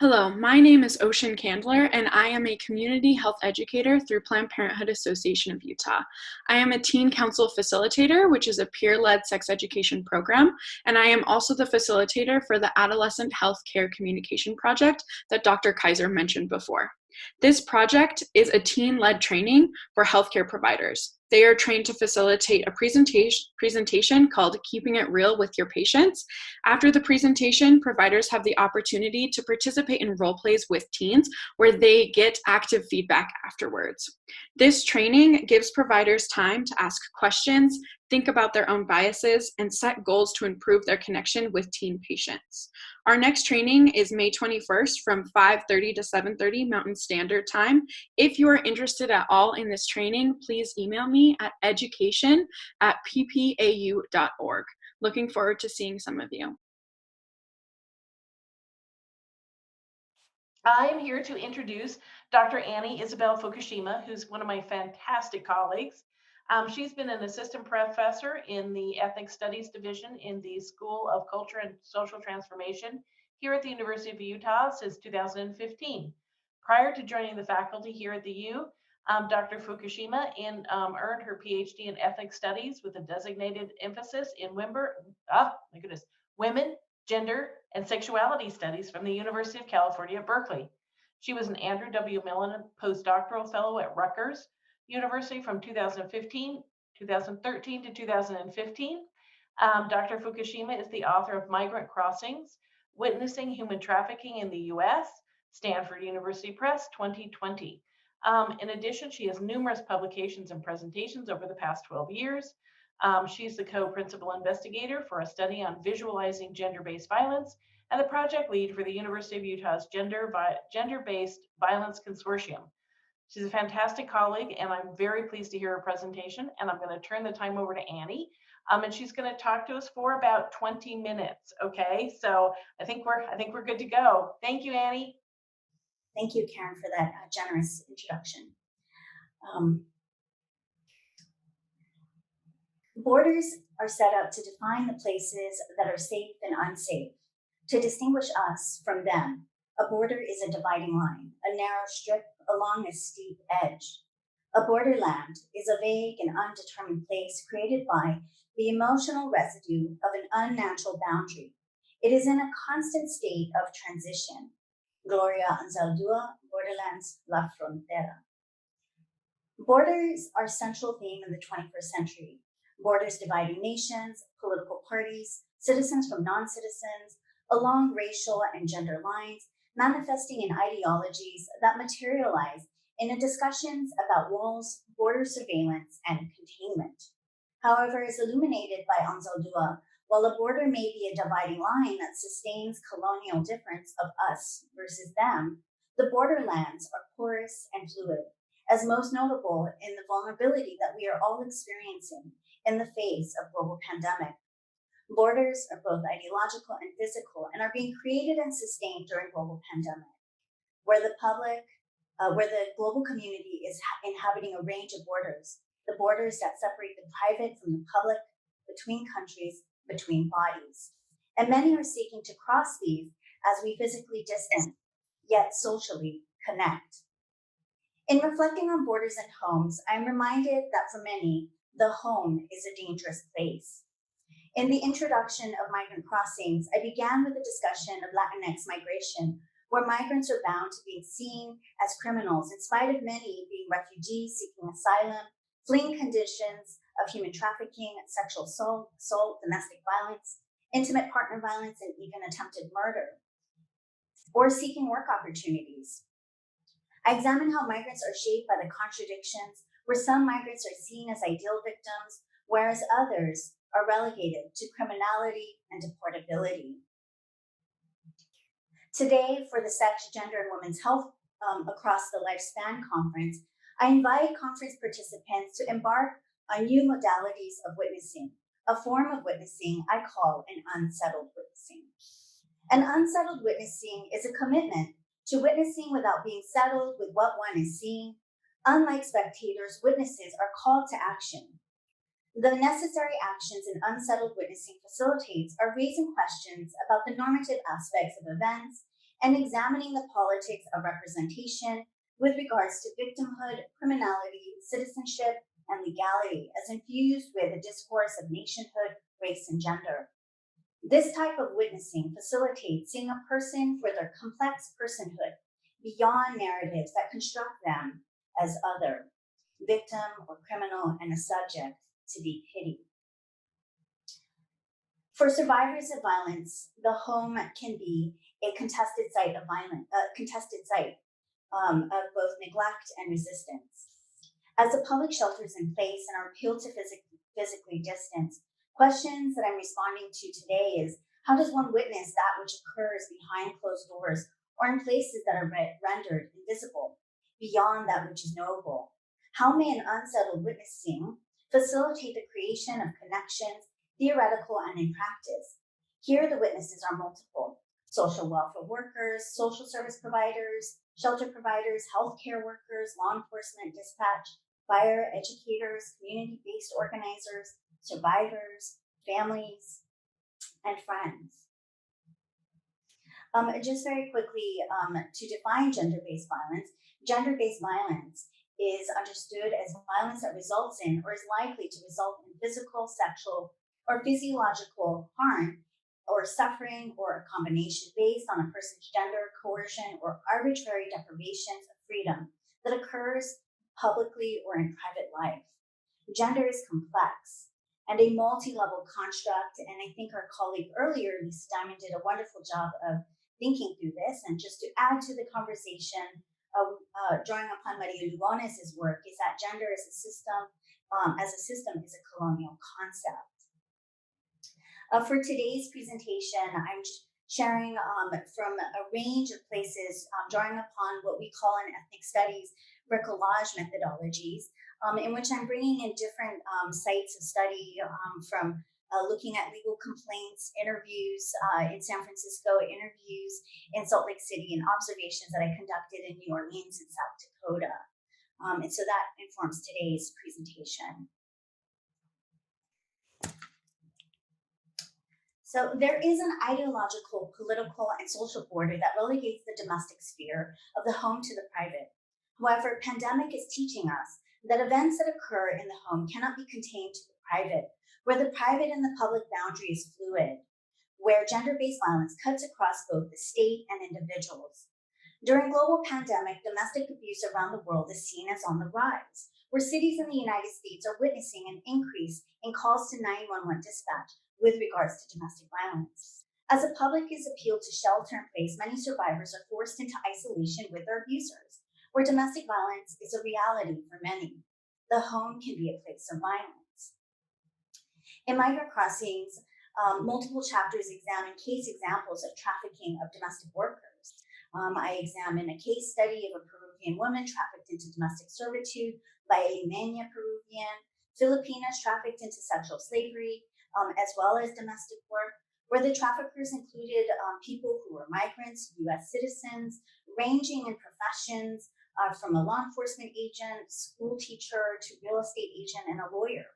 Hello, my name is Ocean Candler, and I am a community health educator through Planned Parenthood Association of Utah. I am a Teen Council facilitator, which is a peer-led sex education program, and I am also the facilitator for the Adolescent Healthcare Communication Project that Dr. Kaiser mentioned before. This project is a teen-led training for healthcare providers. They are trained to facilitate a presentation called Keeping It Real with Your Patients. After the presentation, providers have the opportunity to participate in role plays with teens where they get active feedback afterwards. This training gives providers time to ask questions, think about their own biases, and set goals to improve their connection with teen patients. Our next training is May 21st from 5:30 to 7:30 Mountain Standard Time. If you are interested at all in this training, please email me at education@ppau.org. Looking forward to seeing some of you. I'm here to introduce Dr. Annie Isabel Fukushima, who's one of my fantastic colleagues. She's been an assistant professor in the Ethnic Studies Division in the School of Culture and Social Transformation here at the University of Utah since 2015. Prior to joining the faculty here at the U, Dr. Fukushima earned her PhD in Ethnic Studies with a designated emphasis in women, gender, and sexuality studies from the University of California at Berkeley. She was an Andrew W. Millen postdoctoral fellow at Rutgers University from 2013 to 2015. Dr. Fukushima is the author of Migrant Crossings, Witnessing Human Trafficking in the U.S., Stanford University Press, 2020. In addition, she has numerous publications and presentations over the past 12 years. She's the co-principal investigator for a study on visualizing gender-based violence and the project lead for the University of Utah's Gender-Based Violence Consortium. She's a fantastic colleague, and I'm very pleased to hear her presentation, and I'm going to turn the time over to Annie, and she's going to talk to us for about 20 minutes, okay? So I think we're good to go. Thank you, Annie. Thank you, Karen, for that generous introduction. Borders are set up to define the places that are safe and unsafe, to distinguish us from them. A border is a dividing line, a narrow strip along a steep edge. A borderland is a vague and undetermined place created by the emotional residue of an unnatural boundary. It is in a constant state of transition. Gloria Anzaldúa, Borderlands, La Frontera. Borders are a central theme in the 21st century. Borders dividing nations, political parties, citizens from non-citizens, along racial and gender lines, manifesting in ideologies that materialize in discussions about walls, border surveillance, and containment. However, as illuminated by Anzaldúa, while a border may be a dividing line that sustains colonial difference of us versus them, the borderlands are porous and fluid, as most notable in the vulnerability that we are all experiencing in the face of global pandemic. Borders are both ideological and physical and are being created and sustained during global pandemic, where the global community is inhabiting a range of borders, the borders that separate the private from the public, between countries, between bodies. And many are seeking to cross these as we physically distance, yet socially connect. In reflecting on borders and homes, I'm reminded that for many, the home is a dangerous place. In the introduction of Migrant Crossings, I began with a discussion of Latinx migration, where migrants are bound to being seen as criminals, in spite of many being refugees seeking asylum, fleeing conditions of human trafficking, sexual assault, domestic violence, intimate partner violence, and even attempted murder, or seeking work opportunities. I examine how migrants are shaped by the contradictions, where some migrants are seen as ideal victims, whereas others are relegated to criminality and deportability. Today, for the Sex, Gender, and Women's Health Across the Lifespan Conference, I invite conference participants to embark on new modalities of witnessing, a form of witnessing I call an unsettled witnessing. An unsettled witnessing is a commitment to witnessing without being settled with what one is seeing. Unlike spectators, witnesses are called to action. The necessary actions an unsettled witnessing facilitates are raising questions about the normative aspects of events and examining the politics of representation with regards to victimhood, criminality, citizenship, and legality as infused with a discourse of nationhood, race, and gender. This type of witnessing facilitates seeing a person for their complex personhood beyond narratives that construct them as other, victim or criminal, and a subject to be pitied. For survivors of violence, the home can be a contested site of violence, of both neglect and resistance. As the public shelters in place and are appealed to physically distance, questions that I'm responding to today is, how does one witness that which occurs behind closed doors or in places that are rendered invisible, beyond that which is knowable? How may an unsettled witnessing facilitate the creation of connections, theoretical and in practice? Here, the witnesses are multiple: social welfare workers, social service providers, shelter providers, healthcare workers, law enforcement, dispatch, fire, educators, community-based organizers, survivors, families, and friends. Just very quickly, to define gender-based violence is understood as violence that results in or is likely to result in physical, sexual, or physiological harm or suffering, or a combination based on a person's gender, coercion, or arbitrary deprivations of freedom that occurs publicly or in private life. Gender is complex and a multi-level construct, and I think our colleague earlier, Lisa Diamond, did a wonderful job of thinking through this. And just to add to the conversation, drawing upon Maria Lugones' work, is that gender as a system is a colonial concept. For today's presentation, I'm sharing from a range of places, drawing upon what we call in ethnic studies bricolage methodologies, in which I'm bringing in different sites of study, from looking at legal complaints, interviews in San Francisco, interviews in Salt Lake City, and observations that I conducted in New Orleans and South Dakota. And so that informs today's presentation. So there is an ideological, political, and social border that relegates the domestic sphere of the home to the private. However, pandemic is teaching us that events that occur in the home cannot be contained to the private, where the private and the public boundary is fluid, where gender-based violence cuts across both the state and individuals. During global pandemic, domestic abuse around the world is seen as on the rise, where cities in the United States are witnessing an increase in calls to 911 dispatch with regards to domestic violence. As the public is appealed to shelter in place, many survivors are forced into isolation with their abusers, where domestic violence is a reality for many. The home can be a place of violence. In Migrant Crossings, multiple chapters examine case examples of trafficking of domestic workers. I examine a case study of a Peruvian woman trafficked into domestic servitude by a Limeña Peruvian, Filipinas trafficked into sexual slavery, as well as domestic work, where the traffickers included people who were migrants, U.S. citizens, ranging in professions, from a law enforcement agent, school teacher, to real estate agent, and a lawyer.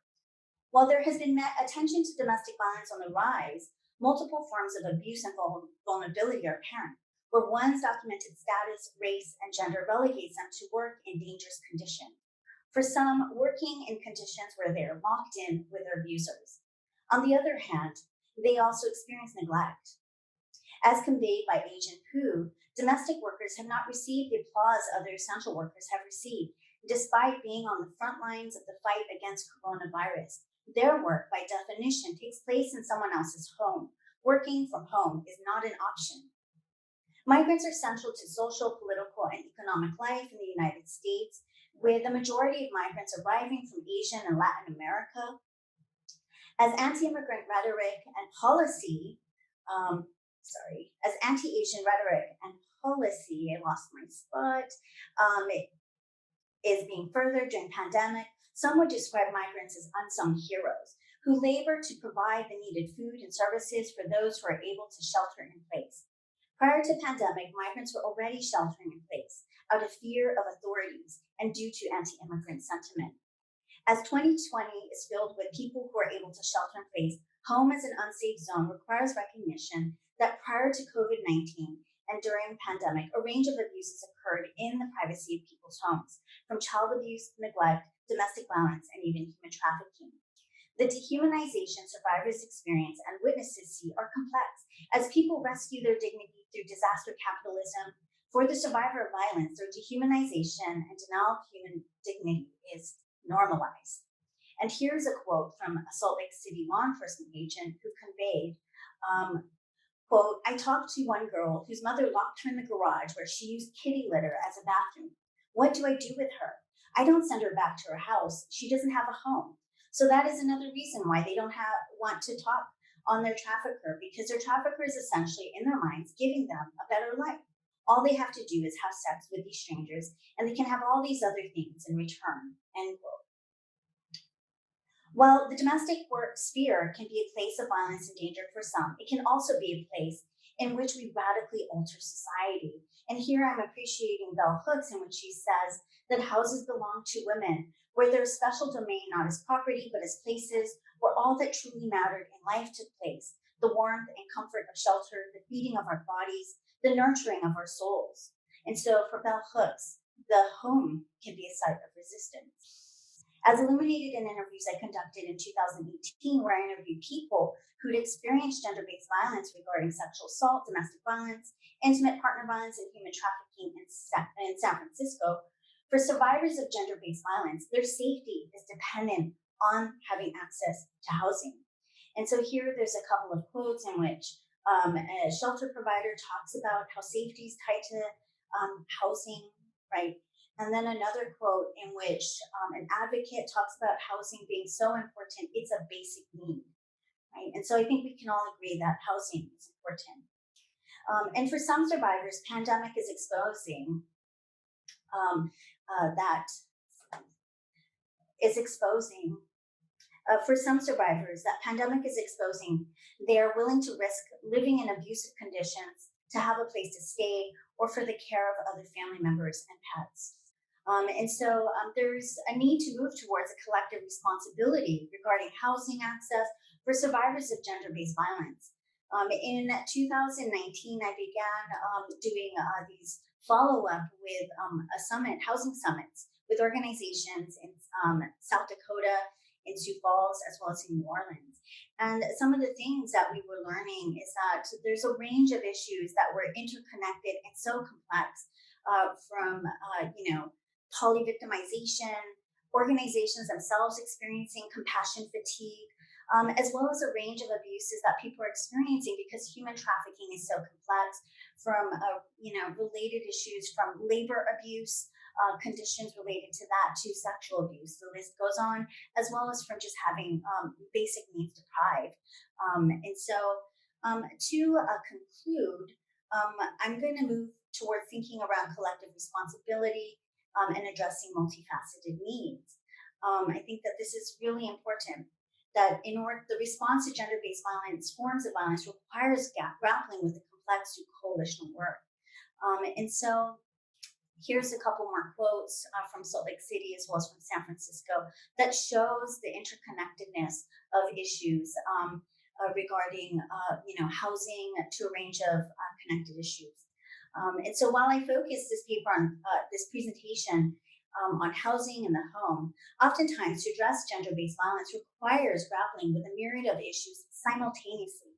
While there has been attention to domestic violence on the rise, multiple forms of abuse and vulnerability are apparent, where one's documented status, race, and gender relegates them to work in dangerous conditions. For some, working in conditions where they are locked in with their abusers. On the other hand, they also experience neglect. As conveyed by Agent Hu, domestic workers have not received the applause other essential workers have received, despite being on the front lines of the fight against coronavirus. Their work, by definition, takes place in someone else's home. Working from home is not an option. Migrants are central to social, political, and economic life in the United States, with the majority of migrants arriving from Asia and Latin America. As anti-immigrant rhetoric and policy, as anti-Asian rhetoric and policy, I lost my spot, is being furthered during pandemic, some would describe migrants as unsung heroes who labor to provide the needed food and services for those who are able to shelter in place. Prior to pandemic, migrants were already sheltering in place out of fear of authorities and due to anti-immigrant sentiment. As 2020 is filled with people who are able to shelter in place, home as an unsafe zone requires recognition that prior to COVID-19 and during the pandemic, a range of abuses occurred in the privacy of people's homes, from child abuse, neglect, domestic violence, and even human trafficking. The dehumanization survivors experience and witnesses see are complex, as people rescue their dignity through disaster capitalism. For the survivor of violence, their dehumanization and denial of human dignity is normalized. And here's a quote from a Salt Lake City law enforcement agent who conveyed, quote, "I talked to one girl whose mother locked her in the garage where she used kitty litter as a bathroom. What do I do with her? I don't send her back to her house. She doesn't have a home." So that is another reason why they don't want to talk on their trafficker, because their trafficker is essentially, in their minds, giving them a better life. All they have to do is have sex with these strangers, and they can have all these other things in return, end quote. While the domestic work sphere can be a place of violence and danger for some, it can also be a place in which we radically alter society. And here I'm appreciating Bell Hooks, in which she says that houses belong to women, where their special domain not as property, but as places where all that truly mattered in life took place: the warmth and comfort of shelter, the feeding of our bodies, the nurturing of our souls. And so for Bell Hooks, the home can be a site of resistance. As illuminated in interviews I conducted in 2018, where I interviewed people who'd experienced gender-based violence regarding sexual assault, domestic violence, intimate partner violence, and human trafficking in San Francisco, for survivors of gender-based violence, their safety is dependent on having access to housing. And so here there's a couple of quotes in which a shelter provider talks about how safety is tied to housing, right? And then another quote in which an advocate talks about housing being so important, it's a basic need, right? And so I think we can all agree that housing is important. And for some survivors, pandemic is exposing for some survivors, that pandemic is exposing, they are willing to risk living in abusive conditions to have a place to stay or for the care of other family members and pets. And so there's a need to move towards a collective responsibility regarding housing access for survivors of gender-based violence. In 2019, I began doing these follow-up with housing summits with organizations in South Dakota, in Sioux Falls, as well as in New Orleans. And some of the things that we were learning is that there's a range of issues that were interconnected and so complex, from polyvictimization, organizations themselves experiencing compassion fatigue, as well as a range of abuses that people are experiencing because human trafficking is so complex, from related issues from labor abuse, conditions related to that, to sexual abuse. The list goes on, as well as from just having basic needs deprived. And so to conclude, I'm going to move toward thinking around collective responsibility and addressing multifaceted needs. I think that this is really important, that in order, the response to gender-based violence, forms of violence, requires grappling with the complex through coalitional work. And so here's a couple more quotes from Salt Lake City as well as from San Francisco that shows the interconnectedness of issues regarding housing to a range of connected issues. And so while I focus this paper on this presentation on housing in the home, oftentimes to address gender-based violence requires grappling with a myriad of issues simultaneously.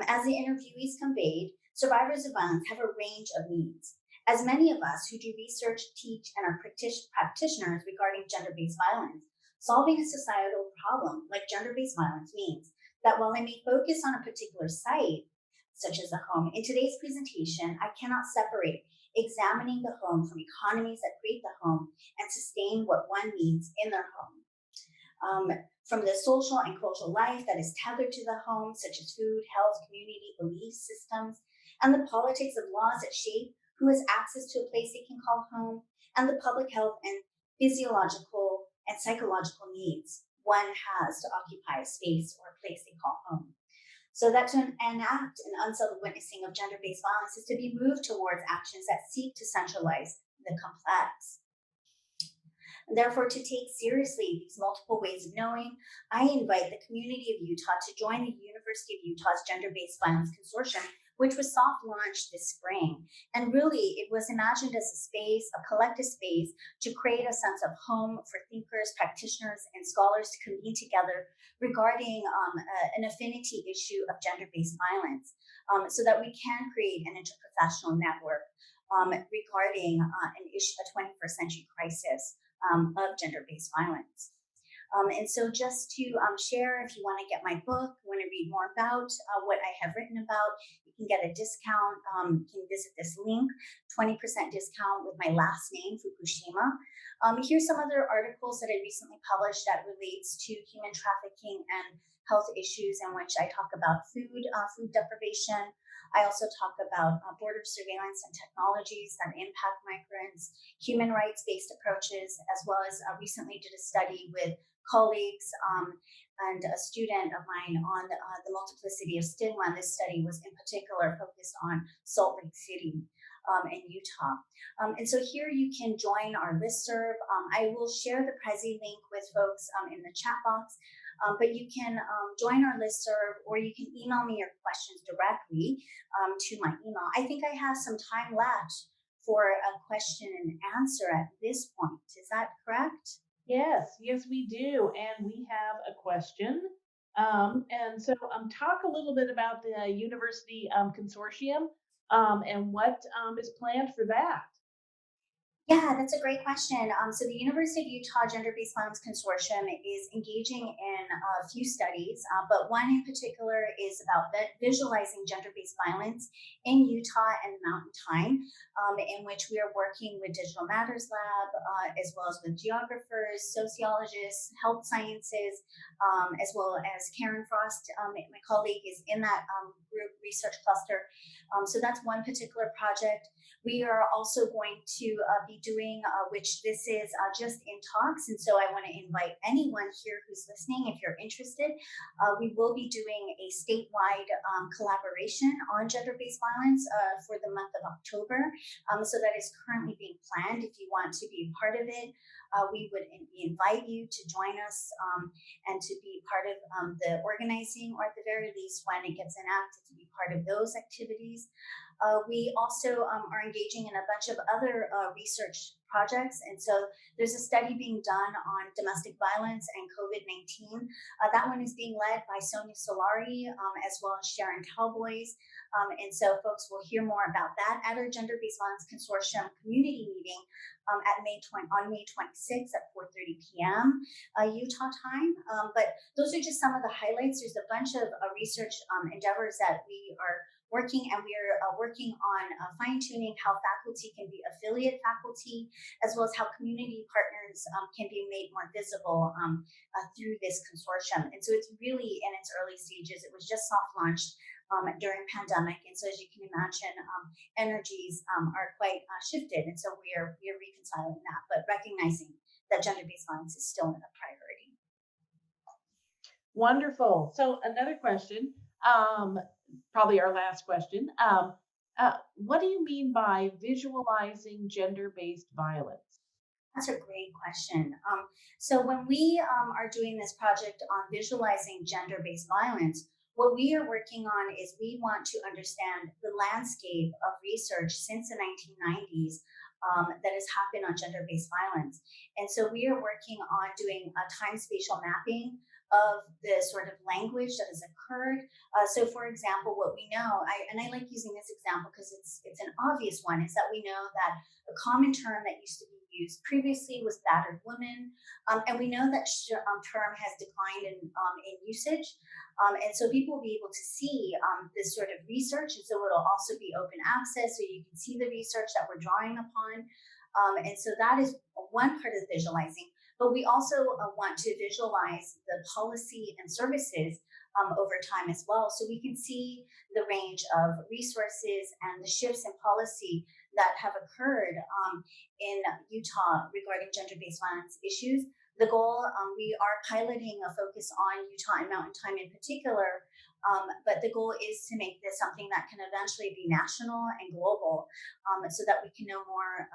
As the interviewees conveyed, survivors of violence have a range of needs. As many of us who do research, teach, and are practitioners regarding gender-based violence, solving a societal problem like gender-based violence means that while I may focus on a particular site, such as the home, in today's presentation, I cannot separate examining the home from economies that create the home and sustain what one needs in their home. From the social and cultural life that is tethered to the home, such as food, health, community, belief systems, and the politics of laws that shape who has access to a place they can call home, and the public health and physiological and psychological needs one has to occupy a space or a place they call home. So that to enact an unsettled witnessing of gender-based violence is to be moved towards actions that seek to centralize the complex. And therefore, to take seriously these multiple ways of knowing, I invite the community of Utah to join the University of Utah's Gender-Based Violence Consortium, which was soft launched this spring. And really, it was imagined as a space, a collective space, to create a sense of home for thinkers, practitioners, and scholars to convene together regarding an affinity issue of gender-based violence, so that we can create an interprofessional network regarding an issue, a 21st century crisis of gender-based violence. And so just to share, if you want to get my book, want to read more about what I have written about, you can get a discount. You can visit this link, 20% discount with my last name, Fukushima. Here's some other articles that I recently published that relates to human trafficking and health issues, in which I talk about food deprivation. I also talk about border surveillance and technologies that impact migrants, human rights-based approaches, as well as recently did a study with colleagues and a student of mine on the multiplicity of stigma. And this study was in particular focused on Salt Lake City in Utah. And so here you can join our listserv. I will share the Prezi link with folks in the chat box, but you can join our listserv, or you can email me your questions directly to my email. I think I have some time left for a question and answer at this point. Is that correct? Yes, we do. And we have a question. Talk a little bit about the university consortium and what is planned for that. Yeah, that's a great question. So the University of Utah Gender-Based Violence Consortium is engaging in a few studies, but one in particular is about visualizing gender-based violence in Utah and the Mountain Time, in which we are working with Digital Matters Lab, as well as with geographers, sociologists, health sciences, as well as Karen Frost, my colleague, is in that group research cluster. So that's one particular project. We are also going to be doing, which this is just in talks, and so I want to invite anyone here who's listening, if you're interested, we will be doing a statewide collaboration on gender-based violence for the month of October. So that is currently being planned. If you want to be part of it, we would invite you to join us and to be part of the organizing, or at the very least, when it gets enacted, to be part of those activities. We also are engaging in a bunch of other research projects. And so there's a study being done on domestic violence and COVID-19. That one is being led by Sonia Solari, as well as Sharon Cowboys. And so folks will hear more about that at our Gender-Based Violence Consortium community meeting on May 26th at 4:30 p.m. Utah time. But those are just some of the highlights. There's a bunch of research endeavors that we are working, and we are working on fine-tuning how faculty can be affiliate faculty, as well as how community partners can be made more visible through this consortium. And so it's really in its early stages. It was just soft launched during pandemic, and so as you can imagine, energies are quite shifted, and so we are reconciling that, but recognizing that gender-based violence is still a priority. Wonderful. So another question. Probably our last question. What do you mean by visualizing gender-based violence? That's a great question. So when we are doing this project on visualizing gender-based violence, what we are working on is we want to understand the landscape of research since the 1990s that has happened on gender-based violence. And so we are working on doing a time-spatial mapping of the sort of language that has occurred. So for example, what we know, I like using this example because it's an obvious one, is that we know that a common term that used to be used previously was battered woman. And we know that term has declined in usage. And so people will be able to see this sort of research. And so it'll also be open access, so you can see the research that we're drawing upon. And so that is one part of the visualizing. But we also want to visualize the policy and services over time as well. So we can see the range of resources and the shifts in policy that have occurred in Utah regarding gender-based violence issues. The goal, we are piloting a focus on Utah and Mountain Time in particular, but the goal is to make this something that can eventually be national and global, so that we can know more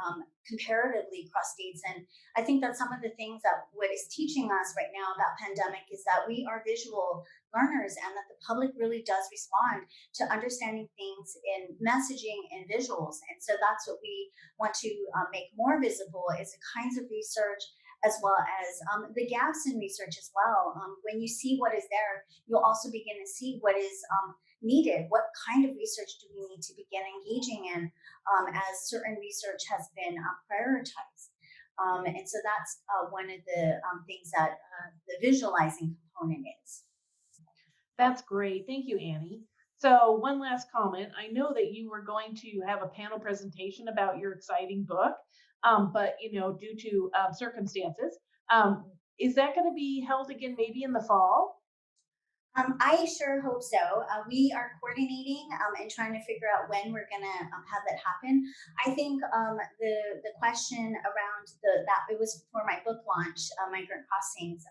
comparatively across states. And I think that some of the things that what is teaching us right now about pandemic is that we are visual learners, and that the public really does respond to understanding things in messaging and visuals. And so that's what we want to make more visible, is the kinds of research, as well as the gaps in research as well. When you see what is there, you'll also begin to see what is needed. What kind of research do we need to begin engaging in as certain research has been prioritized? And so that's one of the things that the visualizing component is. That's great. Thank you, Annie. So one last comment. I know that you were going to have a panel presentation about your exciting book, but due to circumstances, is that going to be held again maybe in the fall? I sure hope so. We are coordinating and trying to figure out when we're going to have that happen. I think the question around that it was for my book launch, Migrant Crossings.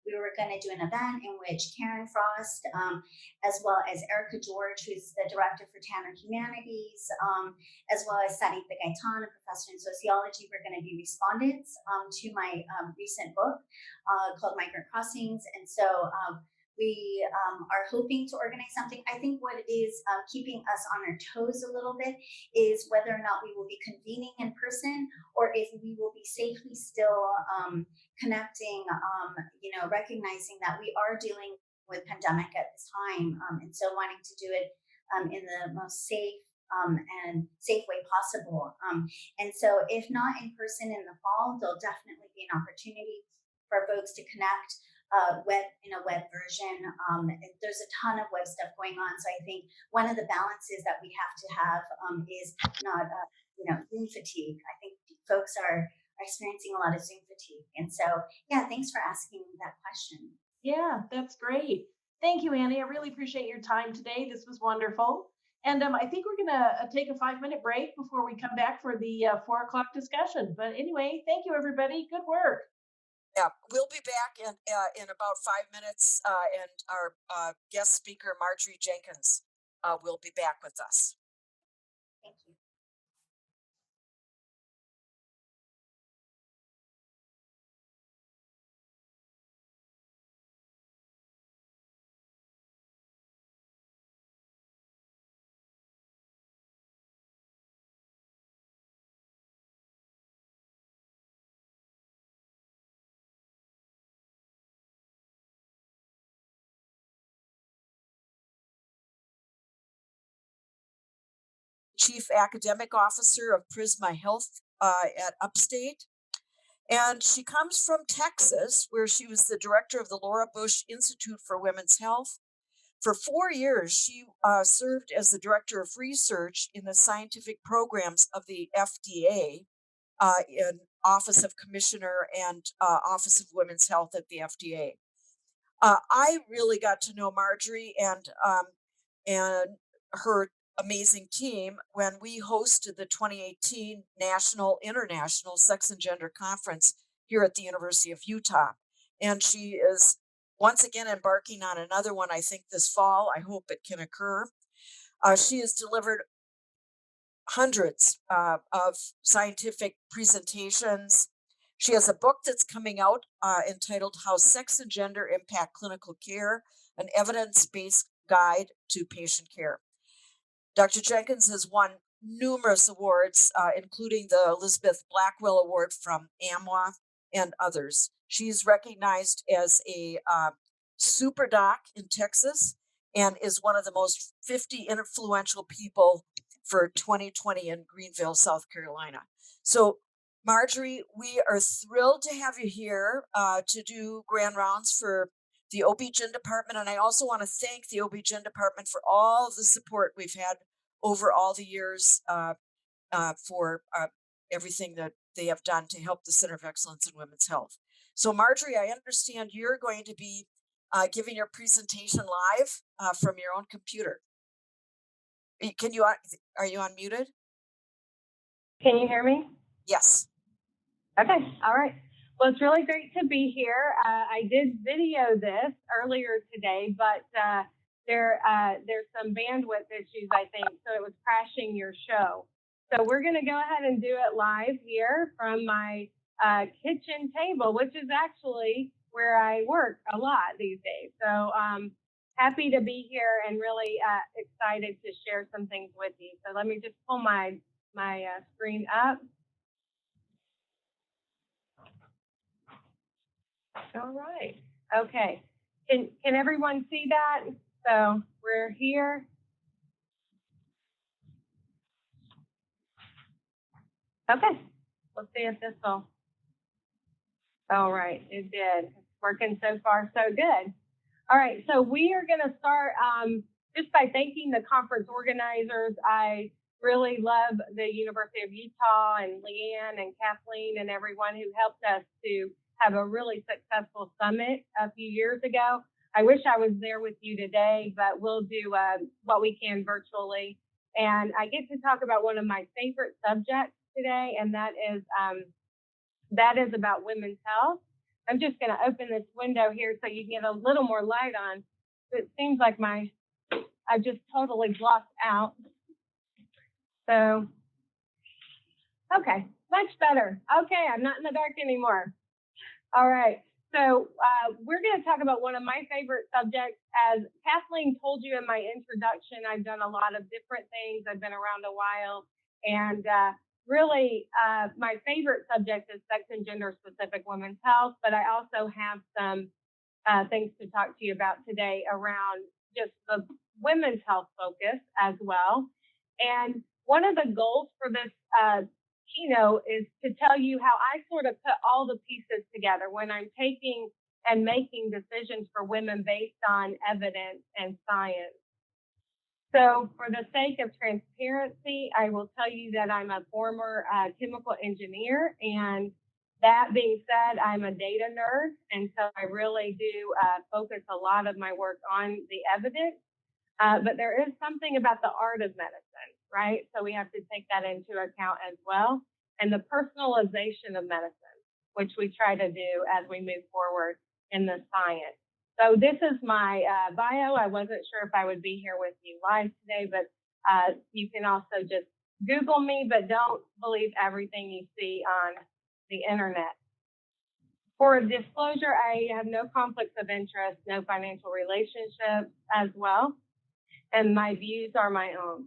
We were going to do an event in which Karen Frost, as well as Erica George, who's the director for Tanner Humanities, as well as Sadiq Gaitan, a professor in sociology, were going to be respondents to my recent book called Migrant Crossings. And so We are hoping to organize something. I think what is keeping us on our toes a little bit is whether or not we will be convening in person or if we will be safely still connecting, recognizing that we are dealing with pandemic at this time, and so wanting to do it in the most safe and safe way possible. And so if not in person in the fall, there'll definitely be an opportunity for folks to connect in a web version. There's a ton of web stuff going on. So I think one of the balances that we have to have is not, Zoom fatigue. I think folks are experiencing a lot of Zoom fatigue. And so, yeah, thanks for asking that question. Yeah, that's great. Thank you, Annie. I really appreciate your time today. This was wonderful. And I think we're going to take a 5-minute break before we come back for the 4 o'clock discussion. But anyway, thank you, everybody. Good work. Yeah, we'll be back in about 5 minutes, and our guest speaker, Marjorie Jenkins, will be back with us. Thank you. Chief Academic Officer of Prisma Health at Upstate. And she comes from Texas, where she was the director of the Laura Bush Institute for Women's Health. For 4 years, she served as the director of research in the scientific programs of the FDA, in Office of Commissioner and Office of Women's Health at the FDA. I really got to know Marjorie and her amazing team when we hosted the 2018 National International Sex and Gender Conference here at the University of Utah. And she is once again embarking on another one, I think this fall. I hope it can occur. She has delivered hundreds of scientific presentations. She has a book that's coming out entitled How Sex and Gender Impact Clinical Care, an evidence-based guide to patient care. Dr. Jenkins has won numerous awards, including the Elizabeth Blackwell Award from AMWA and others. She's recognized as a super doc in Texas and is one of the most 50 influential people for 2020 in Greenville, South Carolina. So Marjorie, we are thrilled to have you here to do grand rounds for the OB-GYN department. And I also want to thank the OB-GYN department for all of the support we've had over all the years for everything that they have done to help the Center of Excellence in Women's Health. So Marjorie, I understand you're going to be giving your presentation live from your own computer. Are you unmuted? Can you hear me? Yes. Okay, all right. Well, it's really great to be here. I did video this earlier today, but there's some bandwidth issues, I think, so it was crashing your show. So we're going to go ahead and do it live here from my kitchen table, which is actually where I work a lot these days. So happy to be here and really excited to share some things with you. So let me just pull my screen up. All right. Okay. Can everyone see that? So we're here. Okay. Let's see if this will. All right. It did. It's working so far, so good. All right. So we are going to start just by thanking the conference organizers. I really love the University of Utah and Leanne and Kathleen and everyone who helped us to have a really successful summit a few years ago. I wish I was there with you today, but we'll do what we can virtually. And I get to talk about one of my favorite subjects today, and that is about women's health. I'm just going to open this window here so you get a little more light on. It seems like I've just totally blocked out. So, okay, much better. Okay, I'm not in the dark anymore. All right. So we're going to talk about one of my favorite subjects. As Kathleen told you in my introduction, I've done a lot of different things. I've been around a while. And really, my favorite subject is sex and gender specific women's health. But I also have some things to talk to you about today around just the women's health focus as well. And one of the goals for this keynote is to tell you how I sort of put all the pieces together when I'm taking and making decisions for women based on evidence and science. So for the sake of transparency, I will tell you that I'm a former chemical engineer, and that being said, I'm a data nerd, and so I really do focus a lot of my work on the evidence, but there is something about the art of medicine, right? So we have to take that into account as well, and the personalization of medicine, which we try to do as we move forward in the science. So this is my bio. I wasn't sure if I would be here with you live today, but you can also just Google me, but don't believe everything you see on the internet. For disclosure, I have no conflicts of interest, no financial relationships as well, and my views are my own.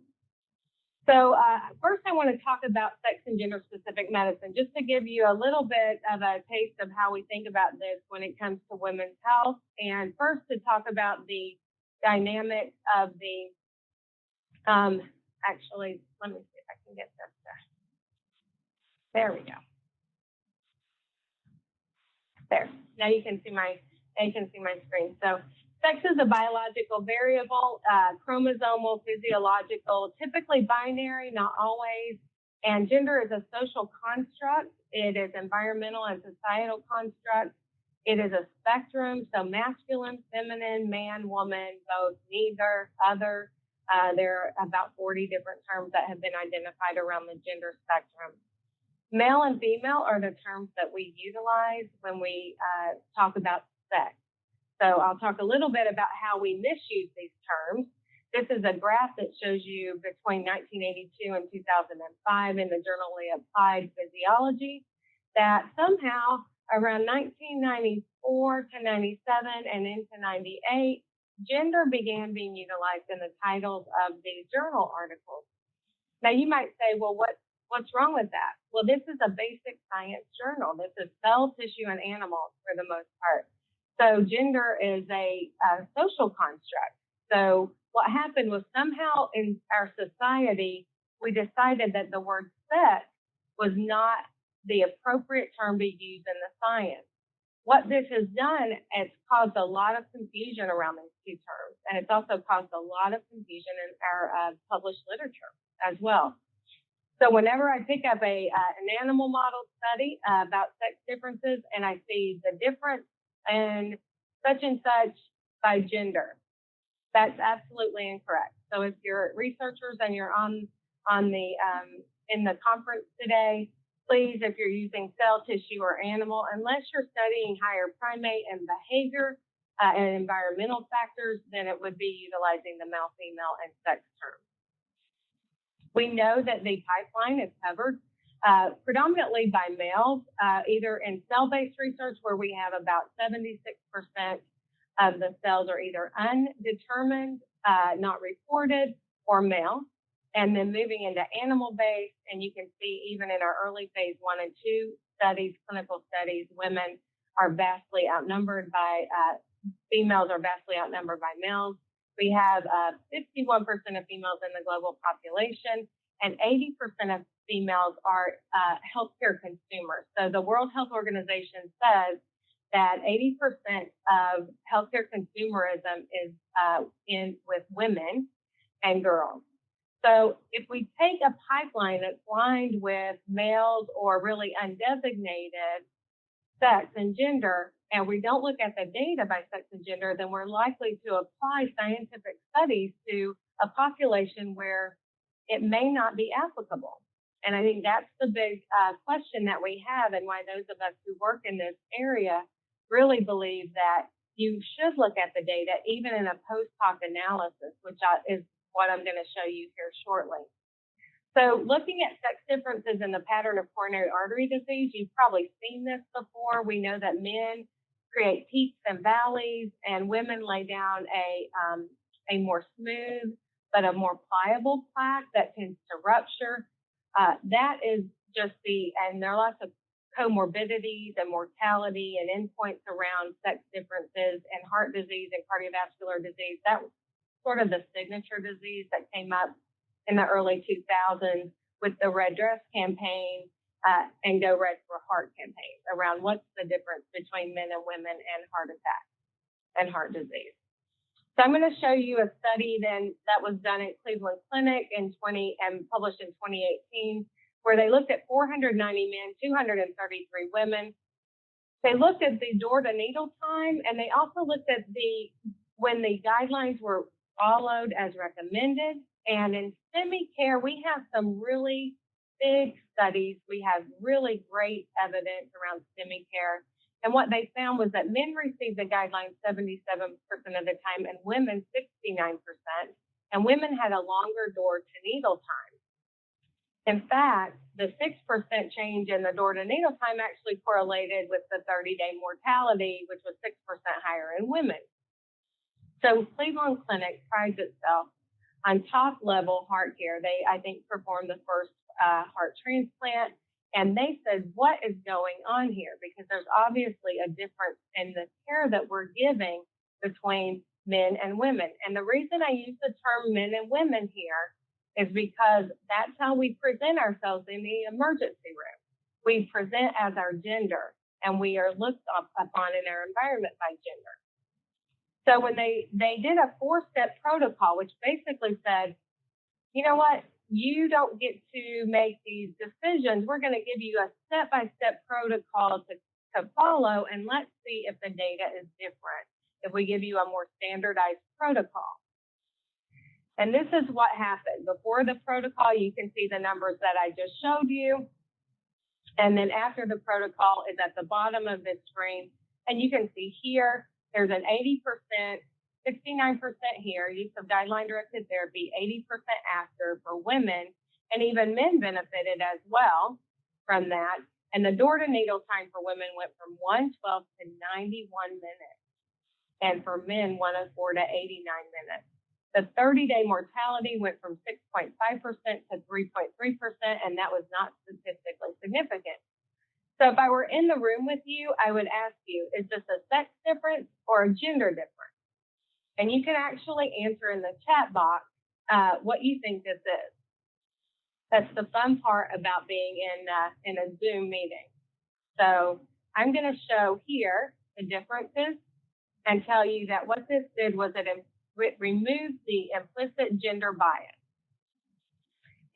So first I want to talk about sex and gender specific medicine, just to give you a little bit of a taste of how we think about this when it comes to women's health. And first to talk about the dynamics of the, actually, let me see if I can get this there we go. There, now you can see my screen. So sex is a biological variable, chromosomal, physiological, typically binary, not always. And gender is a social construct. It is environmental and societal construct. It is a spectrum, so masculine, feminine, man, woman, both, neither, other. There are about 40 different terms that have been identified around the gender spectrum. Male and female are the terms that we utilize when we talk about sex. So I'll talk a little bit about how we misuse these terms. This is a graph that shows you between 1982 and 2005 in the journal Applied Physiology, that somehow around 1994 to 97 and into 98, gender began being utilized in the titles of these journal articles. Now you might say, well, what's wrong with that? Well, this is a basic science journal. This is cell, tissue, and animals for the most part. So gender is a social construct. So what happened was somehow in our society, we decided that the word sex was not the appropriate term to use in the science. What this has done is caused a lot of confusion around these two terms, and it's also caused a lot of confusion in our published literature as well. So whenever I pick up an animal model study about sex differences and I see the difference in such and such by gender, that's absolutely incorrect. So if you're researchers and you're on the in the conference today, please, if you're using cell, tissue, or animal, unless you're studying higher primate and behavior and environmental factors, then it would be utilizing the male, female, and sex terms. We know that the pipeline is covered predominantly by males, either in cell-based research where we have about 76% of the cells are either undetermined, not reported, or male. And then moving into animal-based, and you can see even in our early phase 1 and 2 studies, clinical studies, women are vastly outnumbered by, females are vastly outnumbered by males. We have 51% of females in the global population, and 80% of females are healthcare consumers. So the World Health Organization says that 80% of healthcare consumerism is with women and girls. So if we take a pipeline that's lined with males or really undesignated sex and gender, and we don't look at the data by sex and gender, then we're likely to apply scientific studies to a population where it may not be applicable. And I think that's the big question that we have, and why those of us who work in this area really believe that you should look at the data, even in a post hoc analysis, which is what I'm going to show you here shortly. So looking at sex differences in the pattern of coronary artery disease, you've probably seen this before. We know that men create peaks and valleys, and women lay down a more smooth but a more pliable plaque that tends to rupture. That is just and there are lots of comorbidities and mortality and endpoints around sex differences and heart disease and cardiovascular disease. That was sort of the signature disease that came up in the early 2000s with the Red Dress campaign and Go Red for Heart campaign around what's the difference between men and women and heart attack and heart disease. So I'm going to show you a study then that was done at Cleveland Clinic and published in 2018, where they looked at 490 men, 233 women. They looked at the door to needle time, and they also looked at when the guidelines were followed as recommended. And in STEMI care, we have some really big studies. We have really great evidence around STEMI care. And what they found was that men received the guidelines 77% of the time and women 69%. And women had a longer door to needle time. In fact, the 6% change in the door to needle time actually correlated with the 30-day mortality, which was 6% higher in women. So Cleveland Clinic prides itself on top level heart care. They, I think, performed the first heart transplant. And they said, what is going on here? Because there's obviously a difference in the care that we're giving between men and women. And the reason I use the term men and women here is because that's how we present ourselves in the emergency room. We present as our gender, and we are looked upon in our environment by gender. So when they did a 4-step protocol, which basically said, you know what? You don't get to make these decisions. We're going to give you a step-by-step protocol to follow, and let's see if the data is different, if we give you a more standardized protocol. And this is what happened. Before the protocol, you can see the numbers that I just showed you. And then after the protocol is at the bottom of this screen. And you can see here, there's an 80%, 69% here, use of guideline-directed therapy, 80% after for women, and even men benefited as well from that. And the door-to-needle time for women went from 112 to 91 minutes, and for men, 104 to 89 minutes. The 30-day mortality went from 6.5% to 3.3%, and that was not statistically significant. So if I were in the room with you, I would ask you, is this a sex difference or a gender difference? And you can actually answer in the chat box what you think this is. That's the fun part about being in a Zoom meeting. So I'm going to show here the differences and tell you that what this did was it removed the implicit gender bias.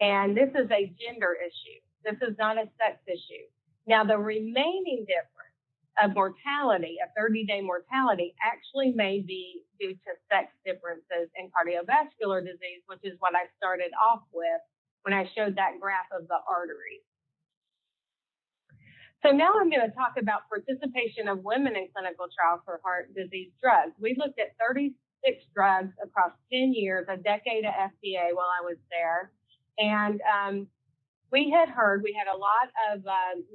And this is a gender issue. This is not a sex issue. Now, the remaining difference of mortality, a 30-day mortality, actually may be due to sex differences in cardiovascular disease, which is what I started off with when I showed that graph of the arteries. So now I'm going to talk about participation of women in clinical trials for heart disease drugs. We looked at 36 drugs across 10 years, a decade of FDA while I was there. And we had a lot of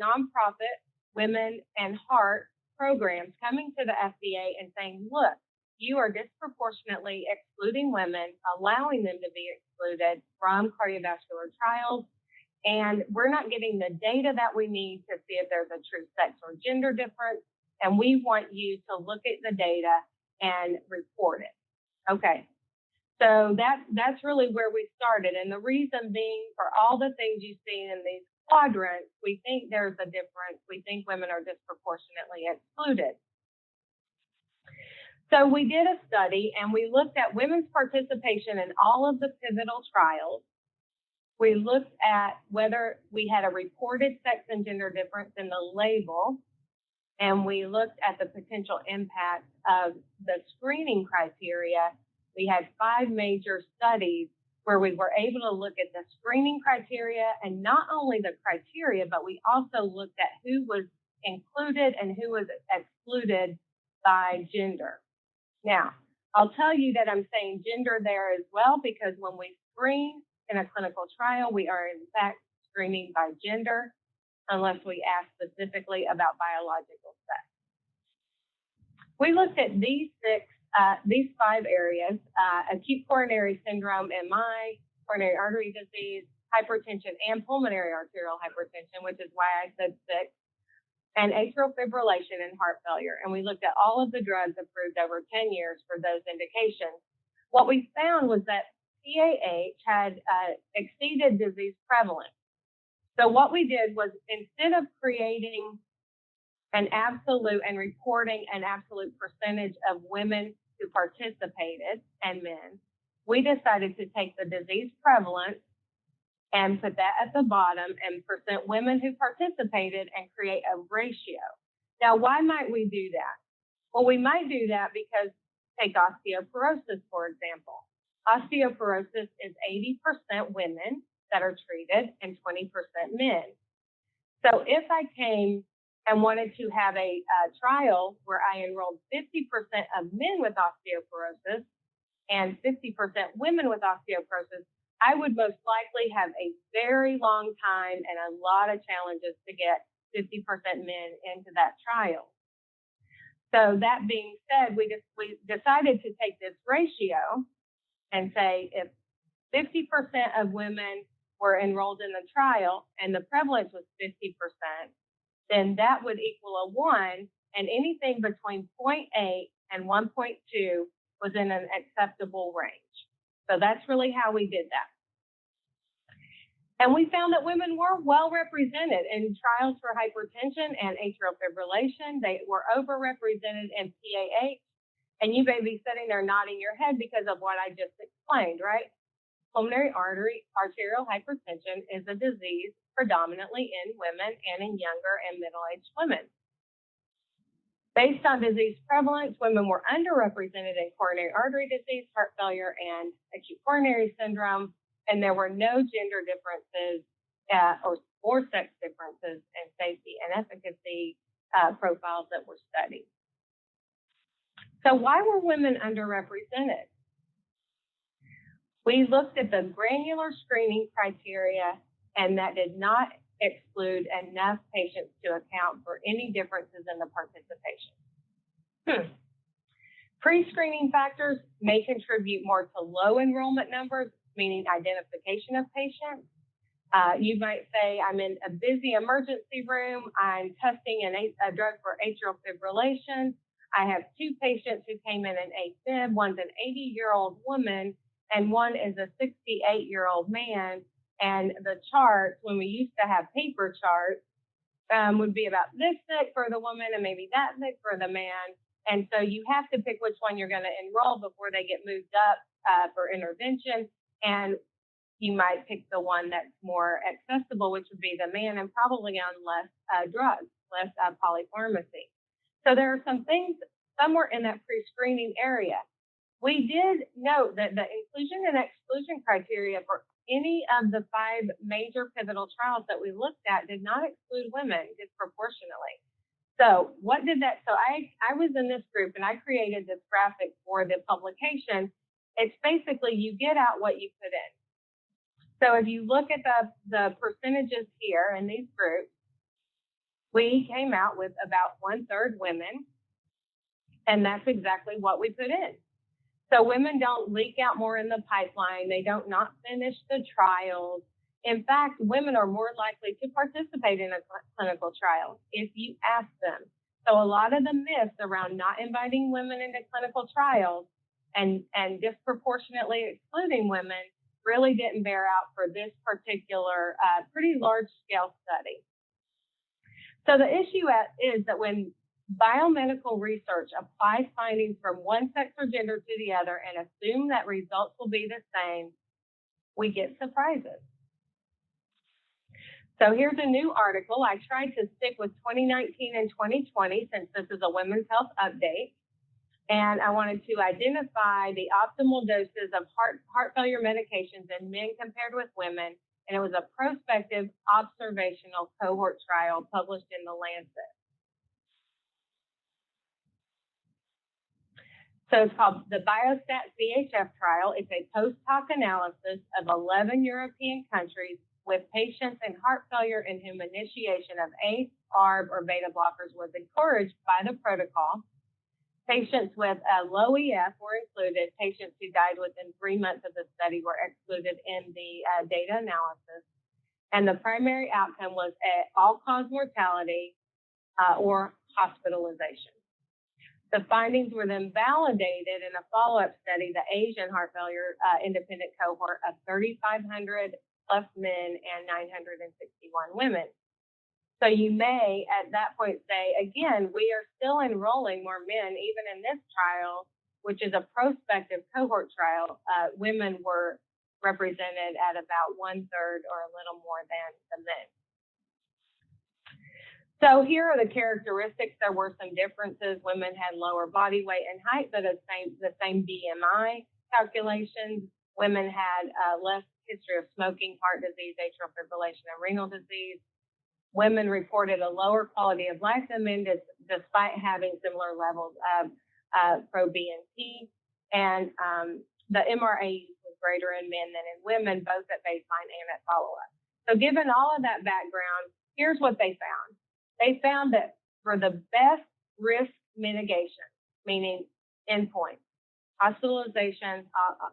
nonprofit women and heart programs coming to the FDA and saying, look, you are disproportionately excluding women, allowing them to be excluded from cardiovascular trials, and we're not getting the data that we need to see if there's a true sex or gender difference, and we want you to look at the data and report it. Okay, so that's really where we started, and the reason being, for all the things you see in these quadrants, we think there's a difference. We think women are disproportionately excluded. So we did a study and we looked at women's participation in all of the pivotal trials. We looked at whether we had a reported sex and gender difference in the label, and we looked at the potential impact of the screening criteria. We had 5 major studies where we were able to look at the screening criteria, and not only the criteria, but we also looked at who was included and who was excluded by gender. Now, I'll tell you that I'm saying gender there as well, because when we screen in a clinical trial, we are in fact screening by gender, unless we ask specifically about biological sex. We looked at these five areas: acute coronary syndrome, MI, coronary artery disease, hypertension, and pulmonary arterial hypertension, which is why I said 6, and atrial fibrillation and heart failure. And we looked at all of the drugs approved over 10 years for those indications. What we found was that PAH had exceeded disease prevalence. So what we did was, instead of creating an absolute and reporting an absolute percentage of women who participated and men, we decided to take the disease prevalence and put that at the bottom and percent women who participated and create a ratio. Now, why might we do that? Well, we might do that because, take osteoporosis, for example. Osteoporosis is 80% women that are treated and 20% men. So if I came and wanted to have a trial where I enrolled 50% of men with osteoporosis and 50% women with osteoporosis, I would most likely have a very long time and a lot of challenges to get 50% men into that trial. So that being said, we decided to take this ratio and say if 50% of women were enrolled in the trial and the prevalence was 50%, then that would equal a 1, and anything between 0.8 and 1.2 was in an acceptable range. So that's really how we did that. And we found that women were well represented in trials for hypertension and atrial fibrillation. They were overrepresented in PAH. And you may be sitting there nodding your head because of what I just explained, right? Pulmonary arterial hypertension is a disease predominantly in women and in younger and middle-aged women. Based on disease prevalence, women were underrepresented in coronary artery disease, heart failure, and acute coronary syndrome, and there were no gender differences or sex differences in safety and efficacy profiles that were studied. So why were women underrepresented? We looked at the granular screening criteria, and that did not exclude enough patients to account for any differences in the participation. Pre-screening factors may contribute more to low enrollment numbers, meaning identification of patients. You might say, I'm in a busy emergency room, I'm testing a drug for atrial fibrillation. I have 2 patients who came in AFib. One's an 80-year-old woman, and one is a 68-year-old man. And the charts, when we used to have paper charts, would be about this thick for the woman and maybe that thick for the man. And so you have to pick which one you're going to enroll before they get moved up for intervention. And you might pick the one that's more accessible, which would be the man, and probably on less drugs, less polypharmacy. So there are some things somewhere in that pre-screening area. We did note that the inclusion and exclusion criteria for any of the 5 major pivotal trials that we looked at did not exclude women disproportionately. So what did that, so I was in this group and I created this graphic for the publication. It's basically you get out what you put in. So if you look at the percentages here in these groups, we came out with about 1/3 women, and that's exactly what we put in. So women don't leak out more in the pipeline. They don't not finish the trials. In fact, women are more likely to participate in a clinical trial if you ask them. So a lot of the myths around not inviting women into clinical trials and disproportionately excluding women really didn't bear out for this particular pretty large scale study. So the issue is that when biomedical research applies findings from one sex or gender to the other and assume that results will be the same, we get surprises. So here's a new article. I tried to stick with 2019 and 2020 since this is a women's health update. And I wanted to identify the optimal doses of heart failure medications in men compared with women. And it was a prospective observational cohort trial published in The Lancet. So it's called the BIOSTAT-CHF trial. It's a post-hoc analysis of 11 European countries with patients in heart failure in whom initiation of ACE, ARB, or beta blockers was encouraged by the protocol. Patients with a low EF were included. Patients who died within 3 months of the study were excluded in the data analysis. And the primary outcome was all-cause mortality or hospitalization. The findings were then validated in a follow-up study, the Asian heart failure independent cohort of 3,500 plus men and 961 women. So you may, at that point, say, again, we are still enrolling more men, even in this trial, which is a prospective cohort trial. Women were represented at about 1/3 or a little more than the men. So here are the characteristics. There were some differences. Women had lower body weight and height, but the same BMI calculations. Women had less history of smoking, heart disease, atrial fibrillation, and renal disease. Women reported a lower quality of life than men despite having similar levels of pro-BNP. And the MRA use was greater in men than in women, both at baseline and at follow-up. So given all of that background, here's what they found. They found that for the best risk mitigation, meaning endpoint, hospitalization,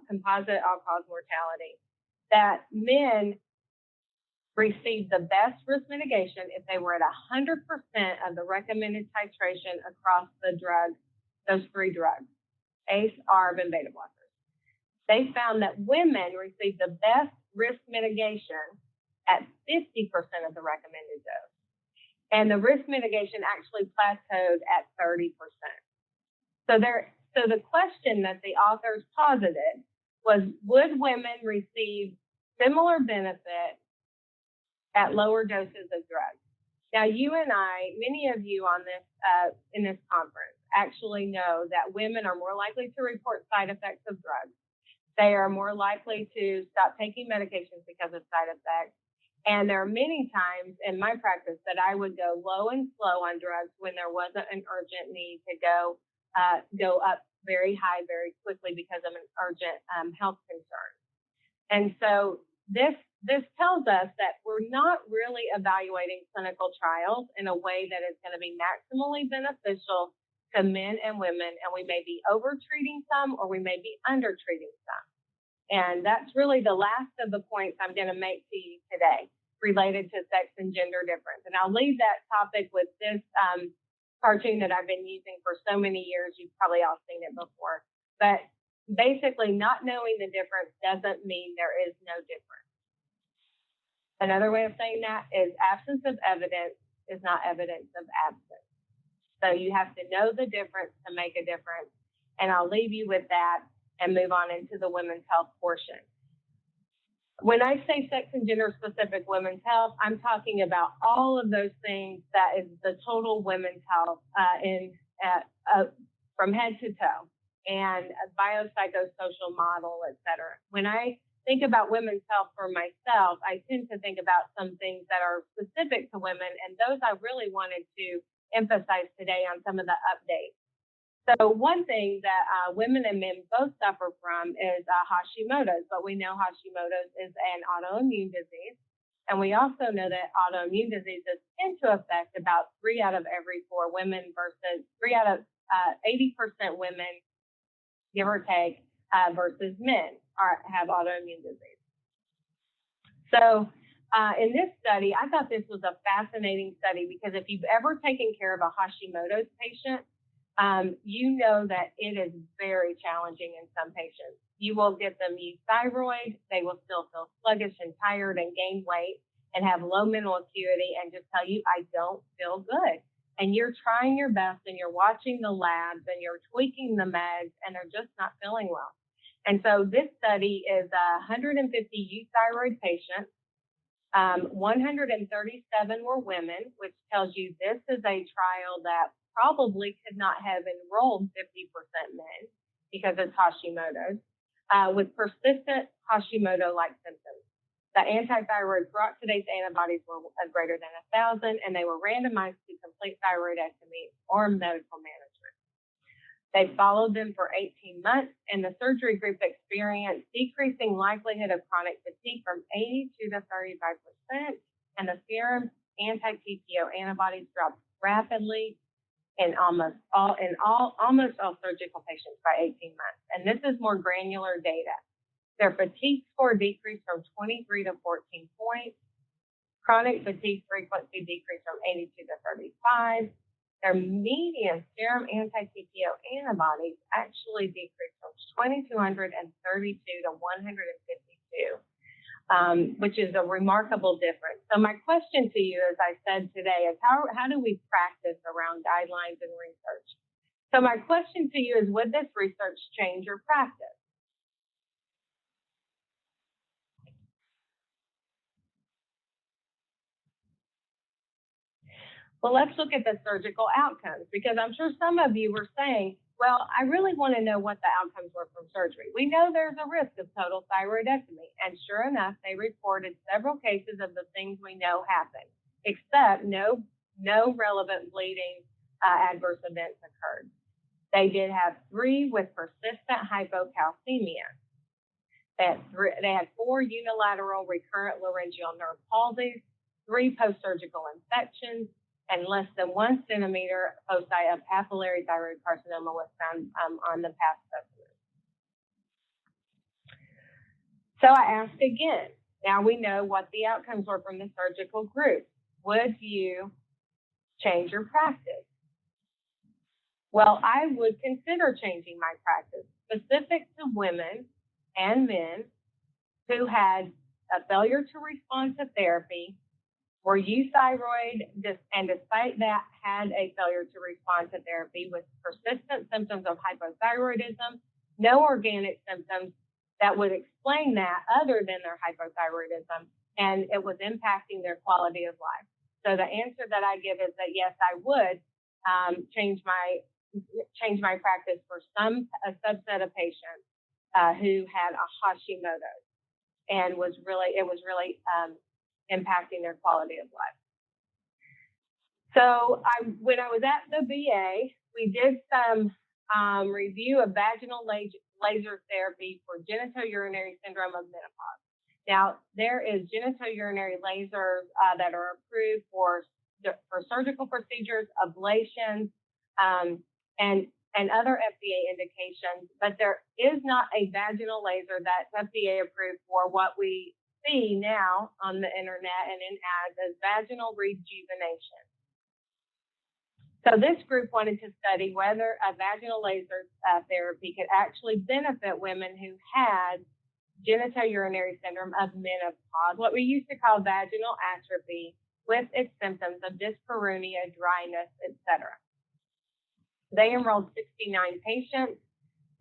composite all-cause mortality, that men received the best risk mitigation if they were at 100% of the recommended titration across the drugs, those 3 drugs, ACE, ARB, and beta blockers. They found that women received the best risk mitigation at 50% of the recommended dose. And the risk mitigation actually plateaued at 30%. So the question that the authors posited was, would women receive similar benefit at lower doses of drugs? Now, you and I, many of you on this in this conference actually know that women are more likely to report side effects of drugs. They are more likely to stop taking medications because of side effects. And there are many times in my practice that I would go low and slow on drugs when there wasn't an urgent need to go up very high very quickly because of an urgent health concern. And so this tells us that we're not really evaluating clinical trials in a way that is going to be maximally beneficial to men and women, and we may be over-treating some or we may be under-treating some. And that's really the last of the points I'm going to make to you today related to sex and gender difference. And I'll leave that topic with this cartoon that I've been using for so many years. You've probably all seen it before. But basically, not knowing the difference doesn't mean there is no difference. Another way of saying that is absence of evidence is not evidence of absence. So you have to know the difference to make a difference. And I'll leave you with that and move on into the women's health portion. When I say sex and gender specific women's health, I'm talking about all of those things that is the total women's health from head to toe, and a biopsychosocial model, et cetera. When I think about women's health for myself, I tend to think about some things that are specific to women, and those I really wanted to emphasize today on some of the updates. So one thing that women and men both suffer from is Hashimoto's, but we know Hashimoto's is an autoimmune disease. And we also know that autoimmune diseases tend to affect about 3 out of every 4 women versus 3 out of 80% women, give or take, versus men have autoimmune disease. So in this study, I thought this was a fascinating study because if you've ever taken care of a Hashimoto's patient, you know that it is very challenging in some patients. You will get them use thyroid, they will still feel sluggish and tired and gain weight and have low mental acuity and just tell you, I don't feel good. And you're trying your best and you're watching the labs and you're tweaking the meds and they're just not feeling well. And so this study is 150 euthyroid patients. 137 were women, which tells you this is a trial that probably could not have enrolled 50% men because it's Hashimoto's, with persistent Hashimoto-like symptoms. The antithyroid peroxidase antibodies were greater than 1,000, and they were randomized to complete thyroidectomy or medical management. They followed them for 18 months, and the surgery group experienced decreasing likelihood of chronic fatigue from 82 to 35%, and the serum anti-PPO antibodies dropped rapidly, in almost all surgical patients by 18 months. And this is more granular data. Their fatigue score decreased from 23 to 14 points. Chronic fatigue frequency decreased from 82 to 35. Their median serum anti-PTO antibodies actually decreased from 2,232 to 152, which is a remarkable difference. So my question to you, as I said today, is how do we practice around guidelines and research? So my question to you is, would this research change your practice? Well, let's look at the surgical outcomes, because I'm sure some of you were saying, well, I really want to know what the outcomes were from surgery. We know there's a risk of total thyroidectomy, and sure enough, they reported several cases of the things we know happen, except no relevant bleeding adverse events occurred. They did have 3 with persistent hypocalcemia. They had 4 unilateral recurrent laryngeal nerve palsies, 3 post-surgical infections, and less than 1 centimeter foci of papillary thyroid carcinoma was found on the past specimen. So I ask again, now we know what the outcomes were from the surgical group. Would you change your practice? Well, I would consider changing my practice specific to women and men who had a failure to respond to therapy, were euthyroid, and despite that had a failure to respond to therapy with persistent symptoms of hypothyroidism, no organic symptoms that would explain that other than their hypothyroidism, and it was impacting their quality of life. So the answer that I give is that yes, I would change my practice for a subset of patients who had a Hashimoto's, and it was really impacting their quality of life. So when I was at the VA, we did some review of vaginal laser therapy for genitourinary syndrome of menopause. Now, there is genitourinary lasers that are approved for surgical procedures, ablations, and other FDA indications, but there is not a vaginal laser that's FDA approved for what we see now on the internet and in ads as vaginal rejuvenation. So this group wanted to study whether a vaginal laser therapy could actually benefit women who had genitourinary syndrome of menopause, what we used to call vaginal atrophy, with its symptoms of dyspareunia, dryness, etc. They enrolled 69 patients.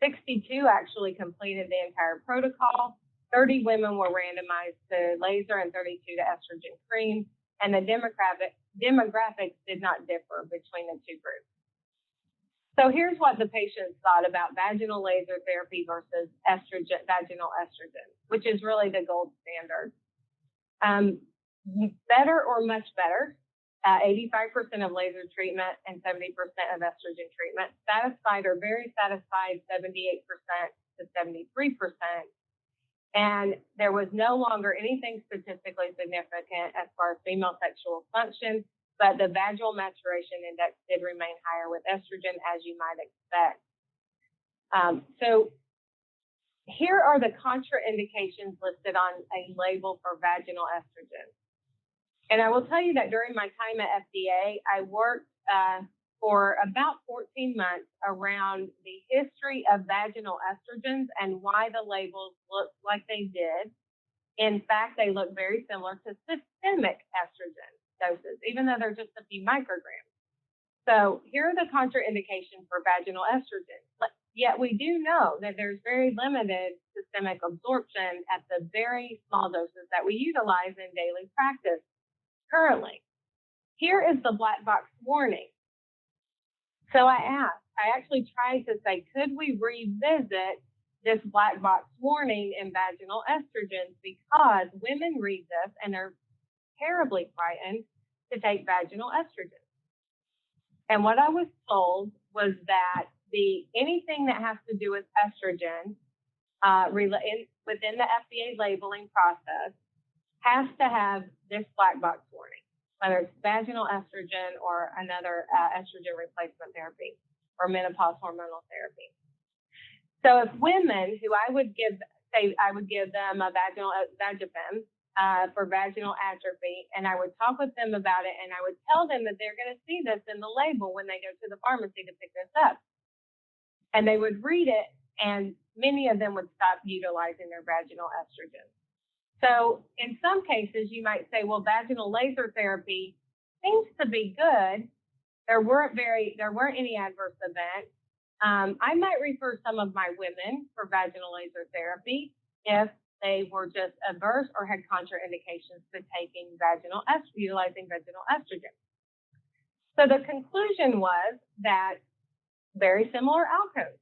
62 actually completed the entire protocol. 30 women were randomized to laser and 32 to estrogen cream, and the demographics did not differ between the 2 groups. So here's what the patients thought about vaginal laser therapy versus vaginal estrogen, which is really the gold standard. Better or much better, 85% of laser treatment and 70% of estrogen treatment. Satisfied or very satisfied, 78% to 73%. And there was no longer anything statistically significant as far as female sexual function, but the vaginal maturation index did remain higher with estrogen, as you might expect. So here are the contraindications listed on a label for vaginal estrogen. And I will tell you that during my time at FDA, I worked for about 14 months around the history of vaginal estrogens and why the labels looked like they did. In fact, they look very similar to systemic estrogen doses, even though they're just a few micrograms. So here are the contraindications for vaginal estrogen. Yet we do know that there's very limited systemic absorption at the very small doses that we utilize in daily practice currently. Here is the black box warning. So I actually tried to say, could we revisit this black box warning in vaginal estrogens, because women read this and are terribly frightened to take vaginal estrogen. And what I was told was that anything that has to do with estrogen within the FDA labeling process has to have this black box warning. whether it's vaginal estrogen or another estrogen replacement therapy or menopause hormonal therapy. So if women who I would give them a vaginal Vagifem for vaginal atrophy, and I would talk with them about it, and I would tell them that they're going to see this in the label when they go to the pharmacy to pick this up. And they would read it, and many of them would stop utilizing their vaginal estrogen. So in some cases, you might say, well, vaginal laser therapy seems to be good. There weren't any adverse events. I might refer some of my women for vaginal laser therapy if they were just averse or had contraindications to utilizing vaginal estrogen. So the conclusion was that very similar outcomes.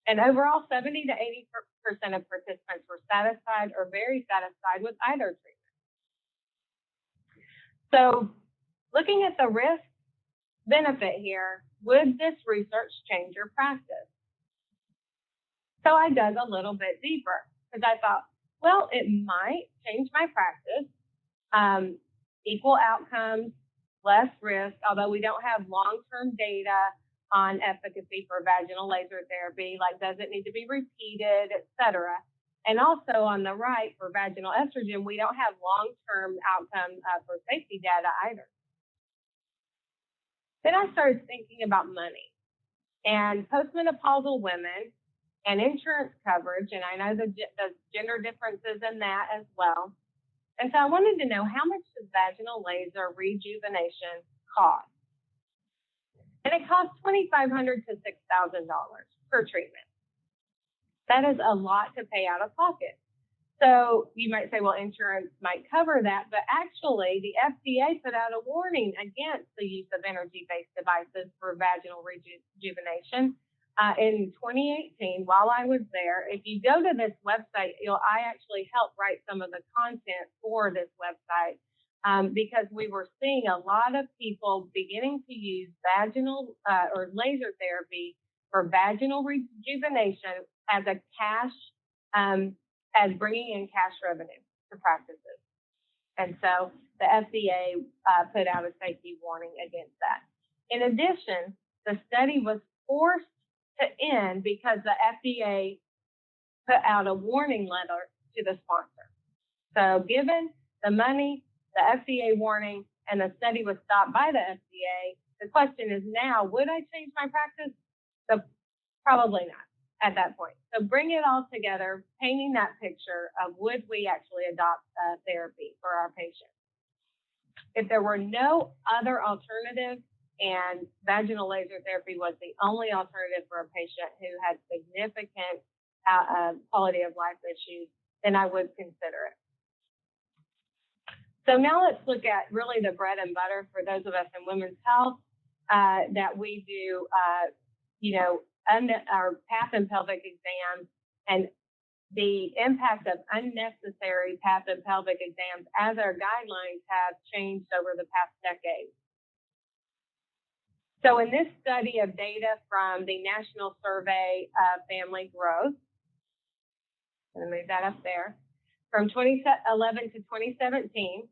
And overall, 70 to 80% of participants were satisfied or very satisfied with either treatment. So looking at the risk benefit here, would this research change your practice? So I dug a little bit deeper because I thought, well, it might change my practice. Equal outcomes, less risk, although we don't have long-term data on efficacy for vaginal laser therapy, like does it need to be repeated, et cetera. And also on the right for vaginal estrogen, we don't have long-term outcome for safety data either. Then I started thinking about money and postmenopausal women and insurance coverage, and I know the gender differences in that as well. And so I wanted to know, how much does vaginal laser rejuvenation cost? And it costs $2,500 to $6,000 per treatment. That is a lot to pay out of pocket. So you might say, well, insurance might cover that, but actually the FDA put out a warning against the use of energy-based devices for vaginal rejuvenation in 2018 while I was there. If you go to this website, I actually helped write some of the content for this website because we were seeing a lot of people beginning to use vaginal or laser therapy for vaginal rejuvenation as a cash, as bringing in cash revenue to practices. And so the FDA put out a safety warning against that. In addition, the study was forced to end because the FDA put out a warning letter to the sponsor. So given the money, the FDA warning, and the study was stopped by the FDA, the question is now, would I change my practice? So probably not at that point. So bring it all together, painting that picture of would we actually adopt therapy for our patients? If there were no other alternatives and vaginal laser therapy was the only alternative for a patient who had significant quality of life issues, then I would consider it. So now let's look at really the bread and butter for those of us in women's health that we do, our pap and pelvic exams and the impact of unnecessary pap and pelvic exams as our guidelines have changed over the past decade. So in this study of data from the National Survey of Family Growth, I'm going to move that up there, from 2011 to 2017,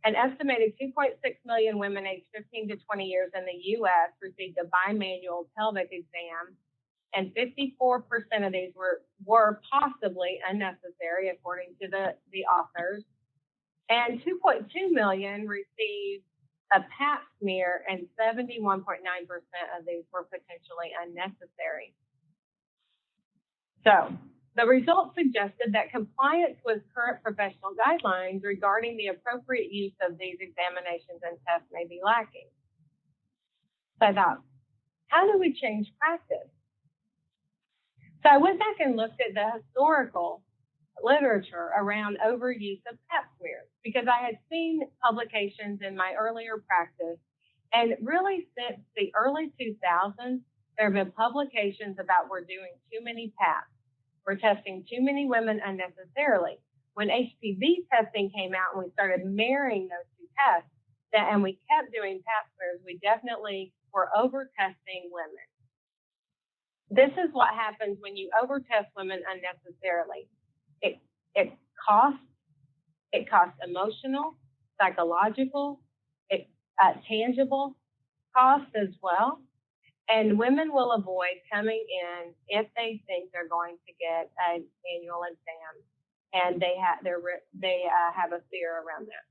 an estimated 2.6 million women aged 15 to 20 years in the U.S. received a bimanual pelvic exam, and 54% of these were possibly unnecessary, according to the authors. And 2.2 million received a pap smear, and 71.9% of these were potentially unnecessary. So the results suggested that compliance with current professional guidelines regarding the appropriate use of these examinations and tests may be lacking. So I thought, how do we change practice? So I went back and looked at the historical literature around overuse of pap smears because I had seen publications in my earlier practice, and really since the early 2000s, there have been publications about we're doing too many paps. We're testing too many women unnecessarily. When HPV testing came out and we started marrying those two tests, and we kept doing pap smears, we definitely were over-testing women. This is what happens when you over-test women unnecessarily. It costs emotional, psychological, it tangible cost as well. And women will avoid coming in if they think they're going to get an annual exam, and they have a fear around that.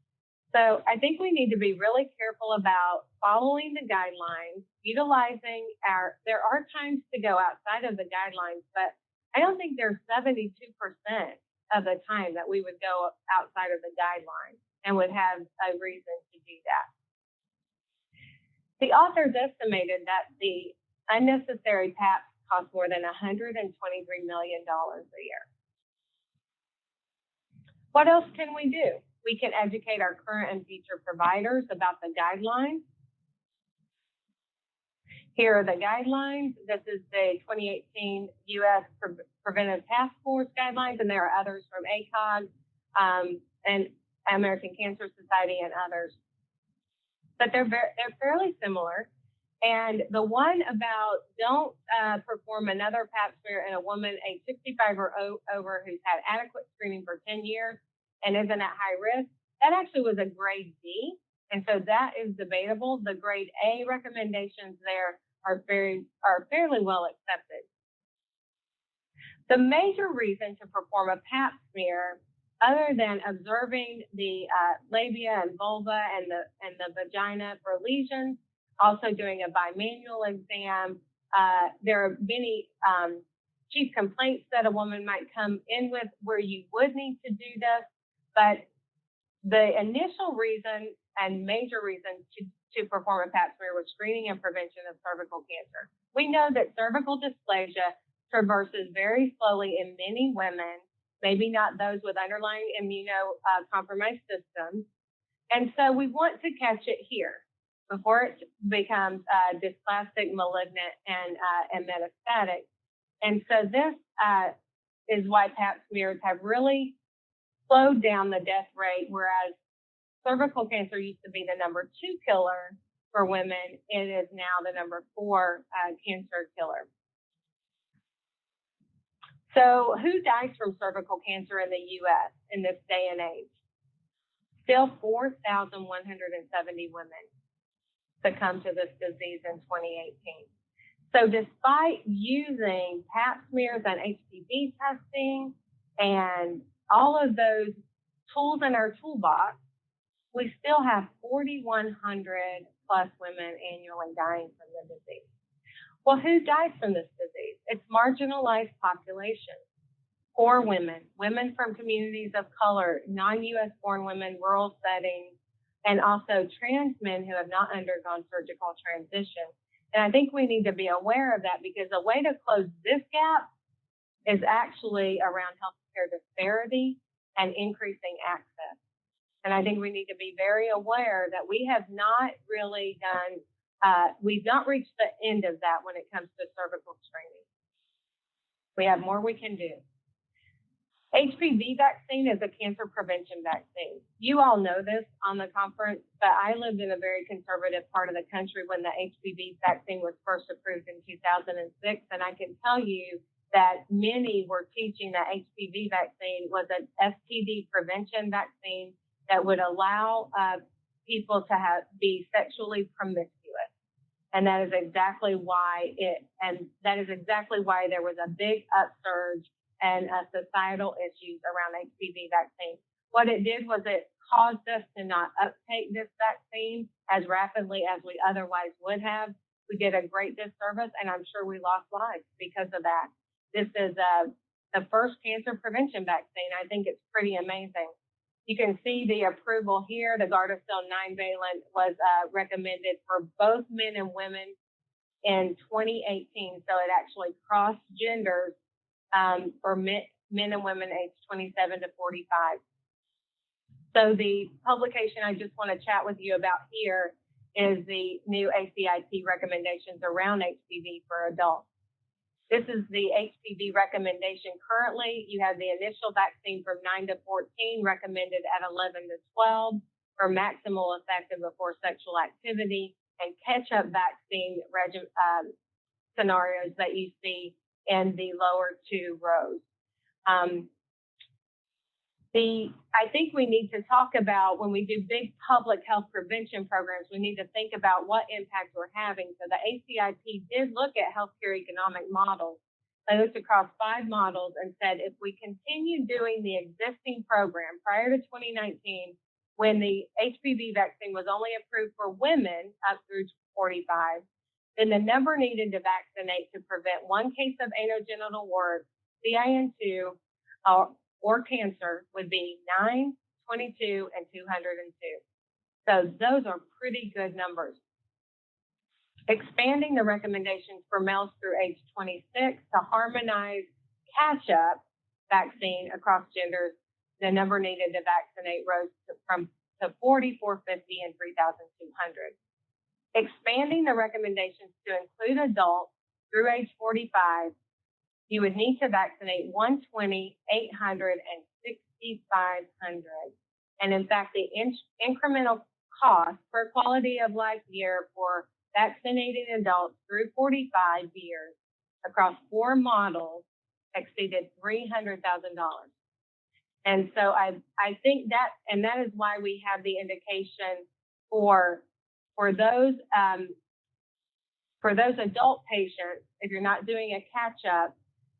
So I think we need to be really careful about following the guidelines, utilizing there are times to go outside of the guidelines, but I don't think there's 72% of the time that we would go outside of the guidelines and would have a reason to do that. The authors estimated that the unnecessary PAPs cost more than $123 million a year. What else can we do? We can educate our current and future providers about the guidelines. Here are the guidelines. This is the 2018 U.S. Preventive Task Force guidelines, and there are others from ACOG and American Cancer Society and others. But they're fairly similar. And the one about don't perform another pap smear in a woman age 65 or over who's had adequate screening for 10 years and isn't at high risk, that actually was a grade D. And so that is debatable. The grade A recommendations there are fairly well accepted. The major reason to perform a pap smear, other than observing the labia and vulva and the vagina for lesions, also doing a bimanual exam, there are many chief complaints that a woman might come in with where you would need to do this, but the initial reason and major reason to perform a pap smear was screening and prevention of cervical cancer. We know that cervical dysplasia traverses very slowly in many women, maybe not those with underlying immunocompromised systems. And so we want to catch it here before it becomes dysplastic, malignant, and metastatic. And so this is why pap smears have really slowed down the death rate, whereas cervical cancer used to be the #2 killer for women. It is now the #4 cancer killer. So who dies from cervical cancer in the U.S. in this day and age? Still 4,170 women succumb to this disease in 2018. So despite using pap smears and HPV testing and all of those tools in our toolbox, we still have 4,100 plus women annually dying from the disease. Well, who dies from this disease? It's marginalized populations, poor women, women from communities of color, non-U.S. born women, rural settings, and also trans men who have not undergone surgical transition. And I think we need to be aware of that, because a way to close this gap is actually around healthcare disparity and increasing access. And I think we need to be very aware that we have not really done, we've not reached the end of that when it comes to cervical screening. We have more we can do. HPV vaccine is a cancer prevention vaccine. You all know this on the conference, but I lived in a very conservative part of the country when the HPV vaccine was first approved in 2006. And I can tell you that many were teaching that HPV vaccine was an STD prevention vaccine that would allow people to be sexually promiscuous. And that is exactly why there was a big upsurge and societal issues around HPV vaccine. What it did was it caused us to not uptake this vaccine as rapidly as we otherwise would have. We did a great disservice, and I'm sure we lost lives because of that. This is the first cancer prevention vaccine. I think it's pretty amazing. You can see the approval here. The Gardasil 9-valent was recommended for both men and women in 2018. So it actually crossed genders for men and women aged 27 to 45. So the publication I just want to chat with you about here is the new ACIP recommendations around HPV for adults. This is the HPV recommendation currently. You have the initial vaccine from 9 to 14 recommended at 11 to 12 for maximal effective before sexual activity, and catch-up vaccine scenarios that you see in the lower two rows. I think we need to talk about, when we do big public health prevention programs, we need to think about what impact we're having. So the ACIP did look at healthcare economic models. They looked across 5 models and said, if we continue doing the existing program prior to 2019, when the HPV vaccine was only approved for women up through 45, then the number needed to vaccinate to prevent 1 case of anogenital wart, CIN2, or cancer would be 9, 22, and 202. So those are pretty good numbers. Expanding the recommendations for males through age 26 to harmonize catch-up vaccine across genders, the number needed to vaccinate rose to 4,450 and 3,200. Expanding the recommendations to include adults through age 45, you would need to vaccinate 120, 800, and 6,500. And in fact, the incremental cost per quality of life year for vaccinating adults through 45 years across 4 models exceeded $300,000. And so I think that, and that is why we have the indication for those adult patients, if you're not doing a catch-up,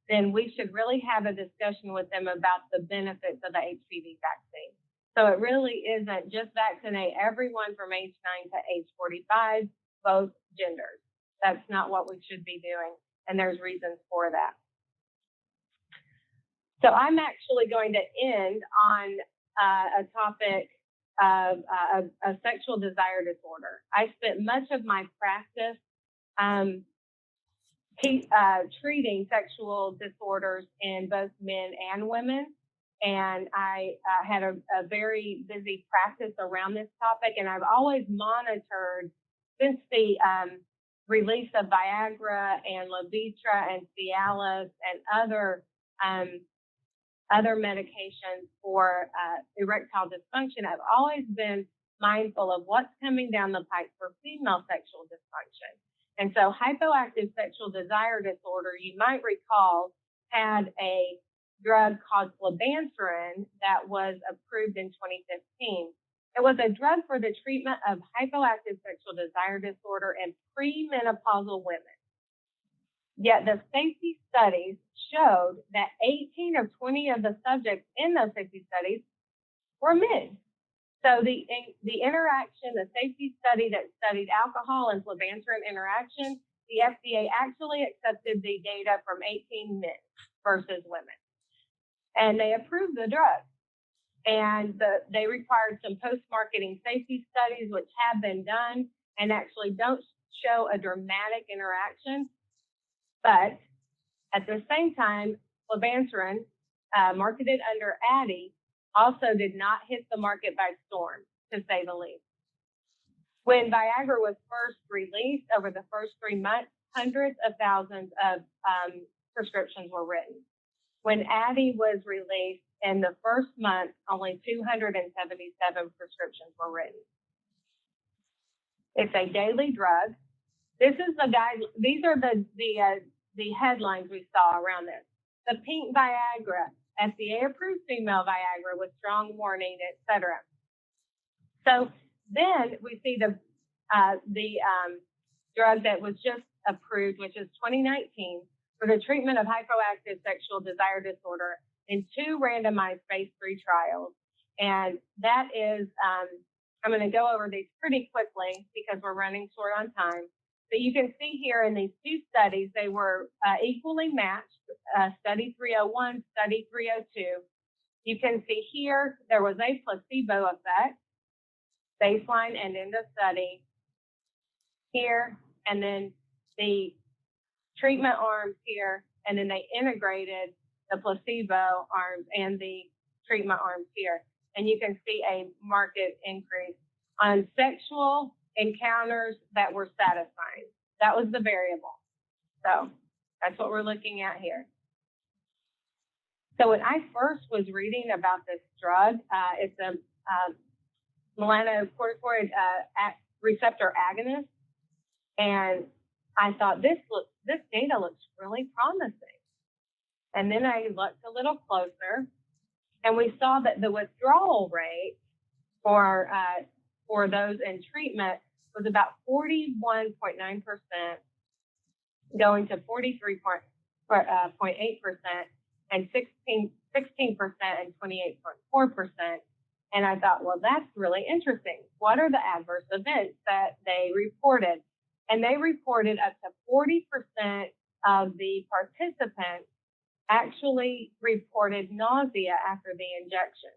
then we should really have a discussion with them about the benefits of the HPV vaccine. So it really isn't just vaccinate everyone from age 9 to age 45, both genders. That's not what we should be doing, and there's reasons for that. So I'm actually going to end on a topic of a sexual desire disorder. I spent much of my practice treating sexual disorders in both men and women. And I had a very busy practice around this topic. And I've always monitored, since the release of Viagra and Levitra and Cialis and other medications for erectile dysfunction, I've always been mindful of what's coming down the pipe for female sexual dysfunction. And so hypoactive sexual desire disorder, you might recall, had a drug called Flibanserin that was approved in 2015. It was a drug for the treatment of hypoactive sexual desire disorder in premenopausal women. Yet the safety studies showed that 18 of 20 of the subjects in those safety studies were men. So the interaction, the safety study that studied alcohol and Flibanserin interaction, the FDA actually accepted the data from 18 men versus women. And they approved the drug. And they required some post-marketing safety studies, which have been done and actually don't show a dramatic interaction. But at the same time, Flibanserin, marketed under Addy, also did not hit the market by storm, to say the least. When Viagra was first released, over the first 3 months, hundreds of thousands of prescriptions were written. When Addy was released, in the first month, only 277 prescriptions were written. It's a daily drug. This is the guide. These are the headlines we saw around this. The pink Viagra, FDA-approved female Viagra with strong warning, etc. So then we see the drug that was just approved, which is 2019, for the treatment of hypoactive sexual desire disorder in 2 randomized phase 3 trials. And that is, I'm going to go over these pretty quickly because we're running short on time. But you can see here in these 2 studies, they were equally matched, study 301, study 302. You can see here, there was a placebo effect, baseline and end of study here, and then the treatment arms here, and then they integrated the placebo arms and the treatment arms here. And you can see a marked increase on sexual encounters that were satisfying. That was the variable. So that's what we're looking at here. So when I first was reading about this drug, it's a melanocorticoid receptor agonist. And I thought this data looks really promising. And then I looked a little closer, And we saw that the withdrawal rate for those in treatment was about 41.9%, going to 43.8%, and 16% and 28.4%. And I thought, well, that's really interesting. What are the adverse events that they reported? And they reported up to 40% of the participants actually reported nausea after the injection.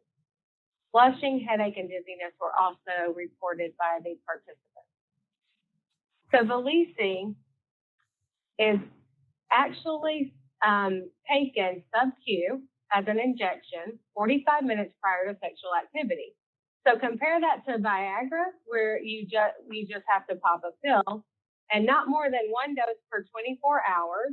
Flushing, headache, and dizziness were also reported by the participants. So Vyleesi is actually taken sub-Q as an injection 45 minutes prior to sexual activity. So compare that to Viagra, where you just have to pop a pill, and not more than 1 dose per 24 hours,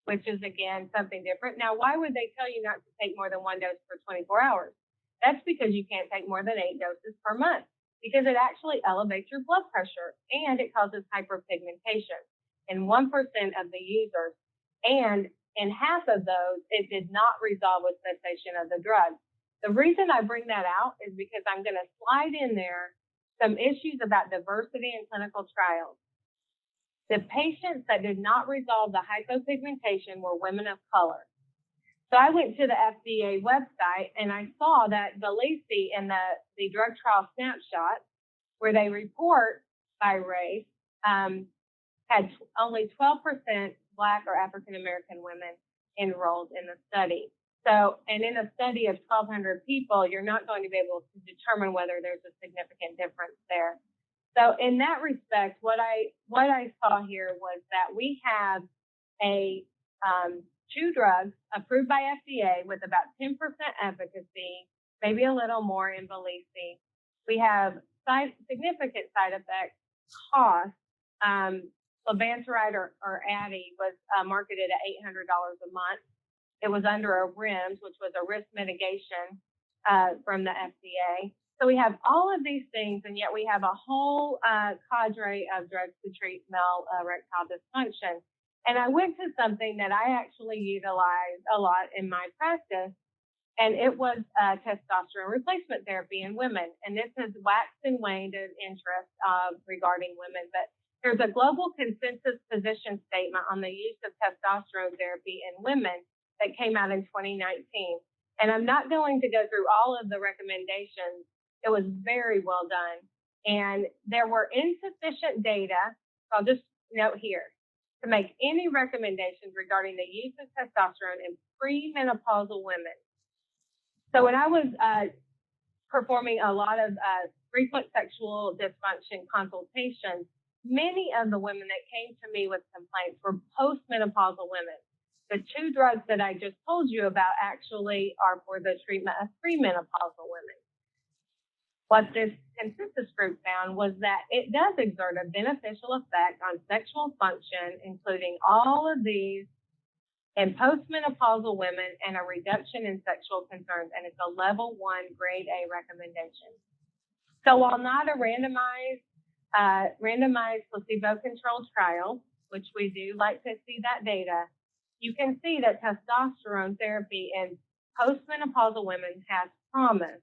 which is, again, something different. Now, why would they tell you not to take more than 1 dose per 24 hours? That's because you can't take more than 8 doses per month, because it actually elevates your blood pressure and it causes hyperpigmentation in 1% of the users. And in half of those, it did not resolve with cessation of the drug. The reason I bring that out is because I'm going to slide in there some issues about diversity in clinical trials. The patients that did not resolve the hypopigmentation were women of color. So I went to the FDA website and I saw that Vyleesi in the drug trial snapshot, where they report by race, had only 12% Black or African-American women enrolled in the study. So, and in a study of 1,200 people, you're not going to be able to determine whether there's a significant difference there. So in that respect, what I saw here was that we have two drugs approved by FDA with about 10% efficacy, maybe a little more in Vyleesi. We have significant side effects, cost. Levanteride or Addy was marketed at $800 a month. It was under a REMS, which was a risk mitigation from the FDA. So we have all of these things, and yet we have a whole cadre of drugs to treat male erectile dysfunction. And I went to something that I actually utilize a lot in my practice, and it was testosterone replacement therapy in women. And this has waxed and waned in interest regarding women, but there's a global consensus position statement on the use of testosterone therapy in women that came out in 2019. And I'm not going to go through all of the recommendations. It was very well done. And there were insufficient data, I'll just note here, to make any recommendations regarding the use of testosterone in premenopausal women. So when I was performing a lot of frequent sexual dysfunction consultations, many of the women that came to me with complaints were postmenopausal women. The two drugs that I just told you about actually are for the treatment of premenopausal women. What this consensus group found was that it does exert a beneficial effect on sexual function, including all of these in postmenopausal women and a reduction in sexual concerns, and it's a level 1 grade A recommendation. So while not a randomized placebo-controlled trial, which we do like to see that data, you can see that testosterone therapy in postmenopausal women has promise.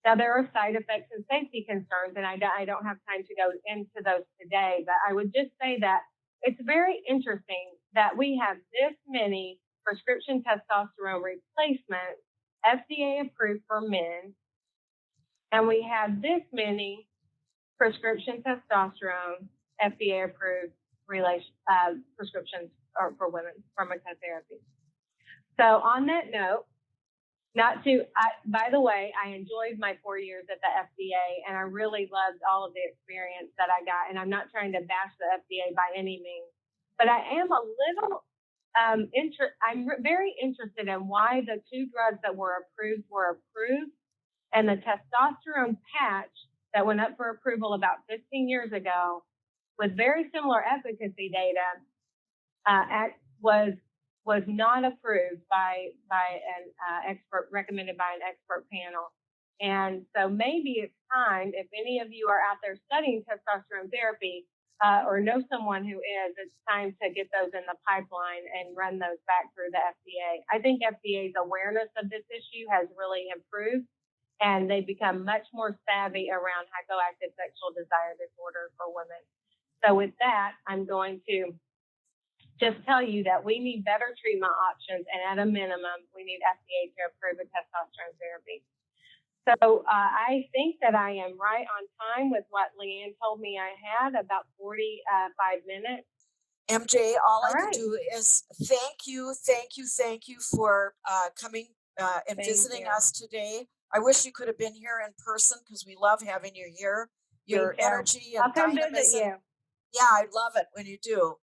Now, there are side effects and safety concerns, and I don't have time to go into those today, but I would just say that it's very interesting that we have this many prescription testosterone replacements, FDA approved for men, and we have this many prescription testosterone FDA approved prescriptions for women pharmacotherapy. So on that note, by the way, I enjoyed my 4 years at the FDA, and I really loved all of the experience that I got. And I'm not trying to bash the FDA by any means, but I am a little I'm very interested in why the two drugs that were approved, and the testosterone patch that went up for approval about 15 years ago with very similar efficacy data was not approved by an expert, recommended by an expert panel. And so maybe it's time, if any of you are out there studying testosterone therapy, or know someone who is, it's time to get those in the pipeline and run those back through the FDA. I think FDA's awareness of this issue has really improved, and they've become much more savvy around hypoactive sexual desire disorder for women. So with that, I'm going to just tell you that we need better treatment options, and at a minimum, we need FDA to approve a testosterone therapy. So I think that I am right on time with what Leanne told me I had, about 45 minutes. MJ, all I can right. do is thank you for coming and Thank visiting you. us today. I wish you could have been here in person because we love having you here. Your Me too. energy and I'll come visit dynamism. you. Yeah, I love it when you do.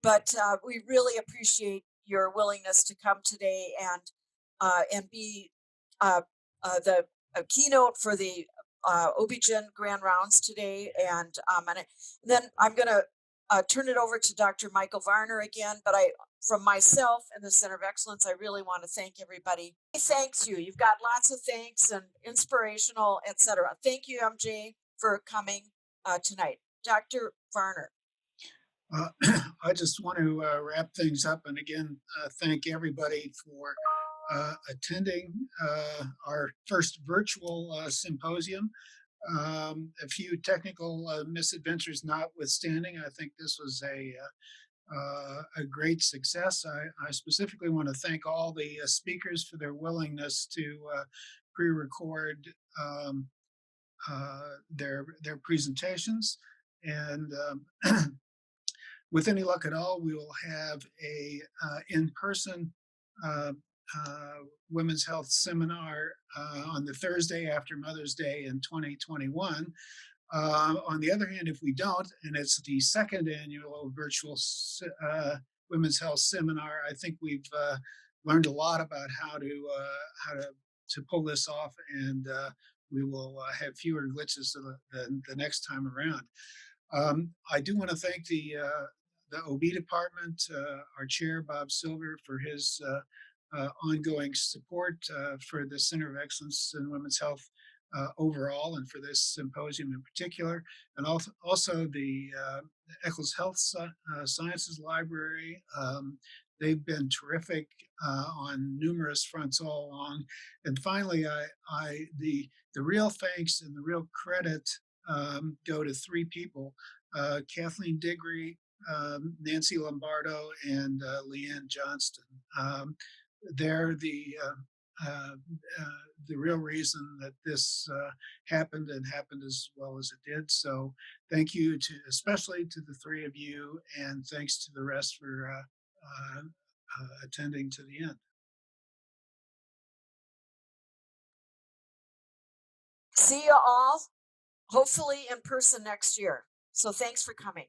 But we really appreciate your willingness to come today and be the keynote for the OB-GYN Grand Rounds today. And then I'm going to turn it over to Dr. Michael Varner again. But from myself and the Center of Excellence, I really want to thank everybody. Thanks you. You've got lots of thanks and inspirational, etc. Thank you, MJ, for coming tonight. Dr. Varner. I just want to wrap things up and again thank everybody for attending our first virtual symposium. A few technical misadventures notwithstanding, I think this was a great success. I specifically want to thank all the speakers for their willingness to pre-record their presentations, and with any luck at all, we will have a in-person women's health seminar on the Thursday after Mother's Day in 2021. On the other hand, if we don't, and it's the second annual virtual women's health seminar, I think we've learned a lot about how to pull this off, and we will have fewer glitches the next time around. I do want to thank the OB department, our chair, Bob Silver, for his ongoing support for the Center of Excellence in Women's Health overall, and for this symposium in particular, and also the Eccles Health Sciences Library. They've been terrific on numerous fronts all along. And finally, the real thanks and the real credit go to three people: Kathleen Digre, Nancy Lombardo, and Leanne Johnston. They're the real reason that this happened and happened as well as it did. So thank you especially to the three of you, and thanks to the rest for attending to the end. See you all, hopefully in person next year. So thanks for coming.